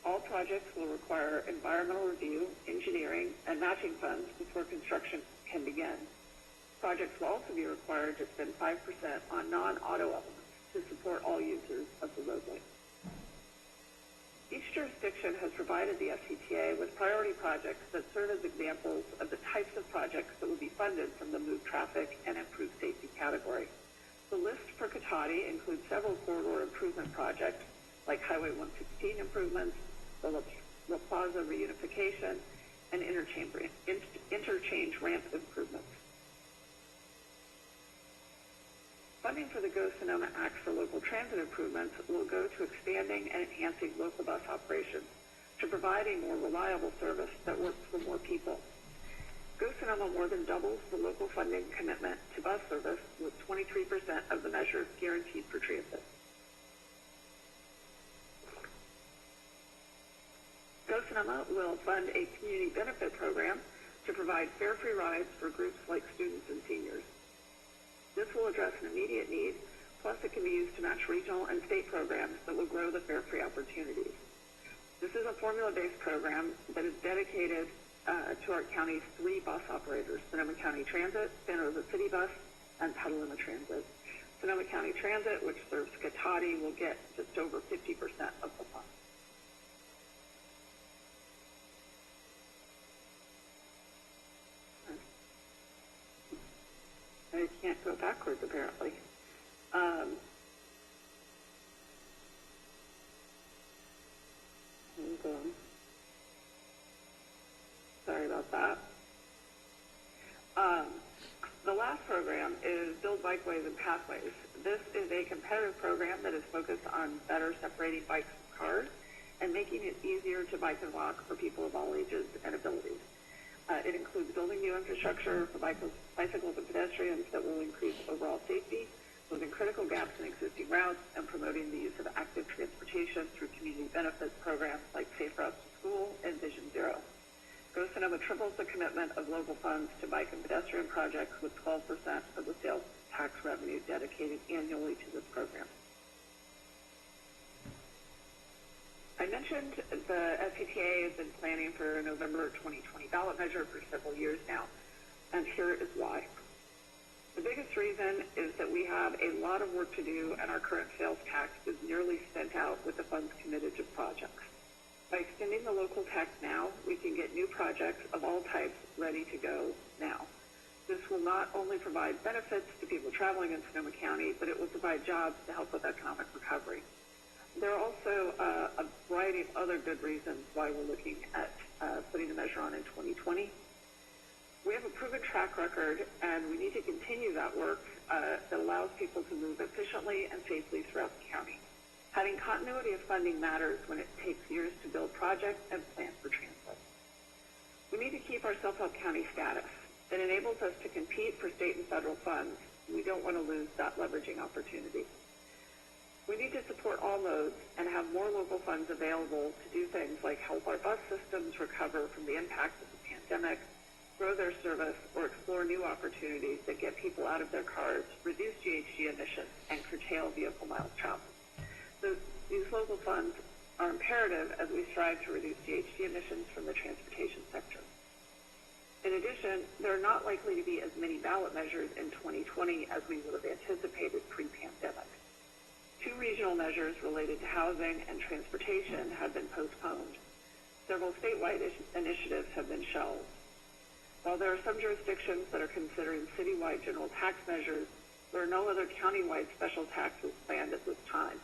All projects will require environmental review, engineering, and matching funds before construction can begin. Projects will also be required to spend 5% on non-auto elements to support all users of the roadway. Each jurisdiction has provided the SCTA with priority projects that serve as examples of the types of projects that will be funded from the move traffic and improve safety category. The list for Cotati includes several corridor improvement projects like Highway 116 improvements, the La Plaza reunification, and interchange ramp improvements. Funding for the Go Sonoma Act for local transit improvements will go to expanding and enhancing local bus operations to provide a more reliable service that works for more people. Go Sonoma more than doubles the local funding commitment to bus service with 23% of the measure guaranteed for transit. Go Sonoma will fund a community benefit program to provide fare-free rides for groups like students and seniors. This will address an immediate need, plus it can be used to match regional and state programs that will grow the fare-free opportunities. This is a formula-based program that is dedicated to our county's 3 bus operators, Sonoma County Transit, Santa Rosa City Bus, and Petaluma Transit. Sonoma County Transit, which serves Cotati, will get just over 50% of the funds. I can't go backwards, apparently. Sorry about that. The last program is Build Bikeways and Pathways. This is a competitive program that is focused on better separating bikes from cars and making it easier to bike and walk for people of all ages and abilities. It includes building new infrastructure for bicycles and pedestrians that will increase overall safety, closing critical gaps in existing routes, and promoting the use of active transportation through community benefits programs like Safe Routes to School and Vision Zero. Gross Sonoma triples the commitment of local funds to bike and pedestrian projects with 12% of the sales tax revenue dedicated annually to this program. I mentioned the SCTA has been planning for a November 2020 ballot measure for several years now, and here is why. The biggest reason is that we have a lot of work to do, and our current sales tax is nearly spent out with the funds committed to projects. By extending the local tax now, we can get new projects of all types ready to go now. This will not only provide benefits to people traveling in Sonoma County, but it will provide jobs to help with economic recovery. There are also a variety of other good reasons why we're looking at putting the measure on in 2020. We have a proven track record, and we need to continue that work that allows people to move efficiently and safely throughout the county. Having continuity of funding matters when it takes years to build projects and plan for transit. We need to keep our self-help county status. It enables us to compete for state and federal funds. We don't want to lose that leveraging opportunity. We need to support all modes and have more local funds available to do things like help our bus systems recover from the impact of the pandemic, grow their service, or explore new opportunities that get people out of their cars, reduce GHG emissions, and curtail vehicle miles traveled. So these local funds are imperative as we strive to reduce GHG emissions from the transportation sector. In addition, there are not likely to be as many ballot measures in 2020 as we would have anticipated pre-pandemic. 2 regional measures related to housing and transportation have been postponed. Several statewide initiatives have been shelved. While there are some jurisdictions that are considering citywide general tax measures, there are no other countywide special taxes planned at this time.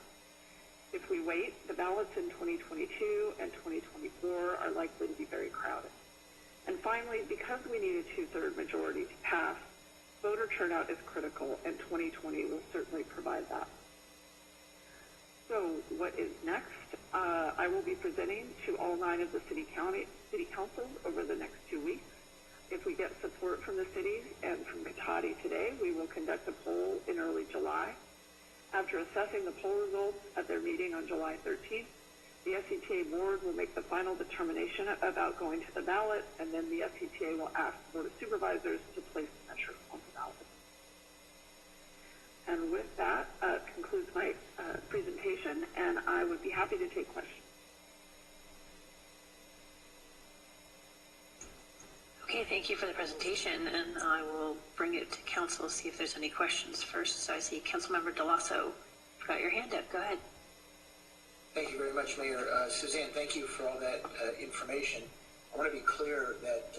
If we wait, the ballots in 2022 and 2024 are likely to be very crowded. And finally, because we need a 2/3 majority to pass, voter turnout is critical, and 2020 will certainly provide that. So what is next? I will be presenting to all 9 of the city councils over the next 2 weeks. If we get support from the cities and from Cotati today, we will conduct a poll in early July. After assessing the poll results at their meeting on July 13th, the SCTA board will make the final determination about going to the ballot, and then the SCTA will ask the Board of Supervisors to place the measure on the ballot. And with that, concludes my presentation, and I would be happy to take questions. Okay, thank you for the presentation, and I will bring it to council to see if there's any questions first. So I see Councilmember DeLasso, you've got your hand up. Go ahead. Thank you very much, Mayor. Suzanne, thank you for all that information. I want to be clear that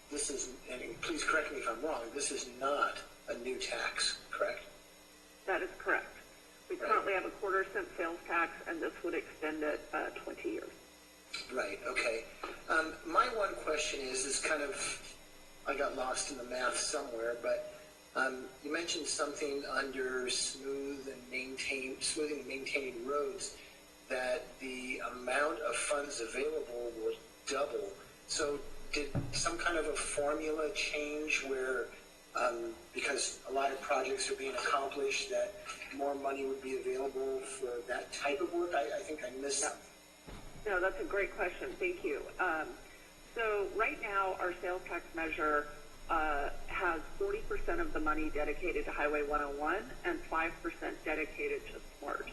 this is, and please correct me if I'm wrong, this is not a new tax, correct? That is correct. We currently have a 1/4 cent sales tax, and this would extend it 20 years. Right, okay. My one question is kind of, I got lost in the math somewhere, but you mentioned something under smoothing and maintaining roads, that the amount of funds available will double. So did some kind of a formula change where, because a lot of projects are being accomplished, that more money would be available for that type of work? I think I missed that. No, that's a great question. Thank you. So right now, our sales tax measure has 40% of the money dedicated to Highway 101 and 5% dedicated to SMART.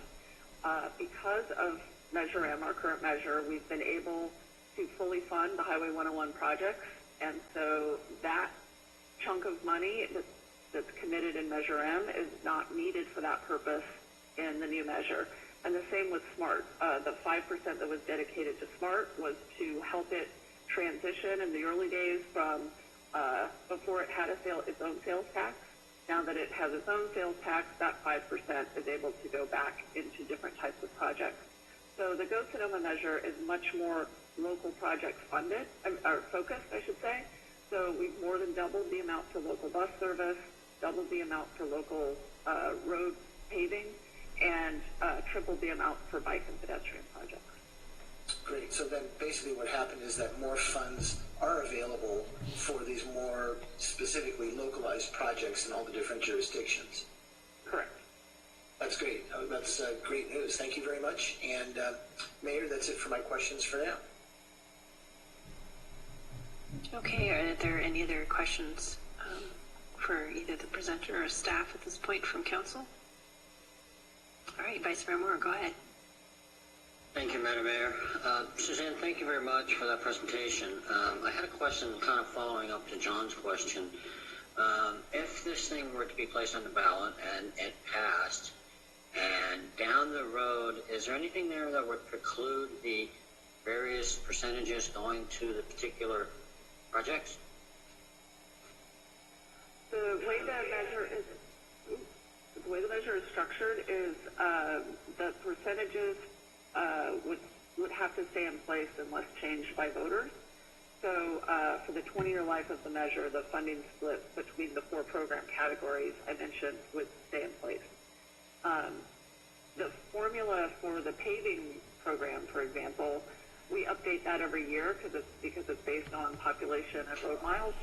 Because of Measure M, our current measure, we've been able to fully fund the Highway 101 projects, and so that chunk of money that's committed in Measure M is not needed for that purpose in the new measure. And the same with SMART. The 5% that was dedicated to SMART was to help it transition in the early days from before it had its own sales tax. Now that it has its own sales tax, that 5% is able to go back into different types of projects. So the Go Sonoma measure is much more local project funded, or focused, I should say. So we've more than doubled the amount for local bus service. doubled the amount for local road paving, and tripled the amount for bike and pedestrian projects. Great. So then basically what happened is that more funds are available for these more specifically localized projects in all the different jurisdictions. Correct. That's great. That's great news. Thank you very much. And Mayor, that's it for my questions for now. Okay, are there any other questions for either the presenter or staff at this point from council? All right, Vice Mayor Moore, go ahead. Thank you, Madam Mayor. Suzanne, thank you very much for that presentation. I had a question kind of following up to John's question. If this thing were to be placed on the ballot and it passed, and down the road, is there anything there that would preclude the various percentages going to the particular projects? The way the measure is structured is the percentages would have to stay in place unless changed by voters. So for the 20-year life of the measure, the funding split between the 4 program categories I mentioned would stay in place. The formula for the paving program, for example, we update that every year because it's based on population and road miles.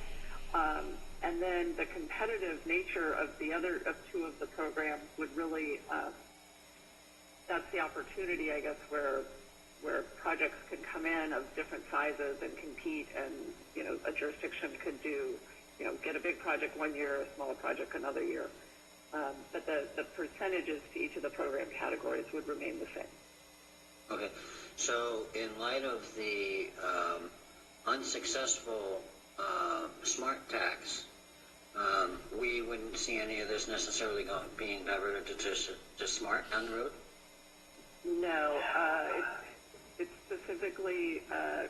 And then the competitive nature of the other 2 of the programs would really, that's the opportunity, I guess, where projects can come in of different sizes and compete, and, you know, a jurisdiction could do, you know, get a big project one year, a smaller project another year. But the percentages to each of the program categories would remain the same. Okay, so in light of the unsuccessful smart tax, we wouldn't see any of this necessarily being diverted to smart down the road? No, it specifically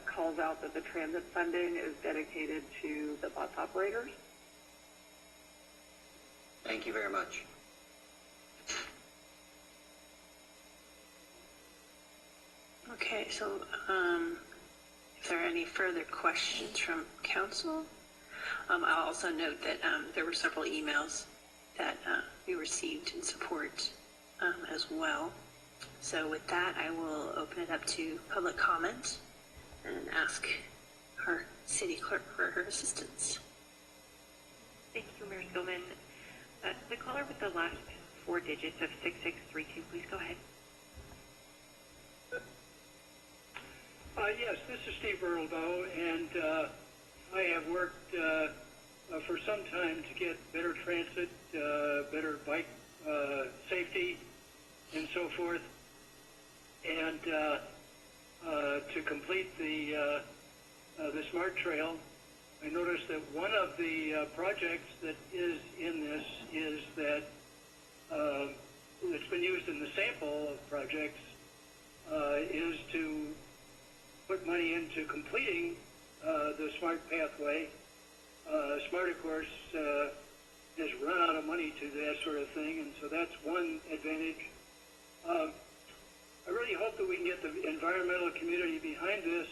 calls out that the transit funding is dedicated to the bus operators. Thank you very much. Okay, so if there are any further questions from council, I'll also note that there were several emails that we received in support as well. So with that, I will open it up to public comment and ask our city clerk for her assistance. Thank you, Mayor Skillman. The caller with the last 4 digits of 6632, please go ahead. Yes, this is Steve Earldow, and I have worked for some time to get better transit, better bike safety, and so forth, and to complete the Smart Trail. I noticed that one of the projects that is in this is that it's been used in the sample of projects is to put money into completing the Smart Pathway. Smart, of course, has run out of money to that sort of thing, and so that's one advantage. I really hope that we can get the environmental community behind this.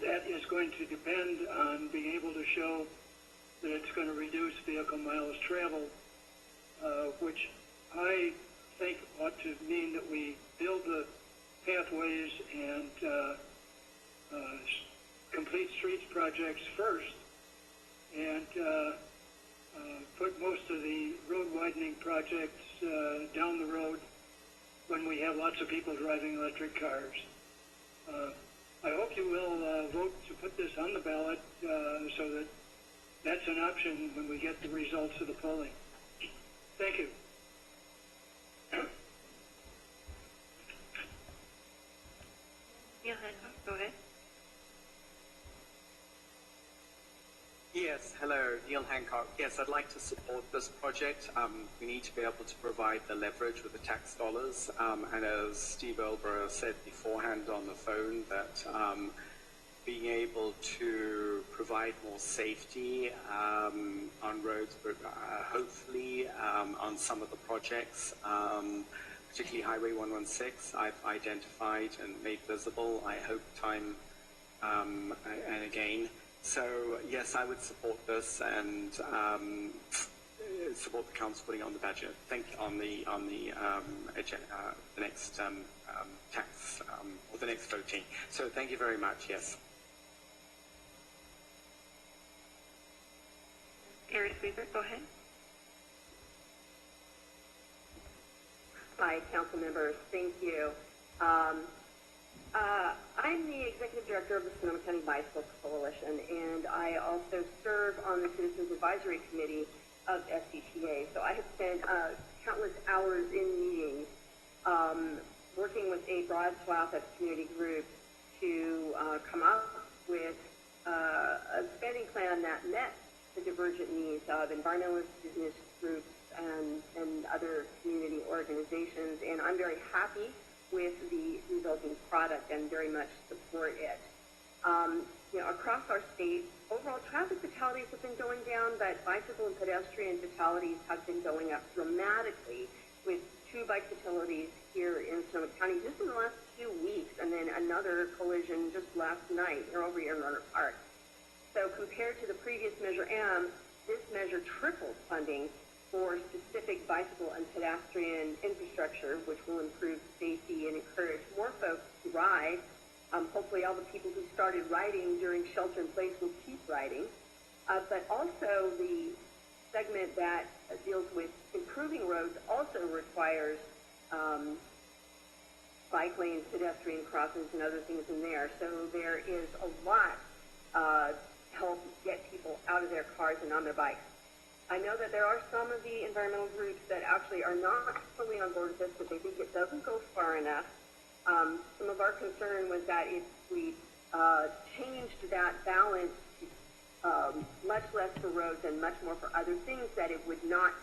That is going to depend on being able to show that it's going to reduce vehicle miles traveled, which I think ought to mean that we build the pathways and complete streets projects first, and put most of the road widening projects down the road when we have lots of people driving electric cars. I hope you will vote to put this on the ballot so that that's an option when we get the results of the polling. Thank you. Neil Hancock, go ahead. Yes, hello, Neil Hancock. Yes, I'd like to support this project. We need to be able to provide the leverage with the tax dollars. And as Steve Elborough said beforehand on the phone, that being able to provide more safety on roads, but hopefully on some of the projects, particularly Highway 116, I've identified and made visible, I hope time and again, So yes, I would support this and support the council putting on the budget. On the next tax or the next voting. So thank you very much. Yes. Gary Sweeper, go ahead. Hi, council members. Thank you. I'm the executive director of the Sonoma County Bicycle Coalition, and I also serve on the Citizens Advisory Committee of SCTA. So I have spent countless hours in meetings working with a broad swath of community groups to come up with a spending plan that met the divergent needs of environmentalist business groups and other community organizations. And I'm very happy with the resulting product and very much support it. Across our state, overall traffic fatalities have been going down, but bicycle and pedestrian fatalities have been going up dramatically, with 2 bike fatalities here in Sonoma County just in the last 2 weeks, and then another collision just last night here over here in Runner Park. So compared to the previous Measure M, this measure tripled funding for specific bicycle and pedestrian infrastructure, which will improve safety and encourage more folks to ride. Hopefully all the people who started riding during shelter in place will keep riding. But also the segment that deals with improving roads also requires bike lanes, pedestrian crossings, and other things in there. So there is a lot to help get people out of their cars and on their bikes. I know that there are some of the environmental groups that actually are not fully on board with this, but they think it doesn't go far enough. Some of our concern was that if we changed that balance to much less for roads and much more for other things, that it would not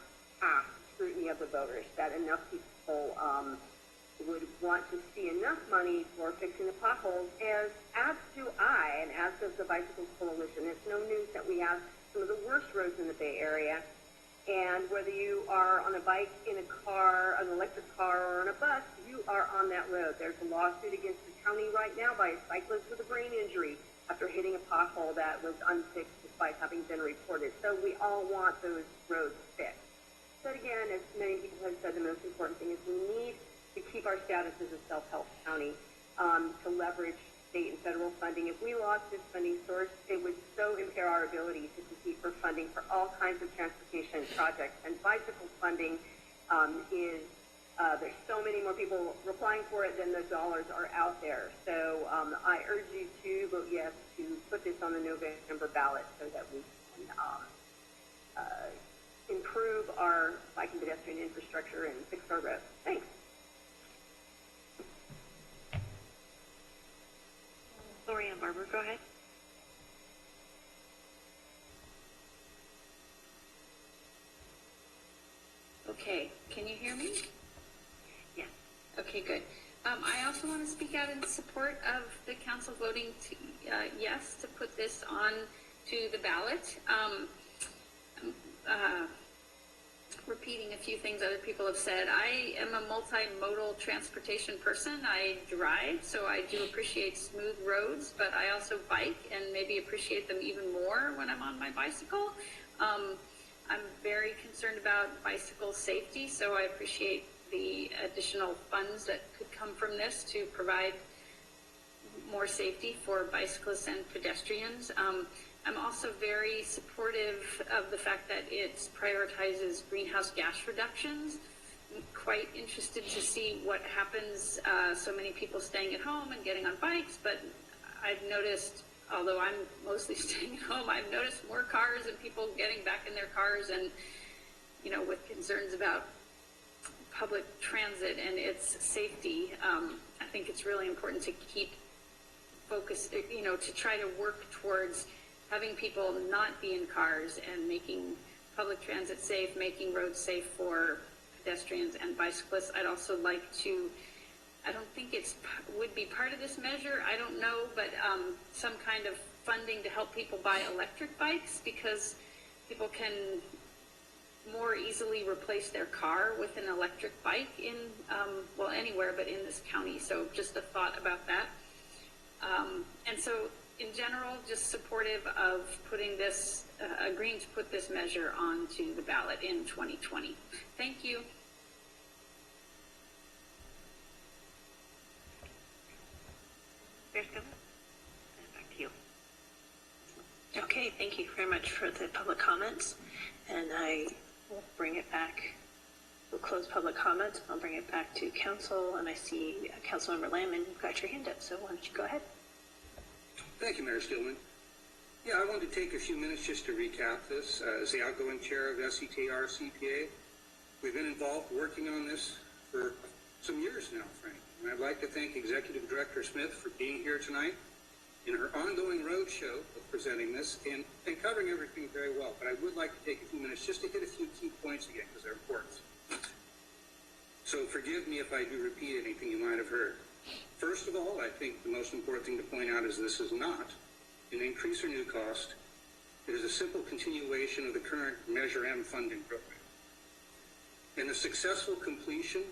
pass scrutiny of the voters, that enough people would want to see enough money for fixing the potholes, as do I, and as does the Bicycle Coalition. It's no news that we have some of the worst roads in the Bay Area, and whether you are on a bike, in a car, an electric car, or on a bus, you are on that road. There's a lawsuit against the county right now by a cyclist with a brain injury after hitting a pothole that was unfixed despite having been reported. So we all want those roads fixed. But again, as many people have said, the most important thing is we need to keep our status as a self-help county, to leverage state and federal funding. If we lost this funding source, it would so impair our ability to compete for funding for all kinds of transportation projects. And bicycle funding is, there's so many more people applying for it than the dollars are out there. So I urge you to vote yes to put this on the November ballot so that we can improve our bike and pedestrian infrastructure and fix our roads. Thanks. Lori Ann Barber, go ahead. Okay, can you hear me? Yeah. Okay, good. I also want to speak out in support of the council voting to, yes to put this on to the ballot. Repeating a few things other people have said. I am a multimodal transportation person. I drive, so I do appreciate smooth roads, but I also bike and maybe appreciate them even more when I'm on my bicycle. I'm very concerned about bicycle safety, so I appreciate the additional funds that could come from this to provide more safety for bicyclists and pedestrians. I'm also very supportive of the fact that it prioritizes greenhouse gas reductions. I'm quite interested to see what happens, so many people staying at home and getting on bikes, but I've noticed, although I'm mostly staying at home, I've noticed more cars and people getting back in their cars and, with concerns about public transit and its safety. I think it's really important to keep focused, to try to work towards having people not be in cars and making public transit safe, making roads safe for pedestrians and bicyclists. I'd also like to, I don't think would be part of this measure, I don't know, but some kind of funding to help people buy electric bikes, because people can more easily replace their car with an electric bike in, anywhere but in this county. So just a thought about that. And so in general, just supportive of putting this, agreeing to put this measure onto the ballot in 2020. Thank you. Mayor Skillman, back to you. Okay, thank you very much for the public comments. And I will bring it back. We'll close public comment. I'll bring it back to council. And I see Councilmember Lamb, you've got your hand up. So why don't you go ahead? Thank you, Mayor Stillman. Yeah, I wanted to take a few minutes just to recap this. As the outgoing chair of SETR CPA, we've been involved working on this for some years now, Frank. And I'd like to thank Executive Director Smith for being here tonight in her ongoing roadshow of presenting this and covering everything very well. But I would like to take a few minutes just to hit a few key points again because they're important. So forgive me if I do repeat anything you might have heard. First of all, I think the most important thing to point out is this is not an increase or new cost. It is a simple continuation of the current Measure M funding program. And the successful completion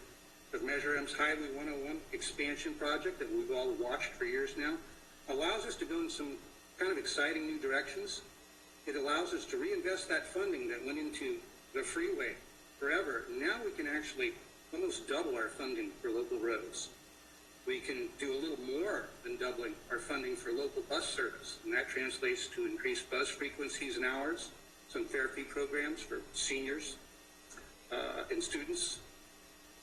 of Measure M's Highway 101 expansion project that we've all watched for years now allows us to go in some kind of exciting new directions. It allows us to reinvest that funding that went into the freeway forever. Now we can actually almost double our funding for local roads. We can do a little more than doubling our funding for local bus service, and that translates to increased bus frequencies and hours, some fare fee programs for seniors and students,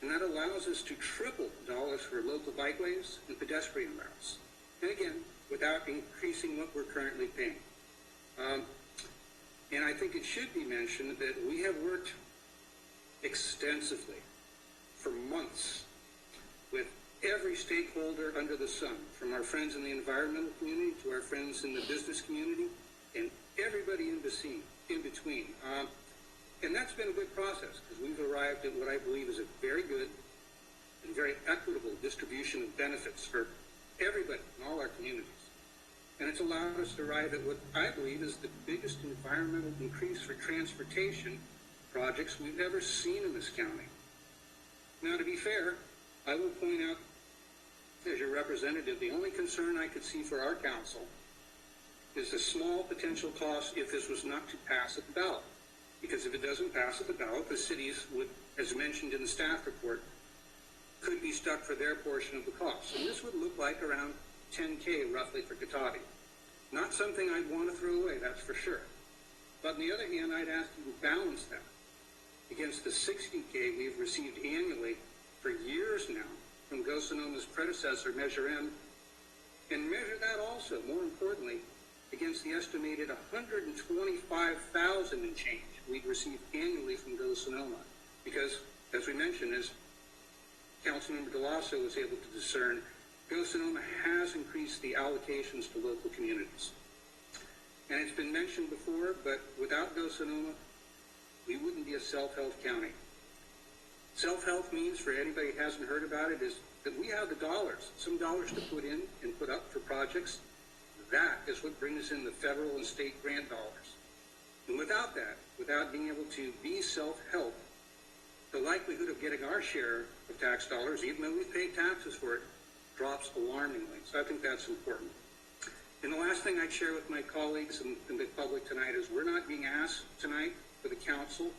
and that allows us to triple dollars for local bikeways and pedestrian routes, and again, without increasing what we're currently paying. And I think it should be mentioned that we have worked extensively for months with every stakeholder under the sun, from our friends in the environmental community to our friends in the business community and everybody in between. And that's been a good process because we've arrived at what I believe is a very good and very equitable distribution of benefits for everybody in all our communities. And it's allowed us to arrive at what I believe is the biggest environmental increase for transportation projects we've ever seen in this county. Now, to be fair, I will point out, as your representative, the only concern I could see for our council is the small potential cost if this was not to pass at the ballot. Because if it doesn't pass at the ballot, the cities would, as mentioned in the staff report, could be stuck for their portion of the cost. And this would look like around $10K roughly for Cotati. Not something I'd want to throw away, that's for sure. But on the other hand, I'd ask you to balance that against the $60K we've received annually for years now from Go-Sonoma's predecessor, Measure M, and measure that also, more importantly, against the estimated $125,000 in change we'd receive annually from Go-Sonoma. Because, as we mentioned, as Councilmember DeLasso was able to discern, Go-Sonoma has increased the allocations to local communities. And it's been mentioned before, but without Go-Sonoma, we wouldn't be a self-help county. Self-help means, for anybody who hasn't heard about it, is that we have the dollars, some dollars to put in and put up for projects. That is what brings in the federal and state grant dollars. And without that, without being able to be self-help, the likelihood of getting our share of tax dollars, even though we've paid taxes for it, drops alarmingly. So I think that's important. And the last thing I'd share with my colleagues and the public tonight is we're not being asked tonight for the council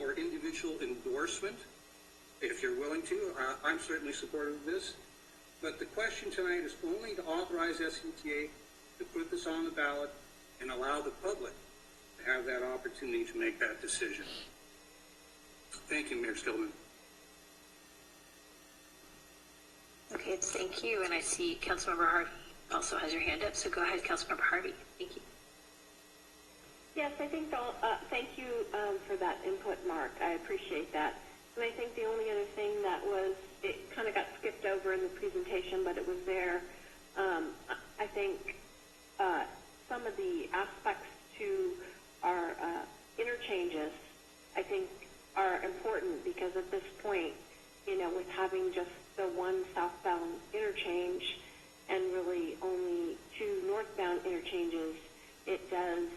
or individual endorsement. If you're willing to, I'm certainly supportive of this. But the question tonight is only to authorize SETA to put this on the ballot and allow the public to have that opportunity to make that decision. Thank you, Mayor Stillman. Okay, thank you. And I see Councilmember Harvey also has your hand up. So go ahead, Councilmember Harvey. Thank you. Yes, I think thank you for that input, Mark. I appreciate that. And I think the only other thing that was, it kind of got skipped over in the presentation, but it was there. I think some of the aspects to our interchanges, I think, are important because at this point, you know, with having just the one southbound interchange and really only two northbound interchanges, it does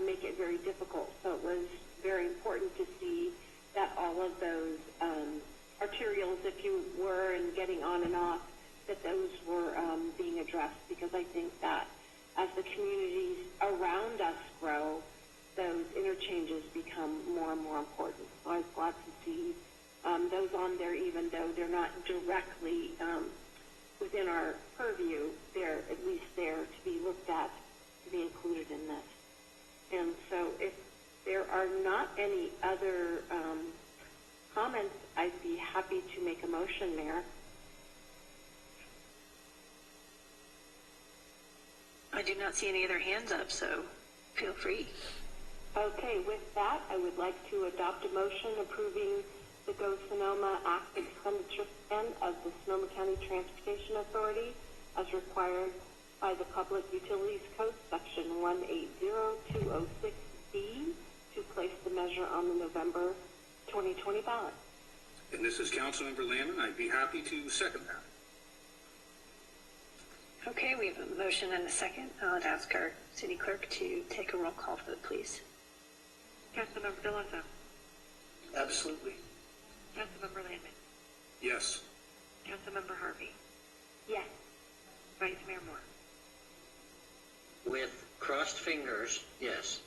make it very difficult. So it was very important to see that all of those arterials, if you were, and getting on and off, that those were being addressed, because I think that as the communities around us grow, those interchanges become more and more important. So I was glad to see those on there, even though they're not directly within our purview. They're at least there to be looked at, to be included in this. And so if there are not any other comments, I'd be happy to make a motion, Mayor. I do not see any other hands up, so feel free. Okay, with that, I would like to adopt a motion approving the Go Sonoma Act expenditure plan of the Sonoma County Transportation Authority as required by the Public Utilities Code, Section 180206B, to place the measure on the November 2020 ballot. And this is Councilmember Lamb. I'd be happy to second that. Okay, we have a motion and a second. I'll ask our city clerk to take a roll call vote, please. Councilmember Deloso. Absolutely. Councilmember Landon. Yes. Councilmember Harvey. Yes. Vice Mayor Moore. With crossed fingers, yes.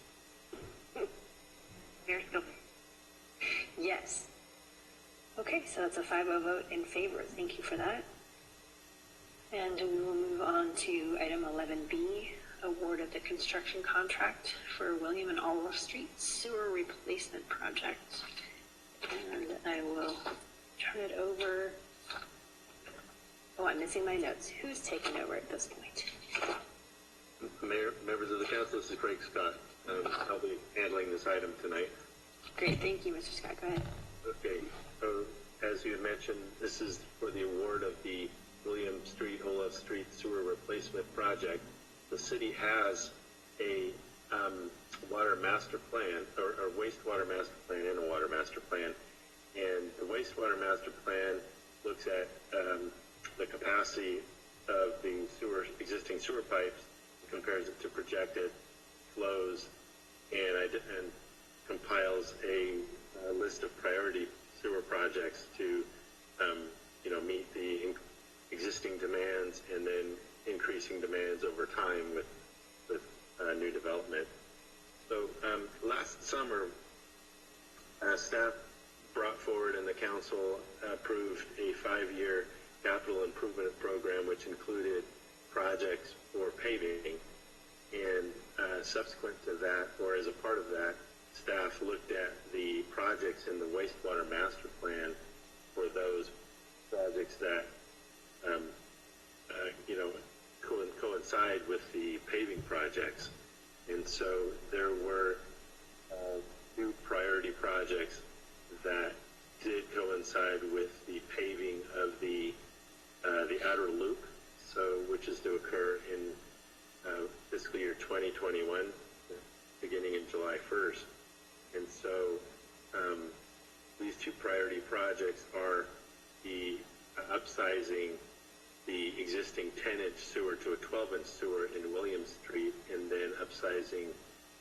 Mayor Skillman. Yes. Okay, so that's a 5-0 vote in favor. Thank you for that. And we will move on to item 11B, award of the construction contract for William and Olive Street Sewer Replacement Project. And I will turn it over. Oh, I'm missing my notes. Who's taking over at this point? Mayor, members of the council, this is Craig Scott. I'll be handling this item tonight. Great, thank you, Mr. Scott. Go ahead. Okay, so as you mentioned, this is for the award of the William Street, Olive Street Sewer Replacement Project. The city has a water master plan, or wastewater master plan and a water master plan. And the wastewater master plan looks at the capacity of the existing sewer pipes, compares it to projected flows, and compiles a list of priority sewer projects to meet the existing demands and then increasing demands over time with new development. So last summer, staff brought forward and the council approved a 5-year capital improvement program, which included projects for paving. And subsequent to that, or as a part of that, staff looked at the projects in the wastewater master plan for those projects that coincide with the paving projects. And so there were 2 priority projects that did coincide with the paving of the outer loop, which is to occur in fiscal year 2021, beginning in July 1st. And so these 2 priority projects are the upsizing the existing 10-inch sewer to a 12-inch sewer in William Street, and then upsizing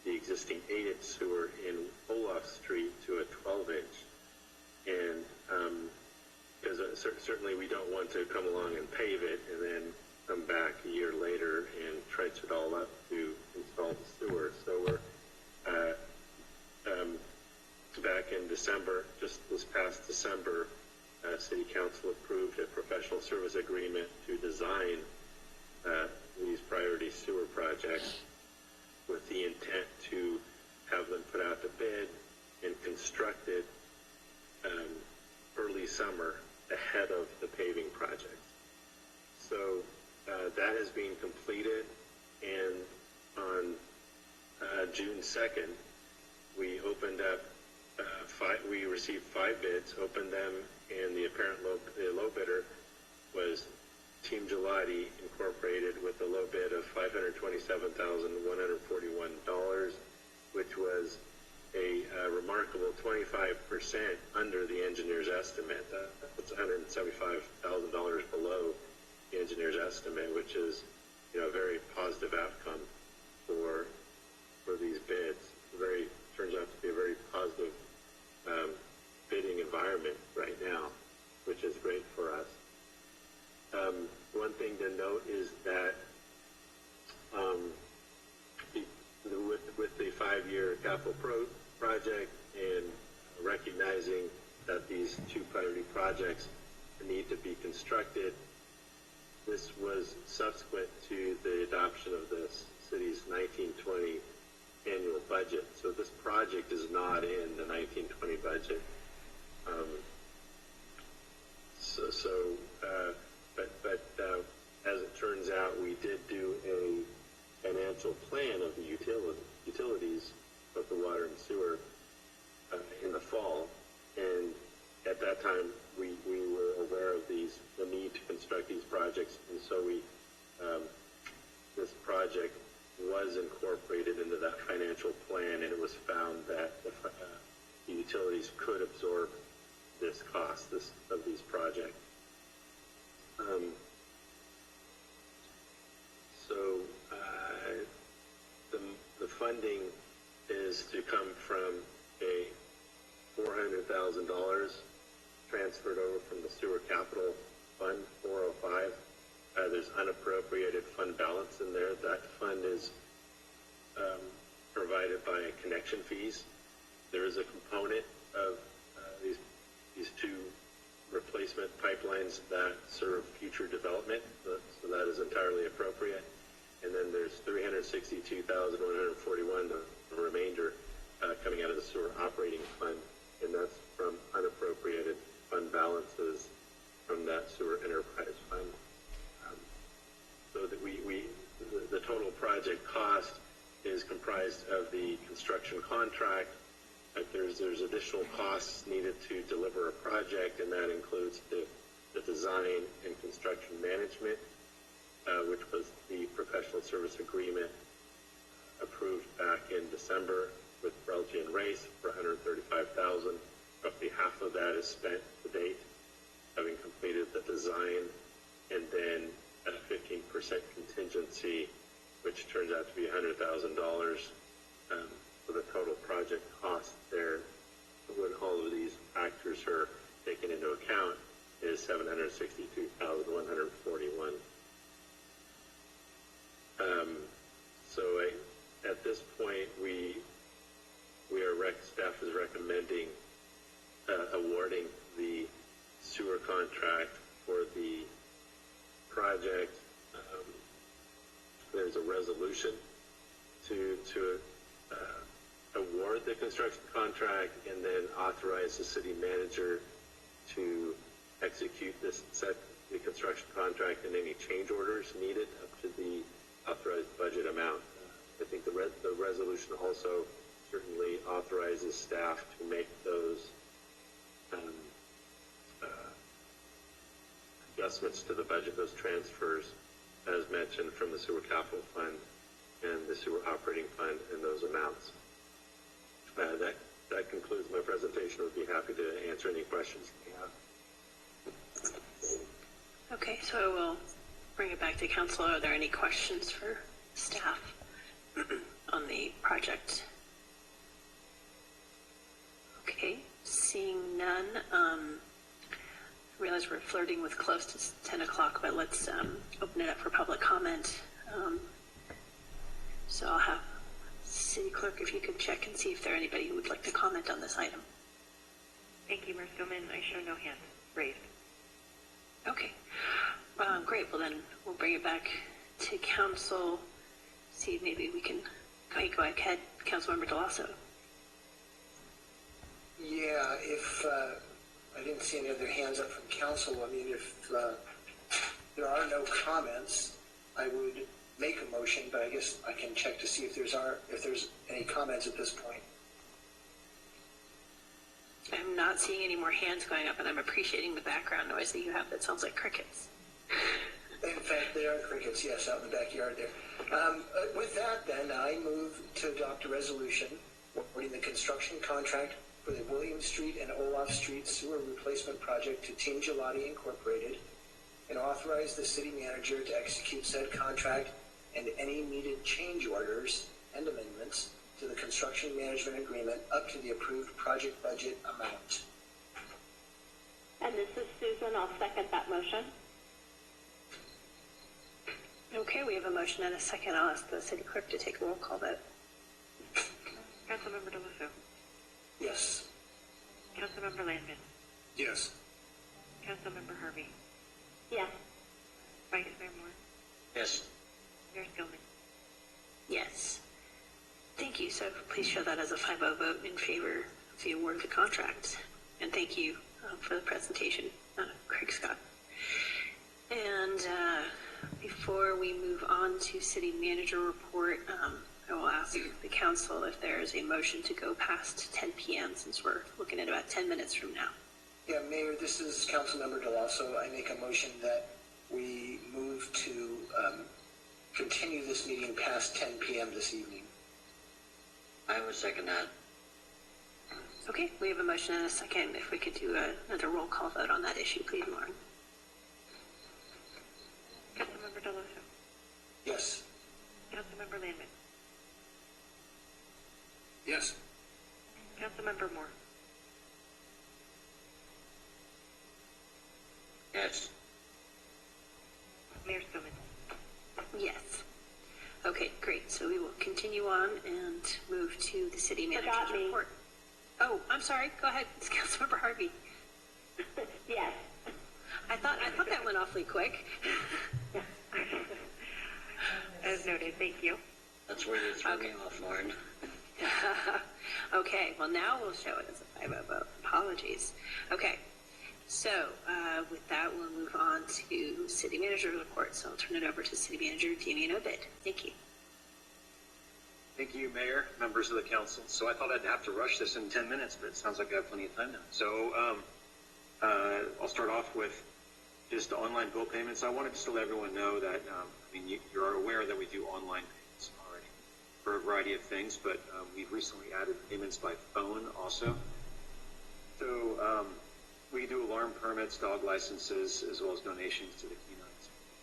the existing 8-inch sewer in Olaf Street to a 12-inch. And because certainly we don't want to come along and pave it and then come back a year later and trench it all up to install the sewer. So we're back in December, just this past December, City Council approved a professional service agreement to design these priority sewer projects with the intent to have them put out to bid and constructed early summer ahead of the paving project. So that is being completed, and on June 2nd, we opened up we received 5 bids, opened them, and the low bidder was Team Gelati Incorporated with a low bid of $527,141, which was a remarkable 25% under the engineer's estimate. That's $175,000 below the engineer's estimate, which is a very positive outcome for these bids. Turns out to be a very positive bidding environment right now, which is great for us. One thing to note is that capital project and recognizing that these two priority projects need to be constructed. This was subsequent to the adoption of the city's 1920 annual budget. So this project is not in the 1920 budget. But as it turns out, we did do a financial plan of the utilities of the water and sewer in the fall, and at that time we were aware of the need to construct these projects, and so this project was incorporated into that financial plan, and it was found that the utilities could absorb this cost of these projects. The funding is to come from a $400,000 transferred over from the Sewer Capital Fund 405. There's unappropriated fund balance in there. That fund is provided by connection fees. There is a component of these two replacement pipelines that serve future development, so that is entirely appropriate. And then there's $362,141, the remainder coming out of the sewer operating fund, and that's from unappropriated fund balances from that sewer enterprise fund. So that the total project cost is comprised of the construction contract. There's additional costs needed to deliver a project, and that includes the design and construction management, which was the professional service agreement approved back in December with Relgi and Race for $135,000. Roughly half of that is spent to date, having completed the design, and then at a 15% contingency, which turns out to be $100,000. So the total project cost there, when all of these factors are taken into account, is $762,141. At this point, staff is recommending awarding the sewer contract for the project. There's a resolution to award the construction contract and then authorize the city manager to execute the construction contract and any change orders needed up to the authorized budget amount. I think the resolution also certainly authorizes staff to make those adjustments to the budget, those transfers, as mentioned, from the sewer capital fund and the sewer operating fund, and those amounts. That concludes my presentation. I would be happy to answer any questions you have. Okay, so I will bring it back to council. Are there any questions for staff on the project? Okay, seeing none. I realize we're flirting with close to 10 o'clock, but let's open it up for public comment. So I'll have City Clerk, if you could check and see if there anybody who would like to comment on this item. Thank you, Mayor Skillman. I show no hands raised. Okay, great. Well, then we'll bring it back to council. See if maybe we can go ahead, Councilmember Delasso. Yeah, if I didn't see any other hands up from council, I mean, if there are no comments, I would make a motion, but I guess I can check to see if there's any comments at this point. I'm not seeing any more hands going up, and I'm appreciating the background noise that you have. That sounds like crickets. In fact, they are crickets, yes, out in the backyard there. With that, then, I move to adopt a resolution awarding the construction contract for the William Street and Olaf Street sewer replacement project to Team Gelati Incorporated, and authorize the city manager to execute said contract and any needed change orders and amendments to the construction management agreement up to the approved project budget amount. And this is Susan. I'll second that motion. Okay, we have a motion and a second. I'll ask the city clerk to take a roll call vote. Councilmember Deloso. Yes. Councilmember Landman. Yes. Councilmember Harvey. Yes. Vice Mayor Moore. Yes. Mayor Skillman. Yes. Thank you. So please show that as a 5-0 vote in favor of the award of the contract. And thank you for the presentation, Craig Scott. And before we move on to city manager report, I will ask the council if there is a motion to go past 10 p.m. since we're looking at about 10 minutes from now. Yeah, Mayor, this is Councilmember Deloso. I make a motion that we move to continue this meeting past 10 p.m. this evening. I would second that. Okay, we have a motion and a second. If we could do another roll call vote on that issue, please, Lauren. Councilmember Deloso. Yes. Councilmember Landman. Yes. Councilmember Moore. Yes. Mayor Skillman. Yes. Okay, great. So we will continue on and move to the city manager's report. Oh, I'm sorry. Go ahead, Councilmember Harvey. Yes. I thought that went awfully quick. As noted, thank you. That's where you threw me off, Lauren. Okay, well now we'll show it as a 5-0 vote. Apologies. Okay, so with that we'll move on to city manager's report. So I'll turn it over to city manager Damian Obid. Thank you. Thank you, Mayor, members of the council. So I thought I'd have to rush this in 10 minutes, but it sounds like I have plenty of time now. So I'll start off with just the online bill payments. I wanted just to let everyone know that, you're aware that we do online payments already for a variety of things, but we've recently added payments by phone also. So we do alarm permits, dog licenses, as well as donations to the K9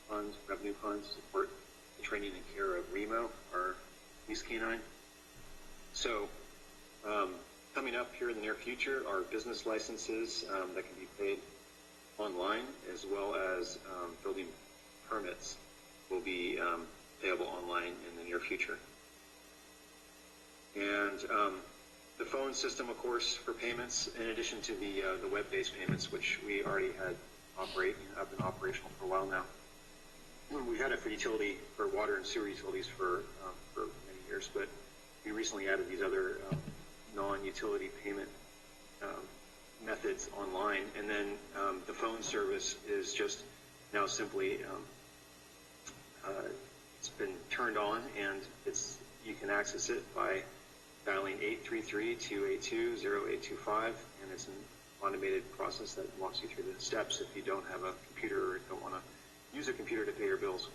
Fund, Revenue Fund, to support the training and care of Remo, our police canine. So coming up here in the near future are business licenses that can be paid online, as well as building permits will be payable online in the near future. And the phone system, of course, for payments, in addition to the web-based payments, which we already had have been operational for a while now. We had it for water and sewer utilities for many years, but we recently added these other non-utility payment methods online, and then the phone service is just now simply it's been turned on, and you can access it by dialing 833-282-0825, and it's an automated process that walks you through the steps if you don't have a computer or don't want to use a computer to pay your bills.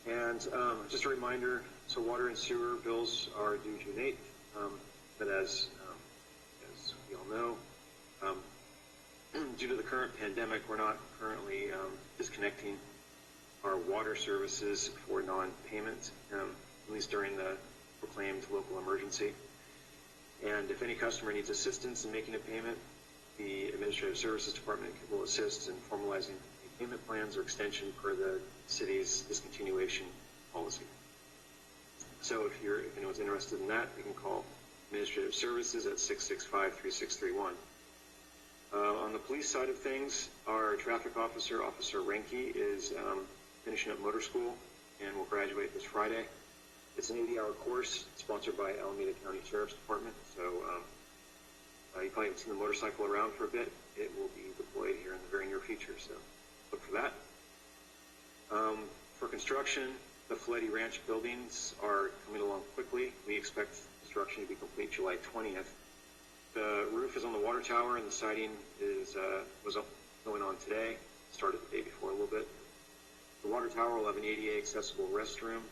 And just a reminder, so water and sewer bills are due June 8th, but as we all know, due to the current pandemic, we're not currently disconnecting our water services for non-payment, at least during the proclaimed local emergency. And if any customer needs assistance in making a payment, the Administrative Services Department will assist in formalizing payment plans or extension per the city's discontinuation policy. So if anyone's interested in that, you can call Administrative Services at 665-3631. On the police side of things, our traffic officer, Officer Renke, is finishing up motor school and will graduate this Friday. It's an 80-hour course sponsored by Alameda County Sheriff's Department, so you probably haven't seen the motorcycle around for a bit. It will be deployed here in the very near future, so look for that. For construction, the Folletti Ranch buildings are coming along quickly. We expect construction to be complete July 20th. The roof is on the water tower, and the siding was going on today. Started the day before a little bit. The water tower will have an ADA accessible restroom,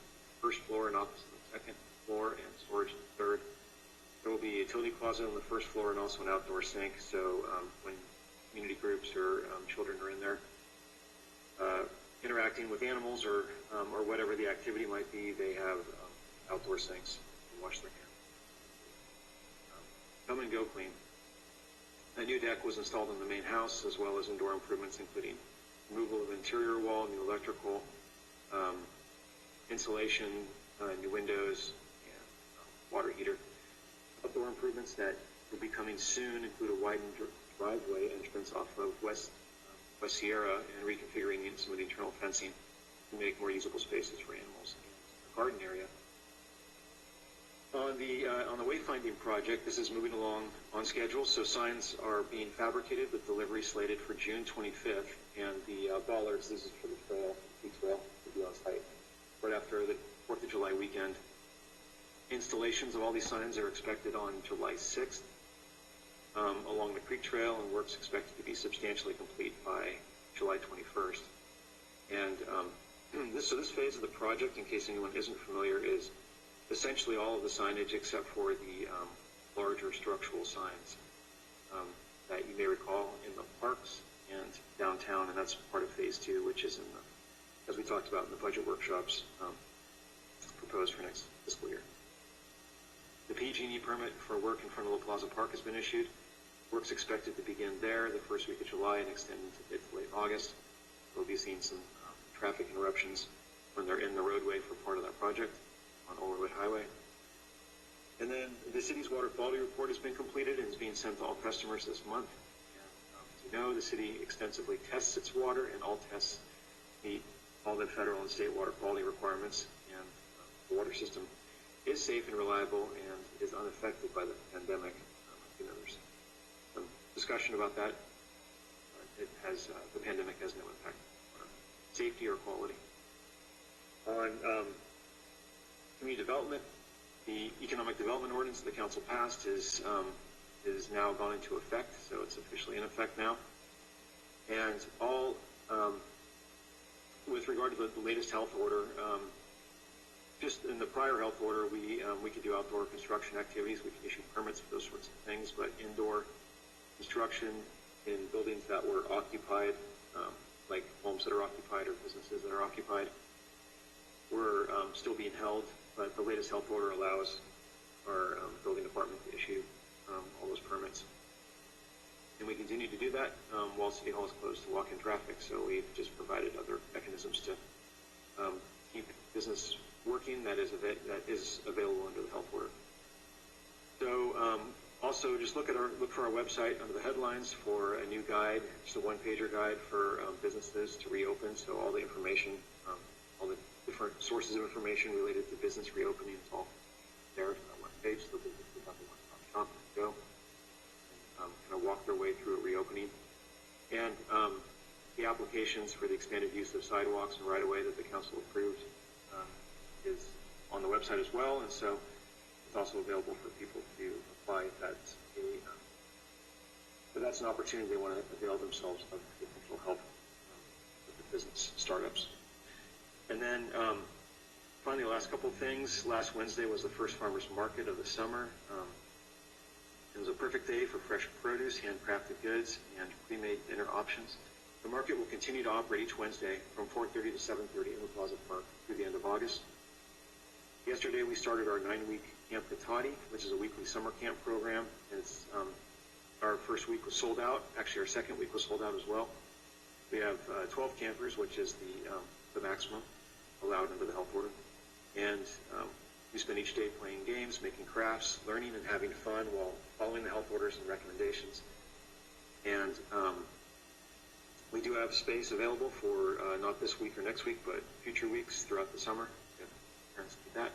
first floor, and office on the second floor, and storage on the third. There will be a utility closet on the first floor and also an outdoor sink. So when community groups or children are in there interacting with animals or whatever the activity might be, they have outdoor sinks to wash their hands. Come and go clean. A new deck was installed in the main house, as well as indoor improvements, including removal of interior wall, new electrical, insulation, new windows, and water heater. improvements that will be coming soon include a widened driveway entrance off of West Sierra and reconfiguring some of the internal fencing to make more usable spaces for animals and a garden area. On the wayfinding project, this is moving along on schedule. So signs are being fabricated with delivery slated for June 25th, and the bollards, this is for the trail, T-trail, to be on site right after the 4th of July weekend. Installations of all these signs are expected on July 6th along the Creek Trail, and work's expected to be substantially complete by July 21st. And this phase of the project, in case anyone isn't familiar, is essentially all of the signage except for the larger structural signs that you may recall in the parks and downtown, and that's part of phase 2, which is as we talked about in the budget workshops proposed for next fiscal year. The PG&E permit for work in front of La Plaza Park has been issued. Work's expected to begin there the first week of July and extend into mid to late August. We'll be seeing some traffic interruptions when they're in the roadway for part of that project on Overwood Highway. And then the city's water quality report has been completed and is being sent to all customers this month. And, as you know, the city extensively tests its water, and all tests meet all the federal and state water quality requirements, and the water system is safe and reliable and is unaffected by the pandemic. There's some discussion about that. The pandemic has no impact on safety or quality. On community development, the economic development ordinance the council passed is now gone into effect, so it's officially in effect now. And all with regard to the latest health order, just in the prior health order, we could do outdoor construction activities, we could issue permits for those sorts of things, but indoor construction in buildings that were occupied, like homes that are occupied or businesses that are occupied, were still being held, but the latest health order allows our building department to issue all those permits. And we continue to do that while City Hall is closed to walk-in traffic, so we've just provided other mechanisms to keep business working that is available under the health order. So also just look for our website under the headlines for a new guide, just a one-pager guide for businesses to reopen. So all the information, all the different sources of information related to business reopening is all there on one page. So businesses have a one-stop shop to go and kind of walk their way through a reopening. And the applications for the expanded use of sidewalks and right-of-way that the council approved is on the website as well, and so it's also available for people to apply if that's an opportunity they want to avail themselves of potential help with the business startups. And then finally, the last couple of things. Last Wednesday was the first farmers market of the summer. It was a perfect day for fresh produce, handcrafted goods, and pre-made dinner options. The market will continue to operate each Wednesday from 4:30 to 7:30 in the Plaza Park through the end of August. Yesterday, we started our 9-week Camp Cotati, which is a weekly summer camp program. It's, our first week was sold out. Actually, our second week was sold out as well. We have 12 campers, which is the maximum allowed under the health order. And we spend each day playing games, making crafts, learning and having fun while following the health orders and recommendations. And we do have space available for not this week or next week, but future weeks throughout the summer. Parents do that.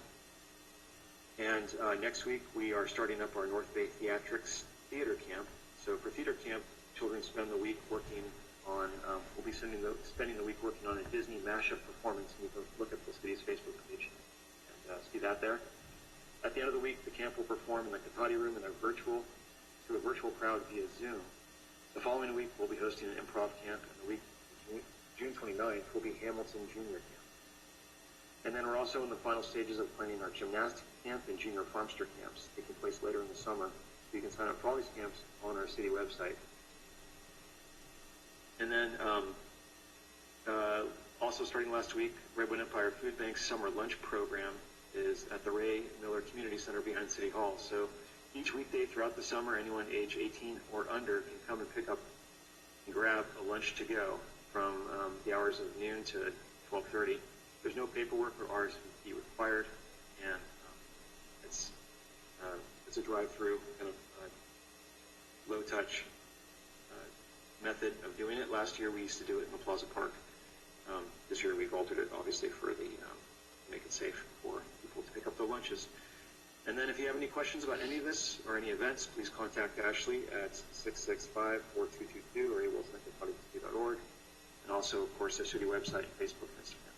And next week we are starting up our North Bay Theatrics Theater Camp. So for Theater Camp, children spend the week working on, we'll be spending the week working on a Disney mashup performance. And you can look at the city's Facebook page and see that there. At the end of the week, the camp will perform in the Cotati room to a virtual crowd via Zoom. The following week, we'll be hosting an improv camp, and the week June 29th will be Hamilton Junior Camp. And then we're also in the final stages of planning our gymnastic camp and junior farmster camps taking place later in the summer. So you can sign up for all these camps on our city website. And then also starting last week, Redwood Empire Food Bank's summer lunch program is at the Ray Miller Community Center behind City Hall. So each weekday throughout the summer, anyone age 18 or under can come and pick up and grab a lunch to go from the hours of noon to 12:30. There's no paperwork or RSVP required, and it's a a drive-through kind of low-touch method of doing it. Last year we used to do it in the Plaza Park. This year we've altered it, obviously, for the make it safe for people to pick up their lunches. And then if you have any questions about any of this or any events, please contact Ashley at 665-4222 or awilson@cotati.org. And also, of course, the city website, Facebook, and Instagram.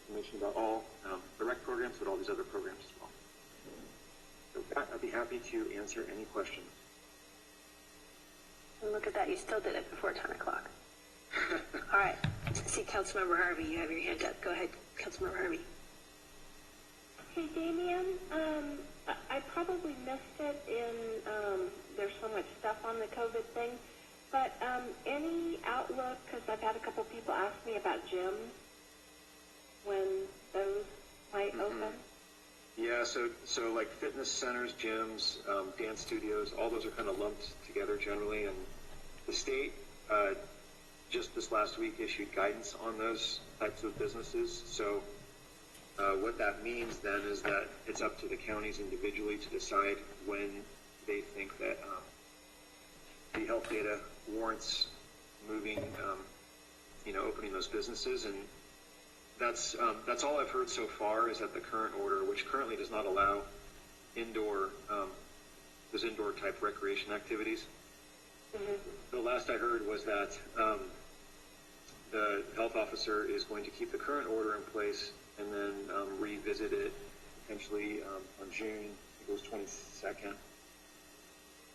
Information about all the rec programs, but all these other programs as well. So with that, I'd be happy to answer any questions. And look at that, you still did it before 10 o'clock. All right, I see Councilmember Harvey, you have your hand up. Go ahead, Councilmember Harvey. Hey, Damien, I probably missed it in, there's so much stuff on the COVID thing, but any outlook, because I've had a couple people ask me about gyms, when those might open? Yeah, so like fitness centers, gyms, dance studios, all those are kind of lumped together generally, and the state just this last week issued guidance on those types of businesses. So what that means then is that it's up to the counties individually to decide when they think that the health data warrants moving, opening those businesses. And that's all I've heard so far is that the current order, which currently does not allow those indoor type recreation activities. The last I heard was that the health officer is going to keep the current order in place and then revisit it potentially on June, I think it was 22nd.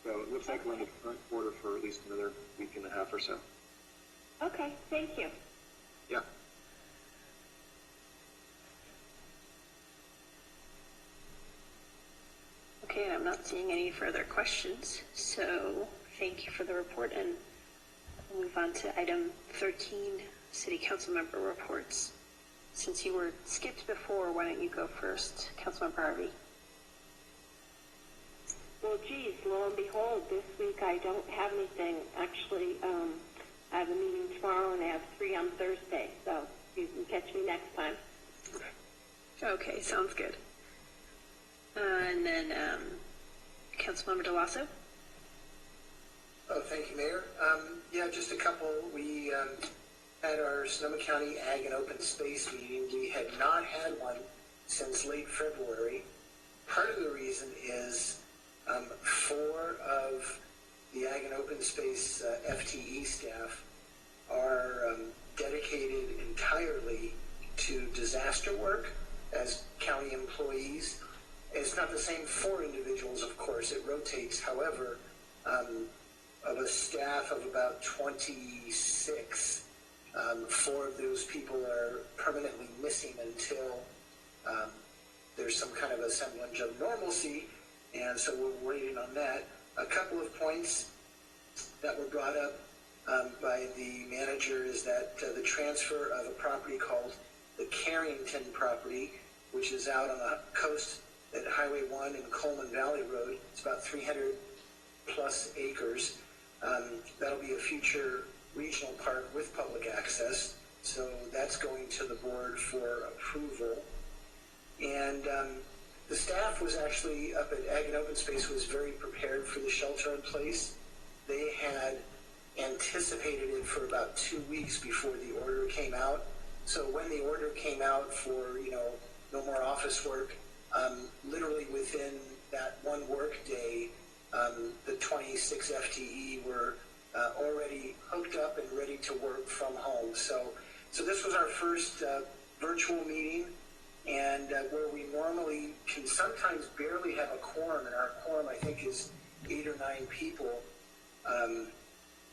So it looks like we're in the current order for at least another week and a half or so. Okay, thank you. Yeah. Okay, and I'm not seeing any further questions, so thank you for the report, and we'll move on to item 13, City Council Member reports. Since you were skipped before, why don't you go first, Councilmember Harvey? Well, geez, lo and behold, this week I don't have anything. Actually, I have a meeting tomorrow and I have 3 on Thursday, so you can catch me next time. Okay, sounds good. And then Councilmember DeLasso? Oh, thank you, Mayor. Yeah, just a couple. We had our Sonoma County Ag and Open Space meeting. We had not had one since late February. Part of the reason is 4 of the Ag and Open Space FTE staff are dedicated entirely to disaster work as county employees. It's not the same 4 individuals, of course. It rotates. However, of a staff of about 26, 4 of those people are permanently missing until there's some kind of a semblance of normalcy, and so we're waiting on that. A couple of points that were brought up by the manager is that the transfer of a property called the Carrington property, which is out on the coast at Highway 1 and Coleman Valley Road. It's about 300 plus acres. That'll be a future regional park with public access. So that's going to the board for approval. And the staff was actually up at Ag and Open Space was very prepared for the shelter in place. They had anticipated it for about 2 weeks before the order came out. So when the order came out for, no more office work, literally within that one work day, the 26 FTE were already hooked up and ready to work from home. So this was our first virtual meeting, and where we normally can sometimes barely have a quorum, and our quorum I think is 8 or 9 people.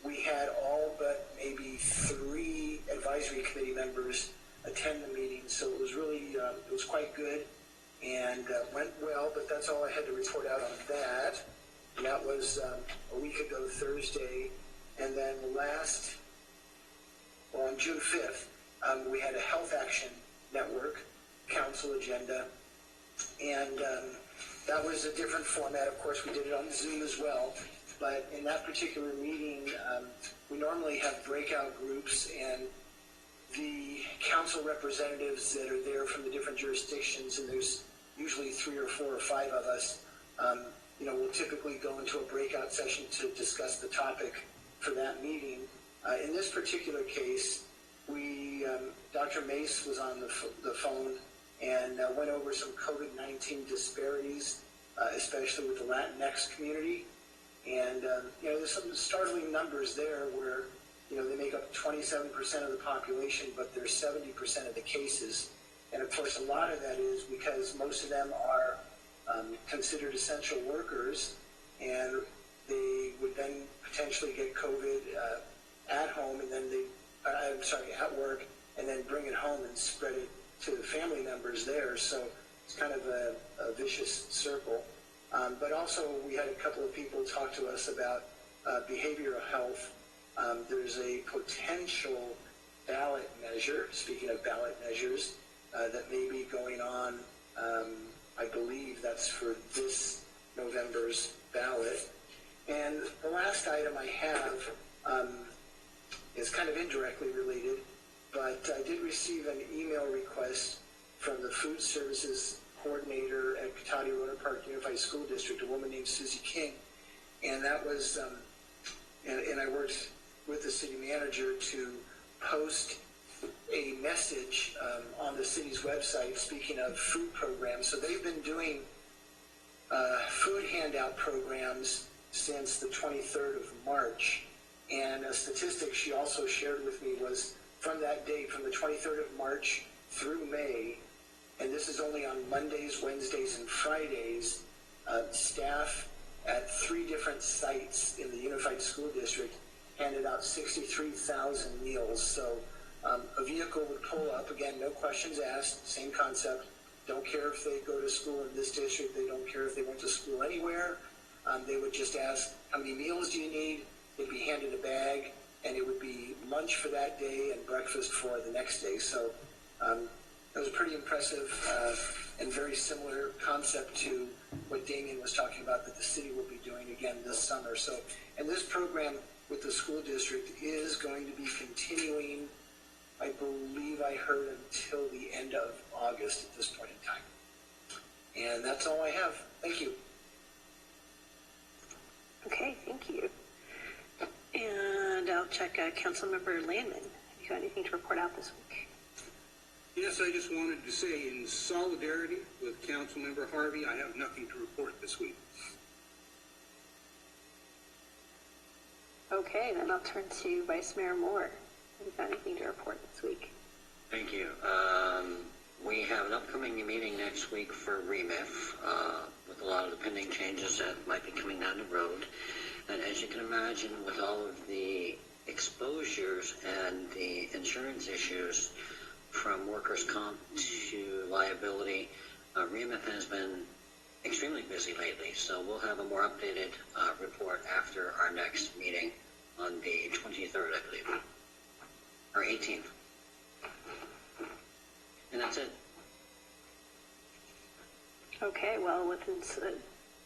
We had all but maybe 3 advisory committee members attend the meeting, so it was really it was quite good and went well. But that's all I had to report out on that. And that was a week ago Thursday. And then on June 5th, we had a Health Action Network council agenda, and that was a different format. Of course, we did it on Zoom as well. But in that particular meeting, we normally have breakout groups, and the council representatives that are there from the different jurisdictions, and there's usually 3 or 4 or 5 of us, we'll typically go into a breakout session to discuss the topic for that meeting. In this particular case, Dr. Mace was on the phone and went over some COVID-19 disparities, especially with the Latinx community. And, there's some startling numbers there where, they make up 27% of the population, but they're 70% of the cases. And of course, a lot of that is because most of them are considered essential workers, and they would then potentially get COVID at home, and then at work, and then bring it home and spread it to the family members there. So it's kind of a vicious circle. But also, we had a couple of people talk to us about behavioral health. There's a potential ballot measure, speaking of ballot measures, that may be going on. I believe that's for this November's ballot. And the last item I have is kind of indirectly related, but I did receive an email request from the food services coordinator at Cotati Rohnert Park Unified School District, a woman named Susie King. And that was, and I worked with the city manager to post a message on the city's website, speaking of food programs. So they've been doing food handout programs since the 23rd of March. And a statistic she also shared with me was from that date, from the 23rd of March through May, and this is only on Mondays, Wednesdays, and Fridays, staff at 3 different sites in the Unified School District handed out 63,000 meals. So a vehicle would pull up, again, no questions asked, same concept. Don't care if they go to school in this district. They don't care if they went to school anywhere. They would just ask, how many meals do you need? They'd be handed a bag, and it would be lunch for that day and breakfast for the next day. So it was a pretty impressive and very similar concept to what Damien was talking about that the city will be doing again this summer. So, and this program with the school district is going to be continuing, I believe I heard, until the end of August at this point in time. And that's all I have. Thank you. Okay, thank you. And I'll check Councilmember Landman. Have you got anything to report out this week? Yes, I just wanted to say, in solidarity with Councilmember Harvey, I have nothing to report this week. Okay, then I'll turn to Vice Mayor Moore. Have you got anything to report this week? Thank you. We have an upcoming meeting next week for REMIF with a lot of the pending changes that might be coming down the road. And as you can imagine, with all of the exposures and the insurance issues from workers' comp to liability, REMIF has been extremely busy lately. So we'll have a more updated report after our next meeting on the 23rd, I believe, or 18th. And that's it. Okay, well,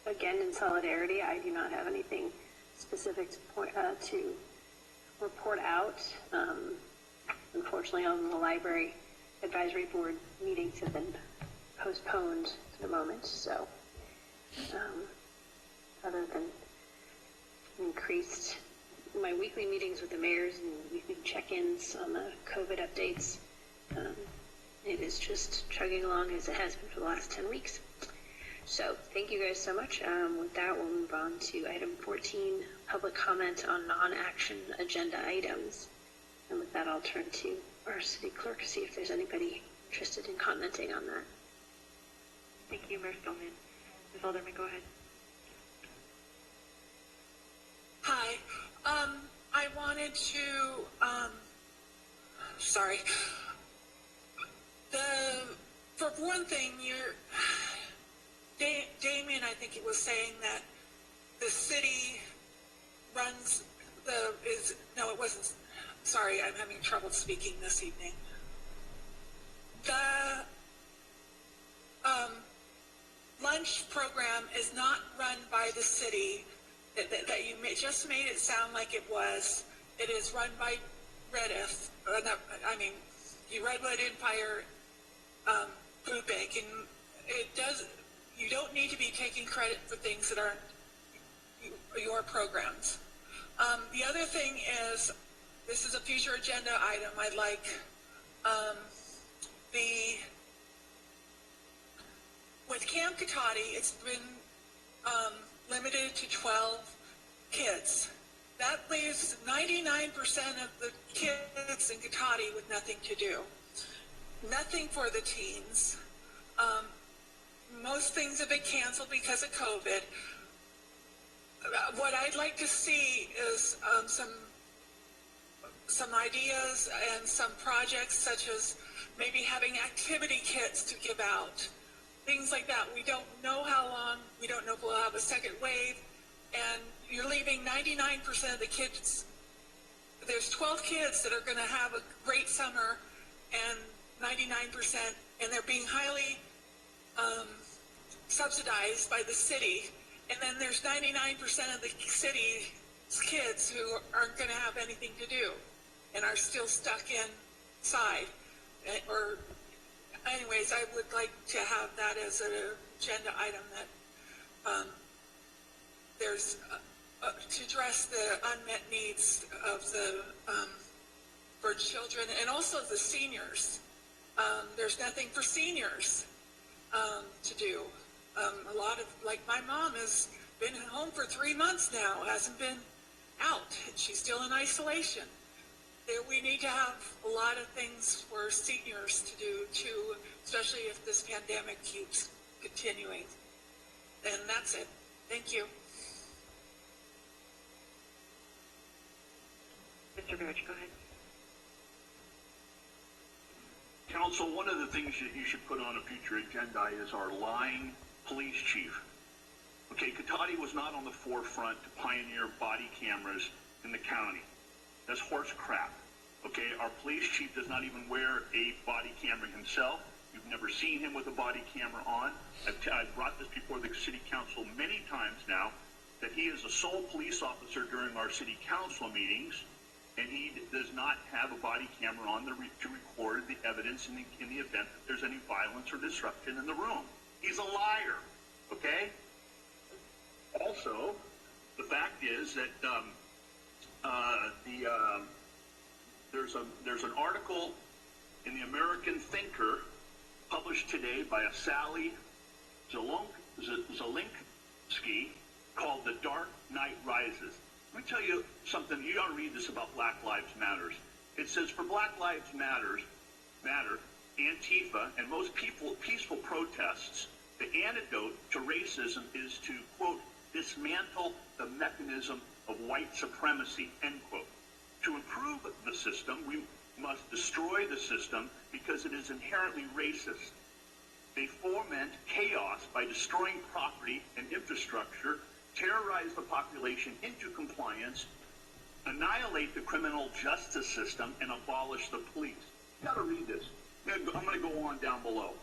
again, in solidarity, I do not have anything specific to report out. Unfortunately, on the library advisory board meetings have been postponed for the moment, so other than increased my weekly meetings with the mayors and weekly check-ins on the COVID updates, it is just chugging along as it has been for the last 10 weeks. So thank you guys so much. With that, we'll move on to item 14, public comment on non-action agenda items. And with that, I'll turn to our city clerk to see if there's anybody interested in commenting on that. Thank you, Mayor Spellman. Ms. Alderman, go ahead. Hi. I wanted to, for one thing, Damien, I think he was saying that the city runs it wasn't, sorry, I'm having trouble speaking this evening. The lunch program is not run by the city, that you just made it sound like it was. It is run by Redwood Empire Food Bank, and it does. you don't need to be taking credit for things that aren't your programs. The other thing is, this is a future agenda item. I'd like with Camp Cotati, it's been limited to 12 kids. That leaves 99% of the kids in Cotati with nothing to do. Nothing for the teens. Most things have been canceled because of COVID. What I'd like to see is some ideas and some projects, such as maybe having activity kits to give out, things like that. We don't know how long, we don't know if we'll have a second wave, and you're leaving 99% of the kids. There's 12 kids that are going to have a great summer, and 99%, and they're being highly subsidized by the city. And then there's 99% of the city's kids who aren't going to have anything to do and are still stuck inside. Or, anyways, I would like to have that as an agenda item, that there's to address the unmet needs of the for children and also the seniors. There's nothing for seniors to do. A lot of, like, my mom has been home for 3 months now, hasn't been out. She's still in isolation. We need to have a lot of things for seniors to do too, especially if this pandemic keeps continuing. And that's it. Thank you. Mr. Barrett, go ahead. Council, one of the things that you should put on a future agenda is our lying police chief. Okay, Cotati was not on the forefront to pioneer body cameras in the county. That's horse crap. Okay, our police chief does not even wear a body camera himself. You've never seen him with a body camera on. I've brought this before the city council many times now, that he is a sole police officer during our city council meetings, and he does not have a body camera on to record the evidence in the event that there's any violence or disruption in the room. He's a liar, okay? Also, the fact is that there's an article in the American Thinker published today by a Sally Zelinsky called "The Dark Knight Rises." Let me tell you something. You ought to read this about Black Lives Matters. It says, for Black Lives Matter, Antifa, and most peaceful protests, the antidote to racism is to, quote, dismantle the mechanism of white supremacy, end quote. To improve the system, we must destroy the system because it is inherently racist. They foment chaos by destroying property and infrastructure, terrorize the population into compliance, annihilate the criminal justice system, and abolish the police. You got to read this. I'm going to go on down below.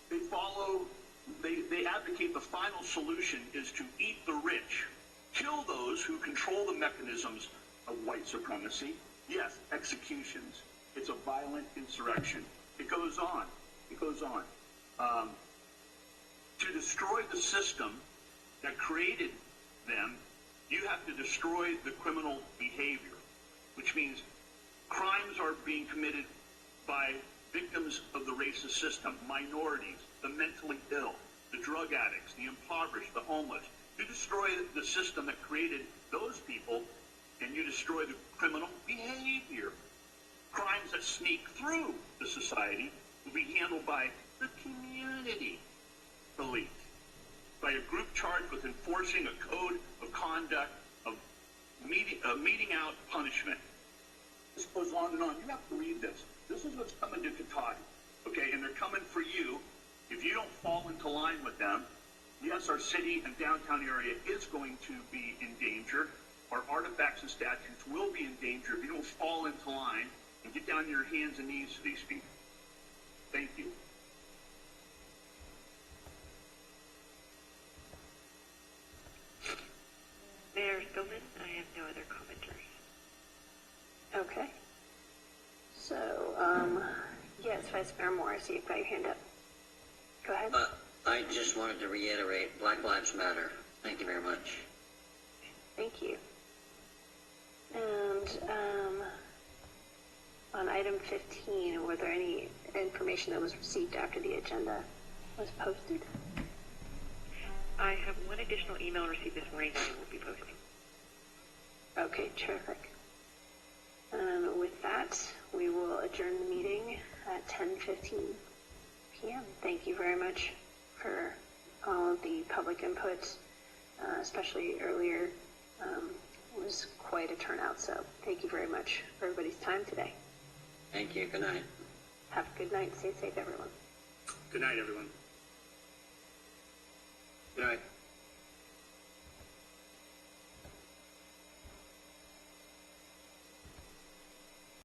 They advocate the final solution is to eat the rich, kill those who control the mechanisms of white supremacy. Yes, executions. It's a violent insurrection. It goes on. It goes on. To destroy the system that created them, you have to destroy the criminal behavior, which means crimes are being committed by victims of the racist system, minorities, the mentally ill, the drug addicts, the impoverished, the homeless. You destroy the system that created those people, and you destroy the criminal behavior. Crimes that sneak through the society will be handled by the community elite, by a group charged with enforcing a code of conduct of meting out punishment. This goes on and on. You have to read this. This is what's coming to Cotati, okay? And they're coming for you. If you don't fall into line with them, yes, our city and downtown area is going to be in danger. Our artifacts and statues will be in danger if you don't fall into line and get down on your hands and knees to these people. Thank you. Mayor Spillman, I have no other commenters. Okay. So, yes, Vice Mayor Moore, I see you've got your hand up. Go ahead. I I just wanted to reiterate, Black Lives Matter. Thank you very much. Thank you. And on item 15, were there any information that was received after the agenda was posted? I have one additional email received this morning that I will be posting. Okay, terrific. With that, we will adjourn the meeting at 10:15 p.m. Thank you very much for all of the public input, especially earlier. It was quite a turnout, so thank you very much for everybody's time today. Thank you. Good night. Have a good night. Stay safe, everyone. Good night, everyone. Good night.